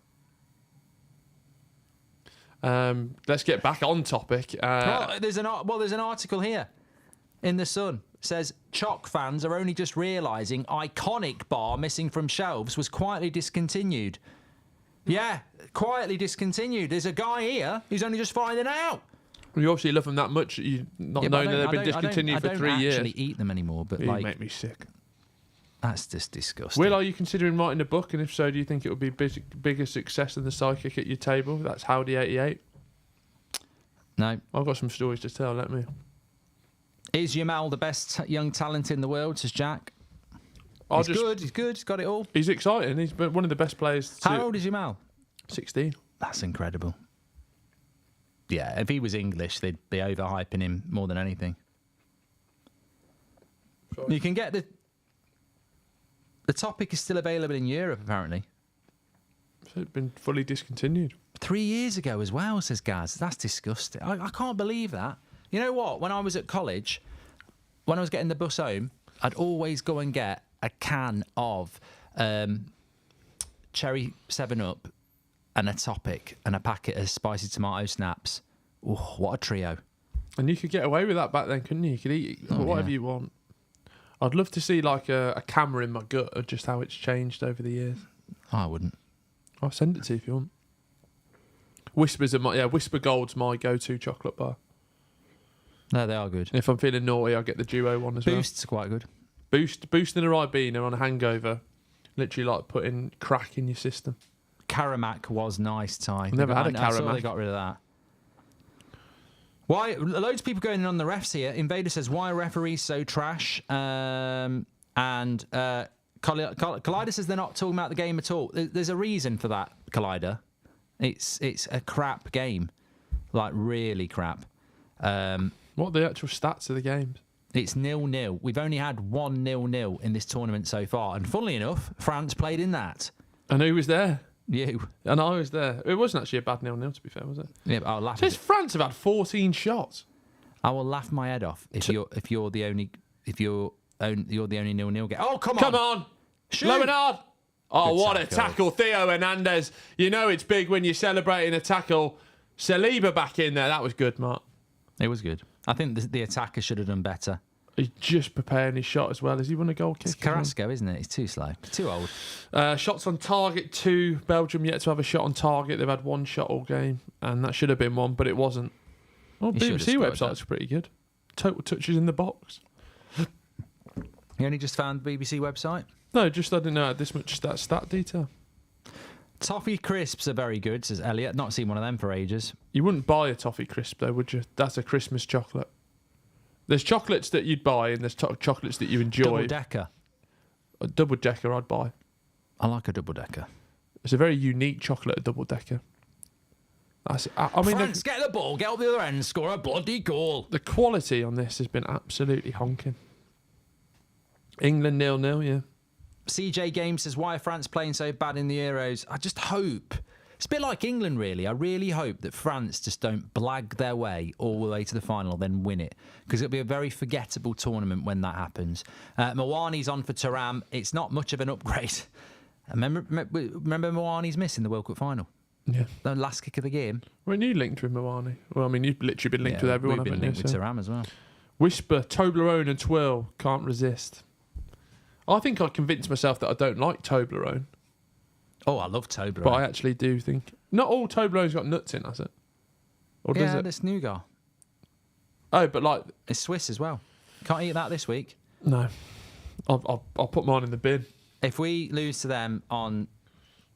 Let's get back on topic. There's an article here in the Sun. It says Chalk fans are only just realising iconic bar missing from shelves was quietly discontinued. Yeah, quietly discontinued. There's a guy here who's only just finding out. You obviously love them that much that you not Yeah, but knowing that they've been discontinued for 3 years. I don't actually eat them anymore, but You like make me sick. That's just disgusting. Will, are you considering writing a book? And if so, do you think it would be bigger success than the sidekick at your table? That's Howdy88. No. I've got some stories to tell, let me. Is Yamal the best young talent in the world, says Jack? He's good, he's got it all. He's exciting. He's one of the best players. How old is Yamal? 16. That's incredible. Yeah, if he was English, they'd be overhyping him more than anything. Sorry. You can get the topic is still available in Europe, apparently. So it's been fully discontinued. 3 years ago as well, says Gaz. That's disgusting. I can't believe that. You know what? When I was at college, when I was getting the bus home, I'd always go and get a can of cherry 7-Up and a Topic and a packet of spicy tomato snaps. Oh, what a trio. And you could get away with that back then, couldn't you? You could eat whatever you want. I'd love to see like a camera in my gut of just how it's changed over the years. I wouldn't. I'll send it to you if you want. Whisper Gold's my go-to chocolate bar. No, they are good. And if I'm feeling naughty, I'll get the duo one as well. Boost's quite good. Boost and a Ribena on a hangover. Literally like putting crack in your system. Caramac was nice, Ty. Never had a I saw Caramac. they got rid of that. Why? Loads of people going in on the refs here. Invader says, why are referees so trash? And Collider says they're not talking about the game at all. There's a reason for that, Collider. It's a crap game. Like, really crap. What are the actual stats of the games? It's 0-0. We've only had 1 0-0 in this tournament so far. And funnily enough, France played in that. And who was there? You. And I was there. It wasn't actually a bad 0-0, to be fair, was it? Yeah, I'll laugh. Says France have had 14 shots. I will laugh my head off if you're the only 0-0 game. Oh, come on! Come on! Shoot. Leonard! Oh, Good what tackle. a tackle. Theo Hernandez. You know it's big when you're celebrating a tackle. Saliba back in there. That was good, Mark. It was good. I think the attacker should have done better. He's just preparing his shot as well. Has he won a goal kick? It's Carrasco, isn't it? He's too slow. Too old. Shots on target 2. Belgium yet to have a shot on target. They've had 1 shot all game, and that should have been 1, but it wasn't. Oh, He should have BBC scored website's that. pretty good. Total touches in the box. You only just found the BBC website? No, just I didn't know I had this much stat detail. Toffee crisps are very good, says Elliot. Not seen one of them for ages. You wouldn't buy a toffee crisp though, would you? That's a Christmas chocolate. There's chocolates that you'd buy, and there's chocolates that you enjoy. Double decker. A double decker, I'd buy. I like a double decker. It's a very unique chocolate, a double decker. I mean, France, get the ball, get up the other end, and score a bloody goal. the quality on this has been absolutely honking. England 0-0, yeah. CJ Games says, why are France playing so bad in the Euros? I just hope. It's a bit like England, really. I really hope that France just don't blag their way all the way to the final, then win it. Because it'll be a very forgettable tournament when that happens. Mawani's on for Thuram. It's not much of an upgrade. Remember Mawani's missing the World Cup final? Yeah. The last kick of the game. Weren't you linked with Mawani? Well, I mean, you've literally been linked with everyone, We've been haven't linked you? with Thuram as well. Whisper, Toblerone and Twirl, can't resist. I think I convinced myself that I don't like Toblerone. Oh, I love Toblerone. But I actually do think... Not all Toblerone's got nuts in, has it? Or does yeah, it? this nougat. Oh, but like... It's Swiss as well. Can't eat that this week. No. I'll put mine in the bin. If we lose to them on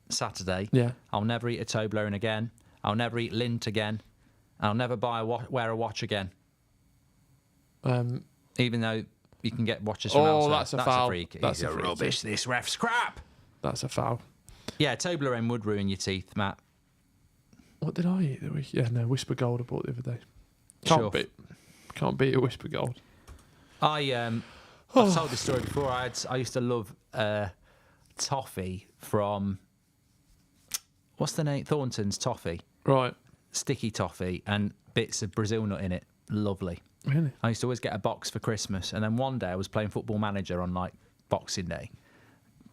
Saturday, Yeah. I'll never eat a Toblerone again. I'll never eat Lindt again. I'll never wear a watch again. Even though you can get watches from elsewhere. That's a foul. A freak. That's He's a freak. rubbish. This ref's crap. That's a foul. Yeah, Toblerone would ruin your teeth, Matt. What did I eat the week? Yeah, no, Whisper Gold I bought the other day. Sure. Can't beat a Whisper Gold. I've told this story before. I used to love toffee from... What's the name? Thornton's toffee. Right. Sticky toffee and bits of Brazil nut in it. Lovely. Really? I used to always get a box for Christmas, and then one day I was playing Football Manager on like Boxing Day.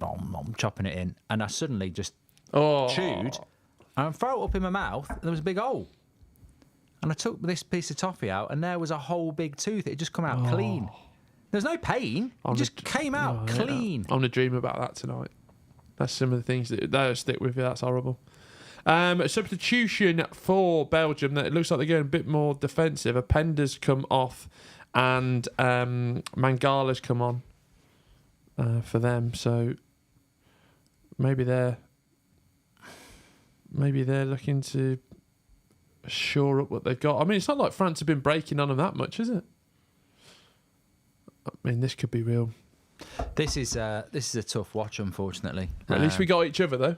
I'm chopping it in, and I suddenly just chewed, and I threw it up in my mouth, and there was a big hole. And I took this piece of toffee out, and there was a whole big tooth. It just come out clean. There's no pain. It just came out clean. I'm going to dream about that tonight. That's some of the things that'll stick with you. That's horrible. Substitution for Belgium. That it looks like they're going a bit more defensive. Apenda's come off, and Mangala's come on. for them. So maybe they're looking to shore up what they've got. I mean, it's not like France have been breaking on them that much, is it? I mean, this could be real. This is a tough watch, unfortunately. At least we got each other, though.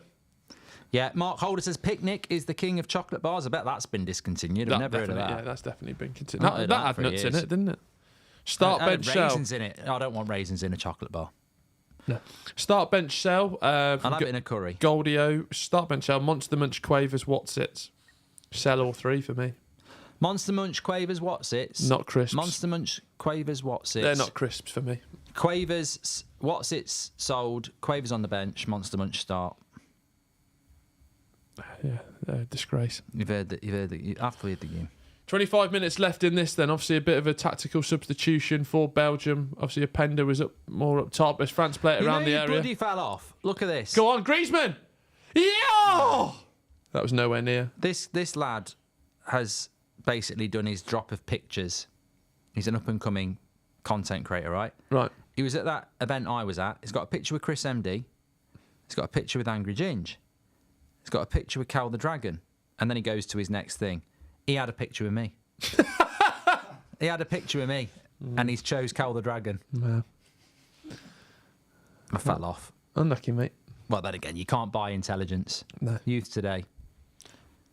Yeah, Mark Holder says Picnic is the king of chocolate bars. I bet that's been discontinued. I've never heard of that. Yeah, that's definitely been continued. Not heard That of had for nuts in years. it, didn't it? Start bench sell. Raisins in it. I don't want raisins in a chocolate bar. No. Start bench sell. I'll have it in a curry. Goldio. Start bench sell. Monster Munch, Quavers, Watsits. Sell all three for me. Monster Munch, Quavers, Watsits. Not crisps. Monster Munch, Quavers, Watsits. They're not crisps for me. Quavers, Watsits sold. Quavers on the bench. Monster Munch start. Yeah, they're a disgrace. You've heard that. After we had the game. 25 minutes left in this then. Obviously a bit of a tactical substitution for Belgium. Obviously Openda was more up top as France play it around the area. Bloody fell off. Look at this. Go on, Griezmann! Yeah! That was nowhere near. This lad has basically done his drop of pictures. He's an up-and-coming content creator, right? Right. He was at that event I was at. He's got a picture with Chris MD. He's got a picture with Angry Ginge. He's got a picture with Cal the Dragon. And then he goes to his next thing. He had a picture with me. He had a picture with me. And he's chose Cal the Dragon. No. I fell off. Unlucky, mate. Well, then again, you can't buy intelligence. No. Youth today.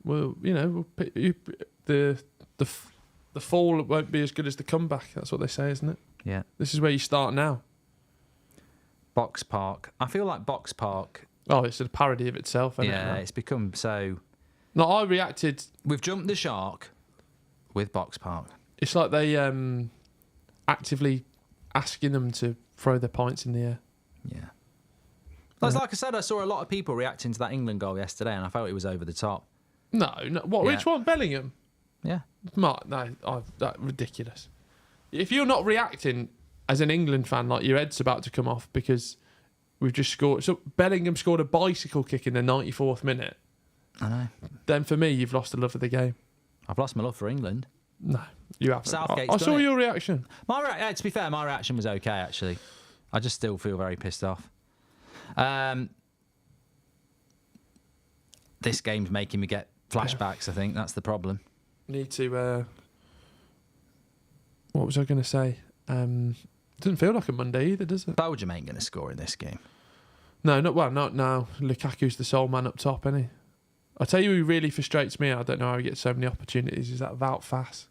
Well, you know, the fall won't be as good as the comeback. That's what they say, isn't it? Yeah. This is where you start now. Box Park. I feel like Box Park. Oh, it's a parody of itself, isn't it? Yeah, Now? it's become so... No, I reacted. We've jumped the shark with Box Park. It's like they actively asking them to throw their pints in the air. Yeah. Like I said, I saw a lot of people reacting to that England goal yesterday, and I felt it was over the top. No. What? Yeah. Which one? Bellingham? Yeah. Mark, no, that's ridiculous. If you're not reacting as an England fan, like your head's about to come off because we've just scored. So Bellingham scored a bicycle kick in the 94th minute. I know. Then for me, you've lost the love of the game. I've lost my love for England. No, you haven't. Southgate's I done saw it. your reaction. To be fair, my reaction was okay, actually. I just still feel very pissed off. This game's making me get flashbacks, I think. That's the problem. Need to... what was I going to say? Doesn't feel like a Monday either, does it? Belgium ain't going to score in this game. No, not now. Lukaku's the sole man up top, isn't he? I'll tell you who really frustrates me. I don't know how he gets so many opportunities. Is that Wout Faes.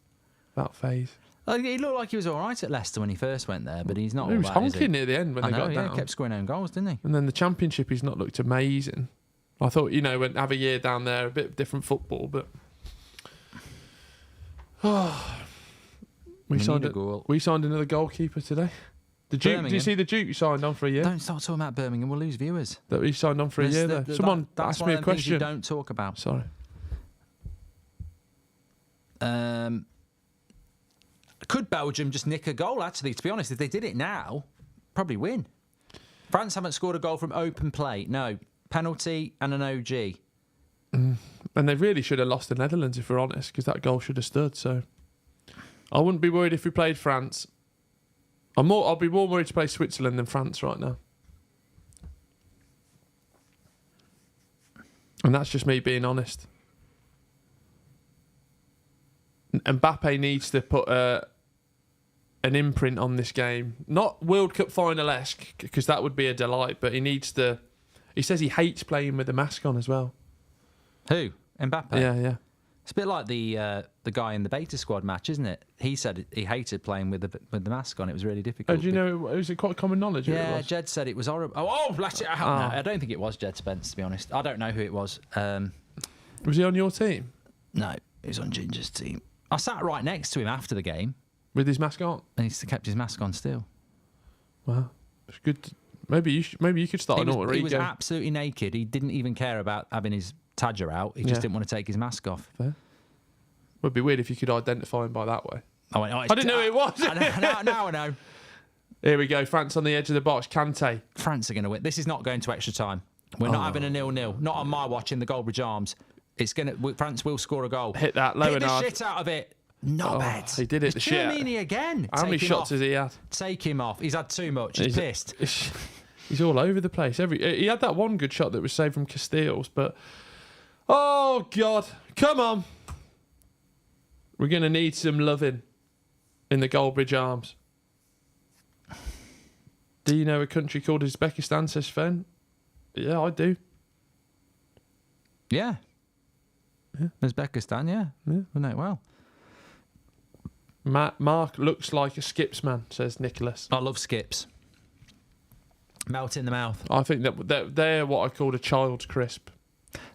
He looked like he was all right at Leicester when he first went there, but he's not. He all was that, is he? honking near the end when I they know, got yeah, down. kept scoring own goals, didn't he? And then the Championship, he's not looked amazing. I thought, when have a year down there, a bit of different football, but we signed another goalkeeper today. The Duke. Birmingham. Do you see the Duke you signed on for a year? Don't start talking about Birmingham. We'll lose viewers. That he signed on for a year. Someone that's asked one me of a the things you question. don't talk about. Sorry. Could Belgium just nick a goal? Actually, to be honest, if they did it now, probably win. France haven't scored a goal from open play. No, penalty and an OG. And they really should have lost the Netherlands, if we're honest, because that goal should have stood. So I wouldn't be worried if we played France. I'll be more worried to play Switzerland than France right now. And that's just me being honest. Mbappe needs to put an imprint on this game. Not World Cup final-esque, because that would be a delight, but he needs to... He says he hates playing with the mask on as well. Who? Mbappe? Yeah. It's a bit like the guy in the beta squad match, isn't it? He said he hated playing with the mask on. It was really difficult. Oh, do you know, was it quite common knowledge? Yeah, Jed said it was horrible. Oh, bless it. No, I don't think it was Jed Spence, to be honest. I don't know who it was. Was he on your team? No, he was on Ginger's team. I sat right next to him after the game. With his mask on? And he kept his mask on still. Wow. It's good. Maybe you could start an alter ego. He was absolutely naked. He didn't even care about having his tadger out. He just didn't want to take his mask off. Fair. Would be weird if you could identify him by that way. I didn't know who it was. Now I know. Here we go. France on the edge of the box. Kante. France are going to win. This is not going to extra time. We're not having a 0-0. Not on my watch in the Goldbridge Arms. France will score a goal. Hit that low Hit and the hard. shit out of it. Knobhead. He did it the shit. Chouamini again. How many shots has he had? Take him off. He's had too much. He's pissed. He's all over the place. He had that one good shot that was saved from Casteels, but oh God, come on. We're going to need some loving in the Goldbridge Arms. Do you know a country called Uzbekistan, says Sven? Yeah, I do. Yeah. Uzbekistan, yeah. I know it well. Mark looks like a skips man, says Nicholas. I love skips. Melt in the mouth. I think that they're what I called a child's crisp.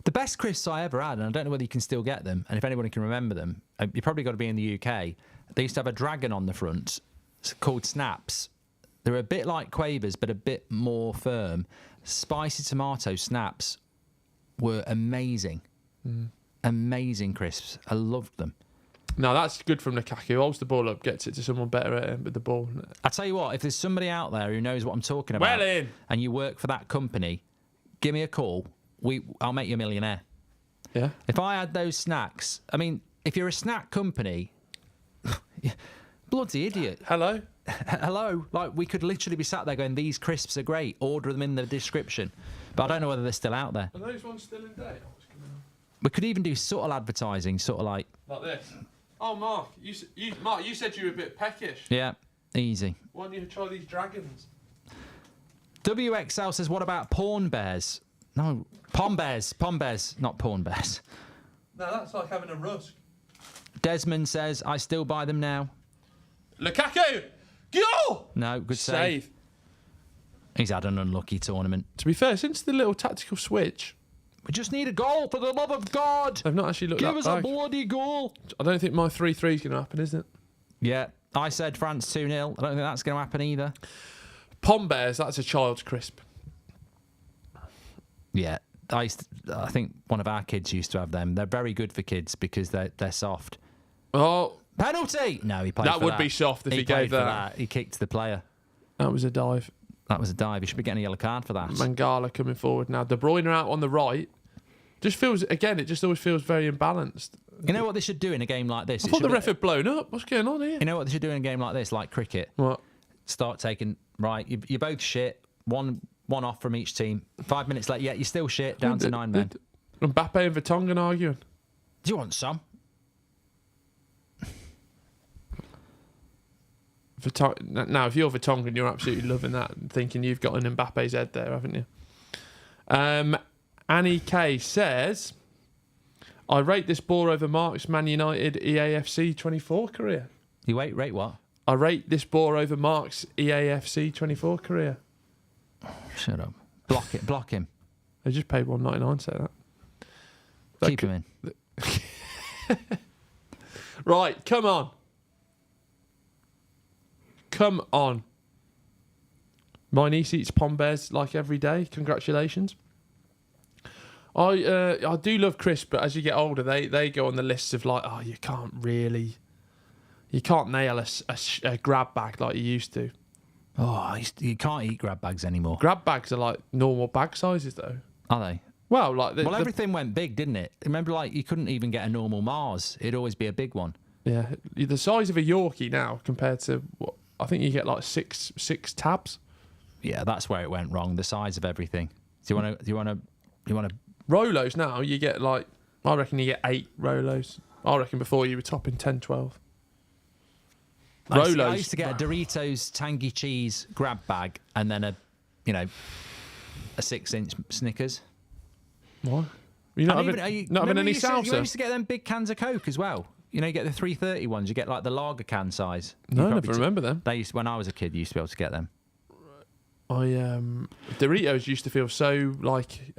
The best crisps I ever had, and I don't know whether you can still get them, and if anybody can remember them, you probably got to be in the UK. They used to have a dragon on the front called Snaps. They're a bit like Quavers, but a bit more firm. Spicy tomato Snaps were amazing. Amazing crisps. I loved them. No, that's good from Lukaku. Holds the ball up, gets it to someone better at him with the ball. I tell you what, if there's somebody out there who knows what I'm talking about, well in, and you work for that company, give me a call. I'll make you a millionaire. Yeah. If I had those snacks, I mean, if you're a snack company, bloody idiot. Hello. Hello. Like, we could literally be sat there going, these crisps are great. Order them in the description. But I don't know whether they're still out there. Are those ones still in date? We could even do subtle advertising, sort of like this. Oh, Mark, you said you were a bit peckish. Yeah, easy. Why don't you try these dragons? WXL says, what about porn bears? No, pom bears, not porn bears. No, that's like having a rusk. Desmond says, I still buy them now. Lukaku! Goal! No, good save. He's had an unlucky tournament. To be fair, since the little tactical switch, we just need a goal, for the love of God. They've not actually looked Give that us back. a bloody goal. I don't think my 3-3 is going to happen, is it? Yeah, I said France 2-0. I don't think that's going to happen either. Pom Bears, that's a child's crisp. Yeah, I think one of our kids used to have them. They're very good for kids because they're soft. Oh. Penalty! No, he played that for that. That would be soft if he gave that. He kicked the player. That was a dive. That was a dive. He should be getting a yellow card for that. Mangala coming forward now. De Bruyne out on the right. Just feels, again, it just always feels very imbalanced. You know what they should do in a game like this? I thought the ref had blown up. What's going on here? You know what they should do in a game like this, like cricket? What? Start taking, right, you're both shit. One off from each team. 5 minutes later, yeah, you're still shit. Down to 9 men. Mbappe and Vertonghen arguing. Do you want some? Now, if you're Vertonghen, you're absolutely loving that, thinking you've got an Mbappe's head there, haven't you? Annie K says, I rate this ball over Mark's Man United EAFC 24 career. You rate what? I rate this ball over Mark's EAFC 24 career. Shut up. Block him. They just paid $1.99 to say that. Keep him in. Right, come on. Come on. My niece eats pom bears like every day. Congratulations. I do love crisps, but as you get older, they go on the lists of like, oh, you can't nail a grab bag like you used to. Oh, you can't eat grab bags anymore. Grab bags are like normal bag sizes, though. Are they? Well, like everything went big, didn't it? Remember, like you couldn't even get a normal Mars. It'd always be a big one. Yeah, the size of a Yorkie now compared to what I think you get like six tabs. Yeah, that's where it went wrong. The size of everything. Do you want to? Rolos now you get like, I reckon you get 8 Rolos. I reckon before you were topping 10, 12. Rolos. I used to get a Doritos tangy cheese grab bag and then a 6-inch Snickers. What? You're not having any salsa? You used to get them big cans of Coke as well. You know, you get the 330 ones. You get like the lager can size. No, I never remember them. They used, when I was a kid, you used to be able to get them. Doritos used to feel so like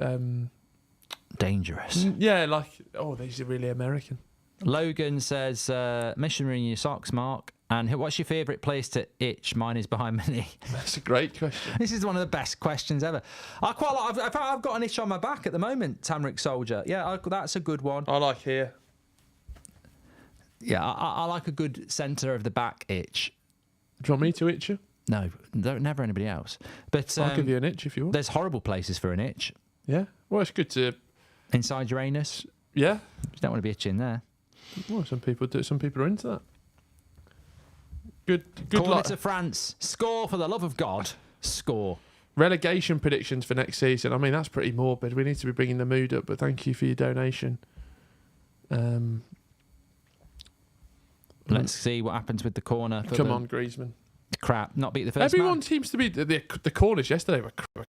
dangerous. Yeah, like, oh, these are really American. Logan says, missionary in your socks, Mark. And what's your favourite place to itch? Mine is behind my knee. That's a great question. This is one of the best questions ever. I quite like. I've got an itch on my back at the moment. Tamrick Soldier. Yeah, that's a good one. I like here. Yeah, I like a good centre of the back itch. Do you want me to itch you? No, never anybody else. But I'll give you an itch if you want. There's horrible places for an itch. Yeah. Well, it's good to inside your anus. Yeah. You don't want to be itching there. Well, some people do. Some people are into that. Good Corner luck. to France. Score, for the love of God. Score. Relegation predictions for next season. I mean, that's pretty morbid. We need to be bringing the mood up, but thank you for your donation. Let's see what happens with the corner. Come on, Griezmann. Crap. Not beat the first Everyone man. seems to be... The corners yesterday were crap.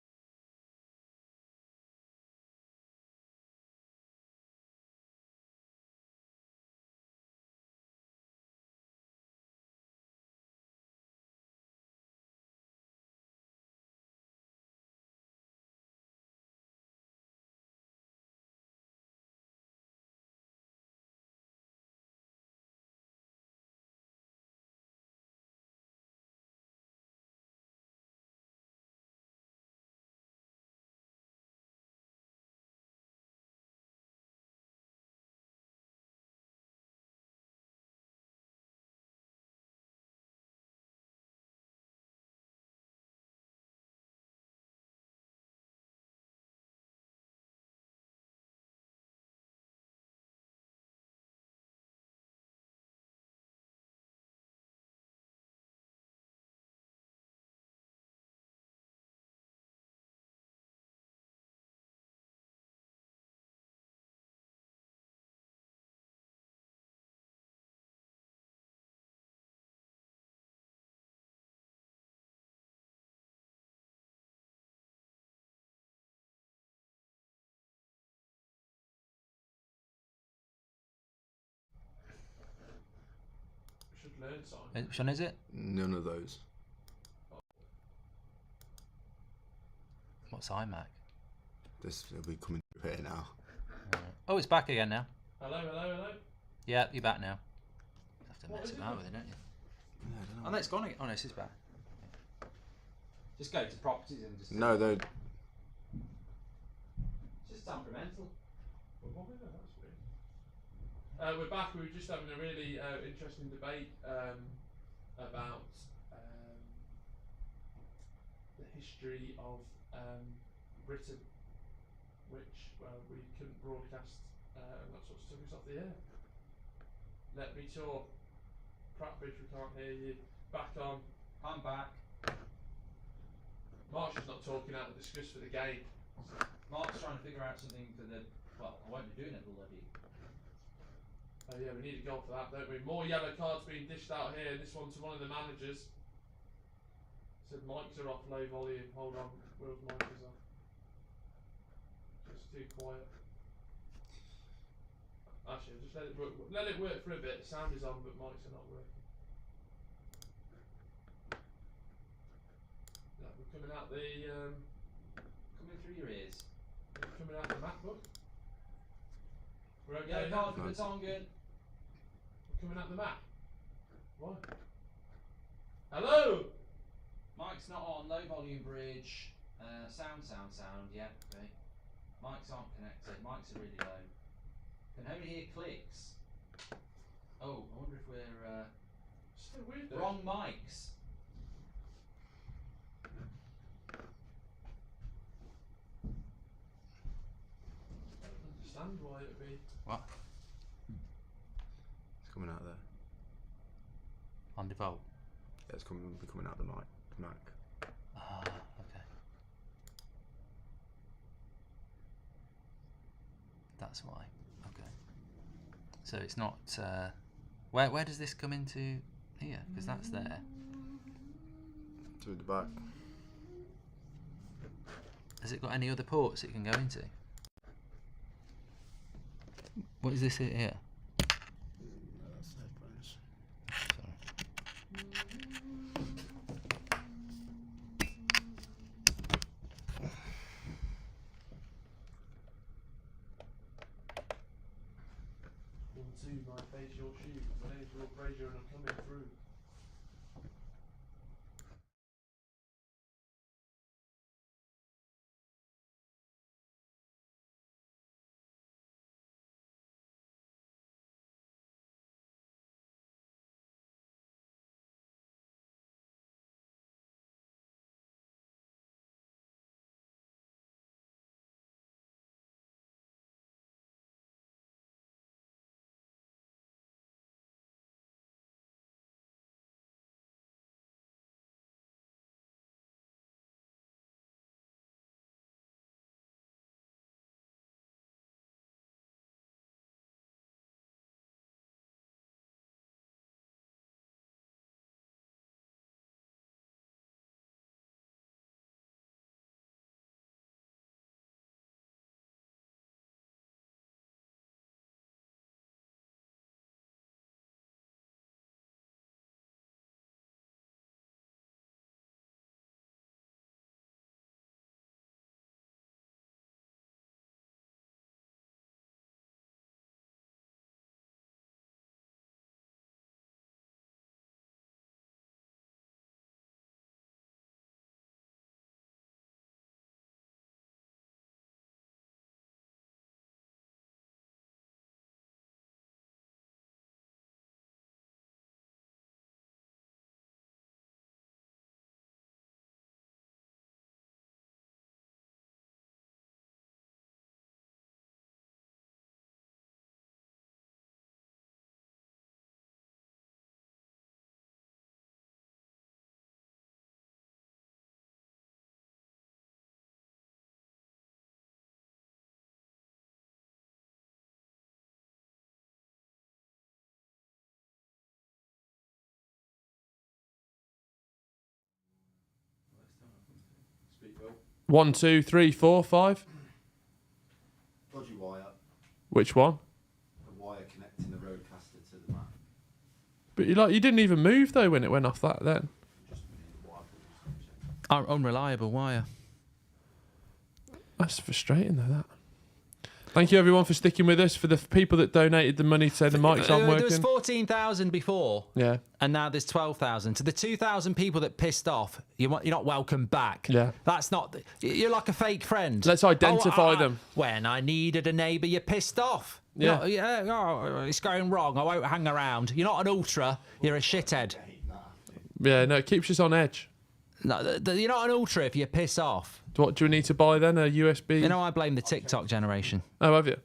Should learn something. Which one is it? None of those. What's iMac? This will be coming through here now. Oh, it's back again now. Hello. Yeah, you're back now. You have to What mess is about it? with it, don't you? Yeah, I don't know. Oh, no, it's gone again. Oh, no, it's back. Just go to properties and just... No, they're It's just temperamental. That's weird. We're back. We were just having a really interesting debate about the history of Britain, which we couldn't broadcast, and that's what took us off the air. Let me talk. Prattbridge, we can't hear you. Back on. I'm back. Marsh is not talking out to discuss for the game. Mark's trying to figure out something for the... Well, I won't be doing it bloody... Oh yeah, we need a goal for that, don't we? More yellow cards being dished out here. This one to one of the managers. Said mics are off, low volume. Hold on, Will's mic is off. Just too quiet. Actually, just let it work. Let it work for a bit. Sound is on, but mics are not working. Yeah, we're coming out the Coming through your ears. coming out the MacBook. We're okay. Yellow now? card for the Tongan. We're coming out the Mac. What? Hello. Mic's not on, low volume bridge. Sound. Yeah, okay. Mics aren't connected. Mics are really low. Can only hear clicks. Oh, I wonder if we're So weird. Though. wrong mics. I don't understand why it would be. What? it's coming out there. On default. Yeah, it's coming. Be coming out the mic. Mac. Ah, okay. That's why. Okay. So it's not. Where does this come into here? Because that's there. Through the back. Has it got any other ports it can go into? What is this here? That's headphones. Sorry. My face, your shoes. My name's Will Fraser and I'm coming through. 1, 2, 3, 4, 5. Dodgy wire. Which one? The wire connecting the roadcaster to the map. But you didn't even move though when it went off that then. Just wire pullers. Unreliable wire. That's frustrating though, that. Thank you everyone for sticking with us. For the people that donated the money to say the mics aren't There was working. 14,000 before. Yeah. And now there's 12,000. To the 2,000 people that pissed off, you're not welcome back. Yeah. That's not. You're like a fake friend. Let's identify them. When I needed a neighbour, you're pissed off. Yeah. It's going wrong. I won't hang around. You're not an ultra. You're a shithead. Yeah, no, it keeps us on edge. No, you're not an ultra if you piss off. What do we need to buy then? A USB? You know, I blame the TikTok generation. Oh, have you?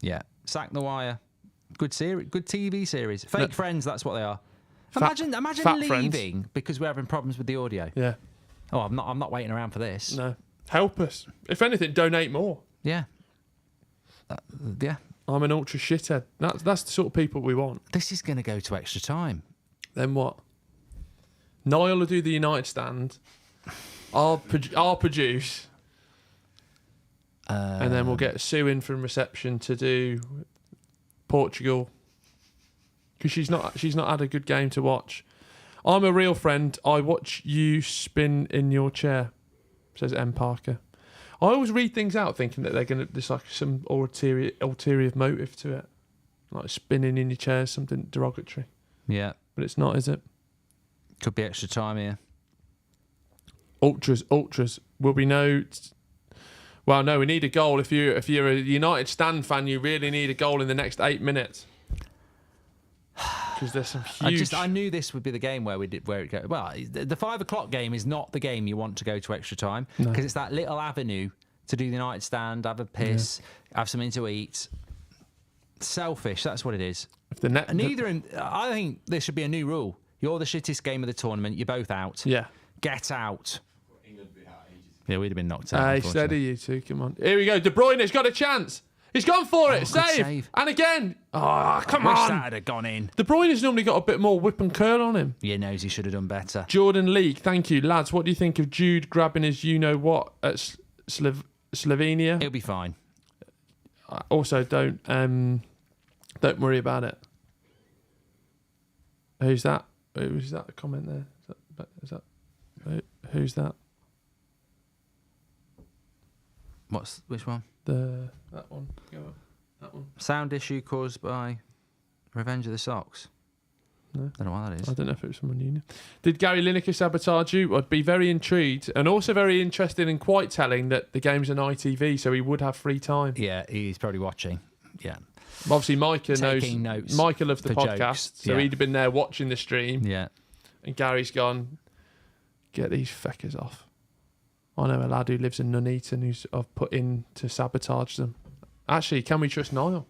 Yeah. Sack the Wire. Good series. Good TV series. Fake friends, that's what they are. Imagine fat leaving friends. because we're having problems with the audio. Yeah. Oh, I'm not waiting around for this. No. Help us. If anything, donate more. Yeah. Yeah. I'm an ultra shithead. That's the sort of people we want. This is going to go to extra time. Then what? Niall will do the United stand. I'll produce. And then we'll get Sue in from reception to do Portugal. Because she's not had a good game to watch. I'm a real friend. I watch you spin in your chair, says M. Parker. I always read things out thinking that they're going to, there's like some ulterior motive to it. Like spinning in your chair, something derogatory. Yeah. But it's not, is it? Could be extra time here. Ultras. Will we know? Well, no, we need a goal. If you're a United stand fan, you really need a goal in the next 8 minutes. Because there's some huge. I knew this would be the game where it go. Well, the 5 o'clock game is not the game you want to go to extra time because it's that little avenue to do the United stand, have a piss, have something to eat. Selfish. That's what it is. If the net, I think there should be a new rule. You're the shittest game of the tournament. You're both out. Yeah. Get out. England would be out ages. Yeah, we'd have been knocked out. Hey, steady you two. Come on. Here we go. De Bruyne's got a chance. He's gone for it. Good Save. save. And again. Oh, come Wish on. that had gone in. De Bruyne's normally got a bit more whip and curl on him. Yeah, knows he should have done better. Jordan League, thank you. Lads, what do you think of Jude grabbing his you-know-what at Slovenia? He'll be fine. Also, don't worry about it. Who's that? Who's that comment there? Who's that? Which one? That one. Go on. That one. Sound issue caused by Revenge of the Socks. No. Don't know what that is. I don't know if it was someone you knew. Did Gary Lineker sabotage you? I'd be very intrigued and also very interested and quite telling that the game's on ITV, so he would have free time. Yeah, he's probably watching. Yeah. Obviously, Micah Taking knows. notes Micah loves the for podcast, jokes. so Yeah. he'd have been there watching the stream. Yeah. And Gary's gone, get these feckers off. I know a lad who lives in Nuneaton who's I've put in to sabotage them. Actually, can we trust Niall?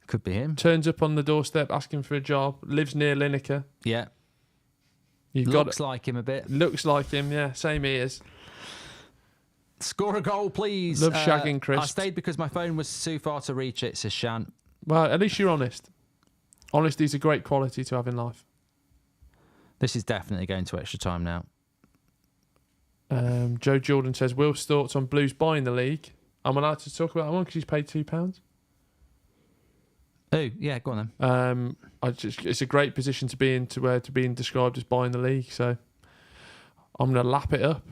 Could be him. Turns up on the doorstep asking for a job, lives near Lineker. Yeah. You've Looks got like him a bit. looks like him, yeah, same ears. Score a goal, please. Love shagging crisps. I stayed because my phone was too far to reach it, says Shan. Well, at least you're honest. Honesty is a great quality to have in life. This is definitely going to extra time now. Joe Jordan says, Will's thoughts on Blues buying the league. I'm allowed to talk about that one because he's paid £2. Oh, yeah, go on then. It's a great position to be in, to being described as buying the league. So I'm going to lap it up.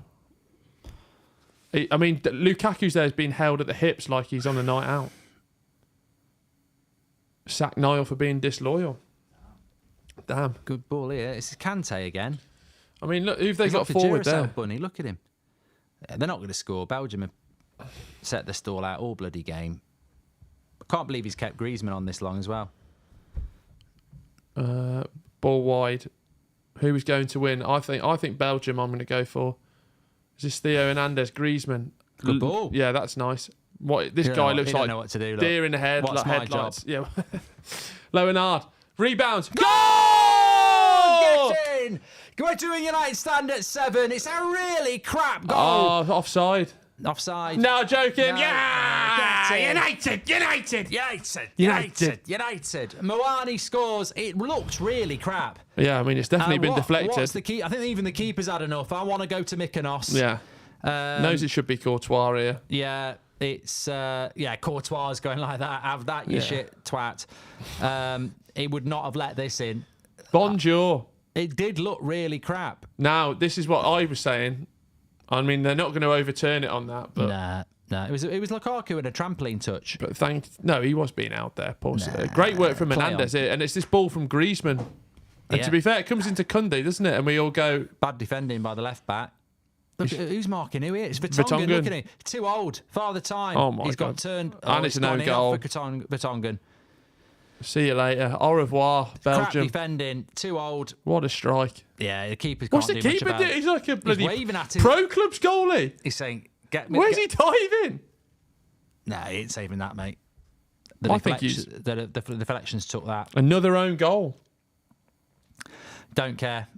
I mean, Lukaku's there has been held at the hips like he's on a night out. Sack Niall for being disloyal. Damn. Good ball here. It's Kante again. I mean, look, who've they He's got off the forward Duracell there? bunny. Look at him. Yeah, they're not going to score. Belgium have set the stall out all bloody game. I can't believe he's kept Griezmann on this long as well. Ball wide. Who was going to win? I think Belgium. I'm going to go for. Is this Theo Hernandez? Griezmann. Good ball. Yeah, that's nice. What this He don't guy know- looks he don't like know what to do, look. deer in the head, What's like my headlights. Yeah. Low and hard. Rebounds. Goal! Get in! We're doing United stand at 7. It's a really crap goal. Oh, offside. Offside. No, joking. No. Yeah! Get in. United. United. Moani scores. It looks really crap. Yeah, I mean, it's definitely been deflected. What's the key? I think even the keeper's had enough. I want to go to Mykonos. Yeah. Knows it should be Courtois here. Yeah, it's Courtois going like that. Have that, you shit twat. He would not have let this in. Bonjour. It did look really crap. Now, this is what I was saying. I mean, they're not going to overturn it on that, but Nah. It was Lukaku and a trampoline touch. but no, he was being out there. Great work from play Menendez here, and it's this ball from Griezmann. And Yeah. to be fair, it comes into Kunde, doesn't it? And we all go, Bad defending by the left back. Look, who's marking who here? It's Vertonghen. Look at him. Too old. Father time. Oh, my He's God. got turned. And it's an own goal. For Vertonghen. see you later. Au revoir, Crap Belgium. defending. Too old. What a strike. Yeah, the keeper What's can't the do much keeper about do? it. He's like a bloody waving at him. pro club's goalie. He's saying, "Get me." Where's he diving? Nah, he ain't saving that, mate. The I think he's- deflections took that. Another own goal. Don't care.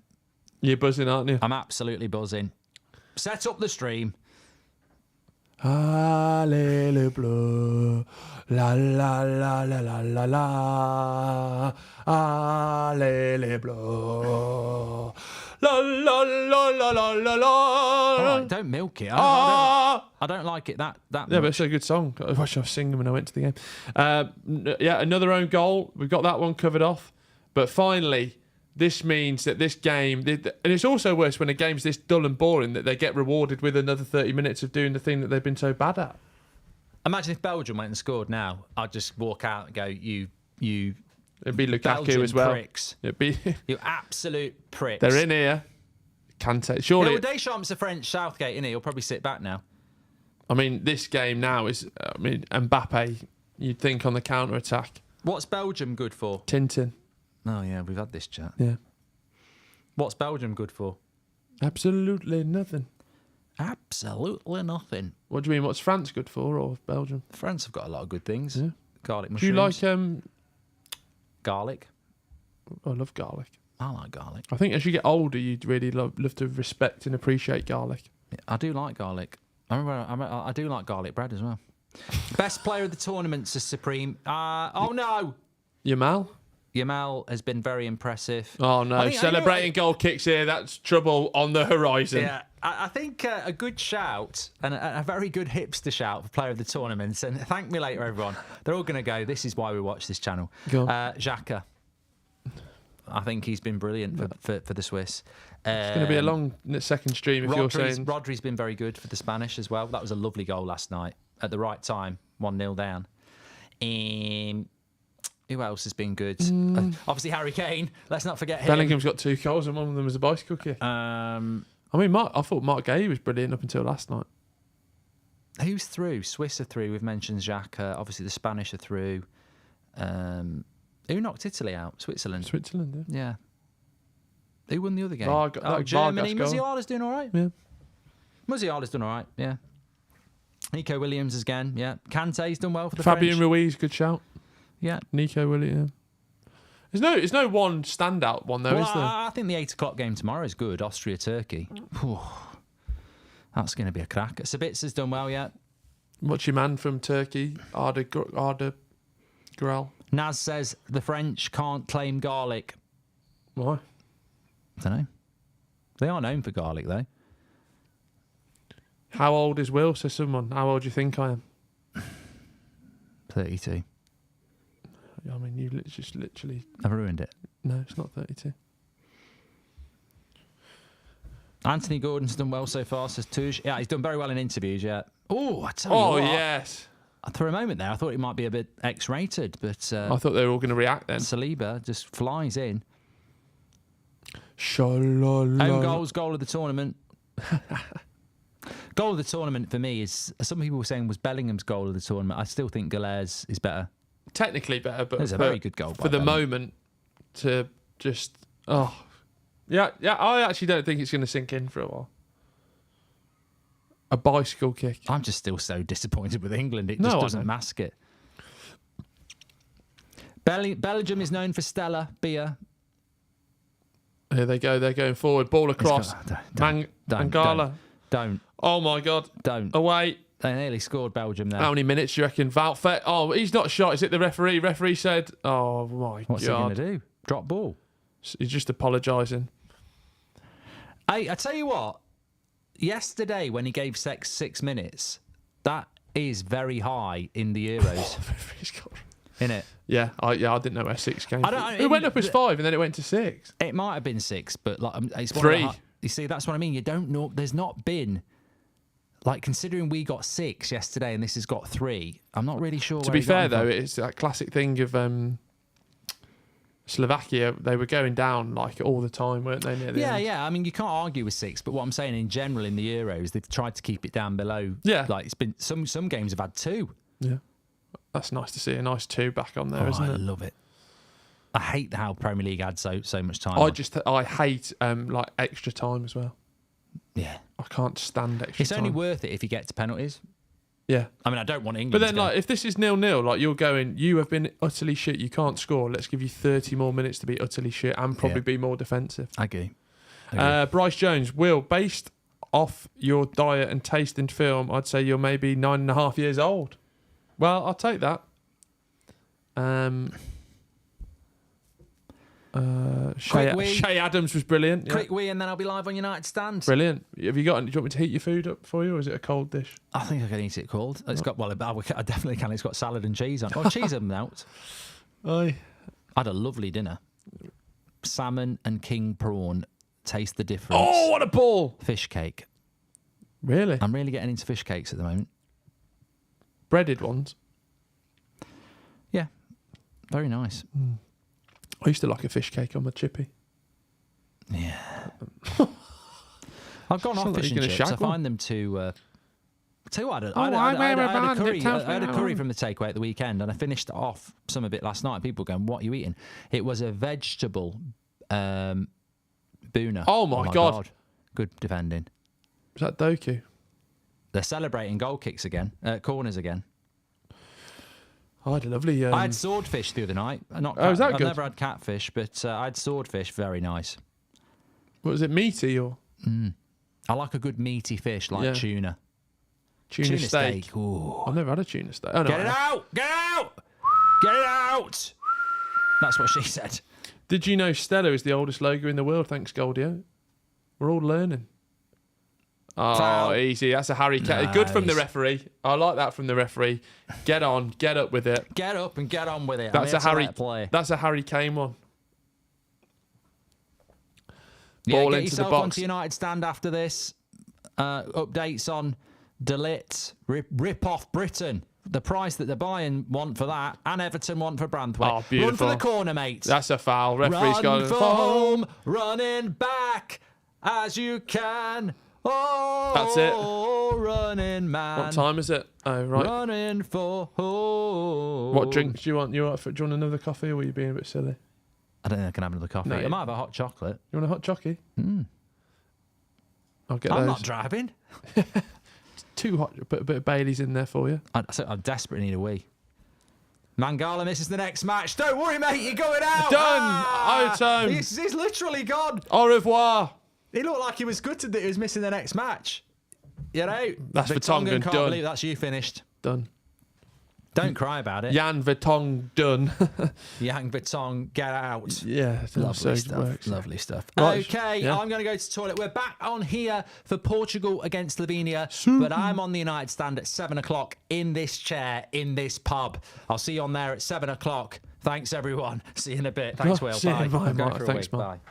You're buzzing, aren't you? I'm absolutely buzzing. Set up the stream. Alléluia, la la la la la la la, Alléluia, la la la la la la la. All right, don't milk it. I don't like it that Yeah, much. but it's a good song. I wish I was singing when I went to the game. Yeah, another own goal. We've got that one covered off. But finally, this means that this game, and it's also worse when a game's this dull and boring that they get rewarded with another 30 minutes of doing the thing that they've been so bad at. Imagine if Belgium went and scored now. I'd just walk out and go, you It'd be Lukaku Belgian as well. pricks. It'd be You absolute pricks. they're in here. Can't take. You Surely, know, Deschamps a French Southgate, isn't he? He'll probably sit back now. I mean, this game now is. I mean, Mbappe. You'd think on the counter attack. What's Belgium good for? Tintin. Oh, yeah, we've had this chat. Yeah. What's Belgium good for? Absolutely nothing. Absolutely nothing. What do you mean? What's France good for, or Belgium? France have got a lot of good things. Yeah. Garlic Do mushrooms. you like? Garlic. I love garlic. I like garlic. I think as you get older, you'd really love to respect and appreciate garlic. I do like garlic. I do like garlic bread as well. Best player of the tournaments is Supreme. Oh no, Yamal? Yamal has been very impressive. Oh no, celebrating goal kicks here. That's trouble on the horizon. Yeah, I think a good shout and a very good hipster shout for player of the tournaments. And thank me later, everyone. They're all going to go, this is why we watch this channel. Go on. Xhaka. I think he's been brilliant for the Swiss. It's going to be a long second stream if you're saying. Rodri's been very good for the Spanish as well. That was a lovely goal last night at the right time, 1-0 down. Who else has been good? Obviously Harry Kane. Let's not forget him. Bellingham's got 2 goals and one of them was a bicycle kick. I mean, I thought Mark Gay was brilliant up until last night. Who's through? Swiss are through. We've mentioned Xhaka. Obviously the Spanish are through. Who knocked Italy out? Switzerland. Switzerland, yeah. Yeah. Who won the other game? Vargas Germany. goal. Musiala's doing all right. Yeah. Musiala's done all right. Yeah. Nico Williams again. Yeah. Kante's done well for the Fabian French. Ruiz, good shout. Yeah. Nico Williams. There's no one standout one though, Well, is there? I think the 8 o'clock game tomorrow is good. Austria-Turkey. That's going to be a cracker. Sabitza's done well yet. What's your man from Turkey? Arda Gral. Naz says the French can't claim garlic. Why? I don't know. They are known for garlic, though. How old is Will? Says someone. How old do you think I am? 32. I mean, you just literally. I've ruined it. No, it's not 32. Anthony Gordon's done well so far, says Tuj. Yeah, he's done very well in interviews, yeah. Oh, I tell you Oh, what. yes. For a moment there, I thought he might be a bit X-rated, but I thought they were all going to react then. Saliba just flies in. Own Own goals, goal of the tournament. Goal of the tournament for me is, some people were saying was Bellingham's goal of the tournament. I still think Galler's is better. Technically better, but It was a very good goal for the moment to just yeah. I actually don't think it's going to sink in for a while. A bicycle kick. I'm just still so disappointed with England. It No, just I doesn't know. mask it. Belgium is known for Stella beer. Here they go. They're going forward. Ball across. Mangala. Don't. Oh my God. Don't. Away. They nearly scored Belgium there. How many minutes do you reckon? Valfet. Oh, he's not shot. Is it the referee? Referee said, "Oh my What's he God." going to do? Drop ball. He's just apologising. Hey, I tell you what. yesterday when he gave Sex 6 minutes, that is very high in the Euros, isn't it? Yeah, I didn't know where 6 came from. don't- It went up as 5 and then it went to 6. It might have been 6, but like it's 3. You see, that's what I mean. You don't know. There's not been, like, considering we got 6 yesterday and this has got 3. I'm not really sure. To where be he got fair, them though, from. it's that classic thing of Slovakia. They were going down like all the time, weren't they? Near the end? Yeah. I mean, you can't argue with 6, but what I'm saying in general in the Euros, they've tried to keep it down below. Yeah. Like it's been some games have had 2. Yeah. That's nice to see a nice 2 back on there, isn't I it? love it. I hate how Premier League had so much time. I hate like extra time as well. Yeah. I can't stand extra It's time. only worth it if you get to penalties. Yeah. I mean, I don't want England. But then, to go. like, if this is 0-0, like, you're going, you have been utterly shit, you can't score, let's give you 30 more minutes to be utterly shit and probably Yeah. be more defensive. I agree. Bryce Jones, Will, based off your diet and taste in film, I'd say you're maybe 9.5 years old. Well, I'll take that. Shay Adams was brilliant. Yeah. Quick wee, and then I'll be live on United Stand. Brilliant. Have you got? Do you want me to heat your food up for you, or is it a cold dish? I think I can eat it cold. It's got I definitely can. It's got salad and cheese on. Oh, cheese and melt. Aye. I had a lovely dinner. Salmon and king prawn. Taste the difference. Oh, what a ball! Fish cake. Really? I'm really getting into fish cakes at the moment. Breaded ones. Yeah, very nice. I used to like a fish cake on my chippy. Yeah. I've gone off Sounds like fish you're and gonna chips. I shag one. find them too. Tell you what, Oh, I I had a curry. it comes I had a from curry home. from the takeaway at the weekend, and I finished it off some of it last night. People going, "What are you eating?" It was a vegetable boona. Oh my God. Good defending. Is that Doku? They're celebrating goal kicks again, corners again. I had a lovely. I had swordfish the other night. Not Oh, is that I've good? never had catfish, but I had swordfish. Very nice. What was it, meaty or I like a good meaty fish like Yeah. tuna. tuna steak? Ooh. I've never had a tuna steak. Oh, no, Get it out! Get it out! Get it out! That's what she said. Did you know Stella is the oldest logo in the world? Thanks, Goldio. We're all learning. Oh, Foul. easy. That's a Harry Kane. Good from the Nice. referee. I like that from the referee. Get on, get up with it. Get up and get on with it. That's I'm a here to Harry. let play. That's a Harry Kane one. Yeah, Ball get into the yourself box. onto United Stand after this. Updates on Delit, rip off Britain. The price that the Bayern want for that, and Everton want for Branthwaite. Oh, Run beautiful. for the corner, mate. That's a foul. Referee's Run got for home, running back as you can. Oh, That's it. Running man. What time is it? Oh, right. Running for home. What drinks do you want? Do you want another coffee, or were you being a bit silly? I don't think I can have another coffee. No, I might have a hot chocolate. You want a hot chockey? I'll get I'm those. not driving. Too hot. Put a bit of Bailey's in there for you. I desperately need a wee. Mangala misses the next match. Don't worry, mate. You're going out. Done. Out. He's literally gone. Au revoir. He looked like he was gutted that he was missing the next match. You know? That's Vertonghen Vertonghen, can't done. believe that's you finished. Done. Don't cry about it. Jan Vertonghen done. Yang Vertong, get out. Yeah, Lovely so stuff. works. Lovely stuff. Right, Okay, yeah. I'm going to go to the toilet. We're back on here for Portugal against Slovenia, but I'm on the United Stand at 7 o'clock in this chair, in this pub. I'll see you on there at 7 o'clock. Thanks, everyone. See you in a bit. Thanks, Will. See you. Bye. Bye, I'm going Mark. for a Thanks, week. Mark. Bye.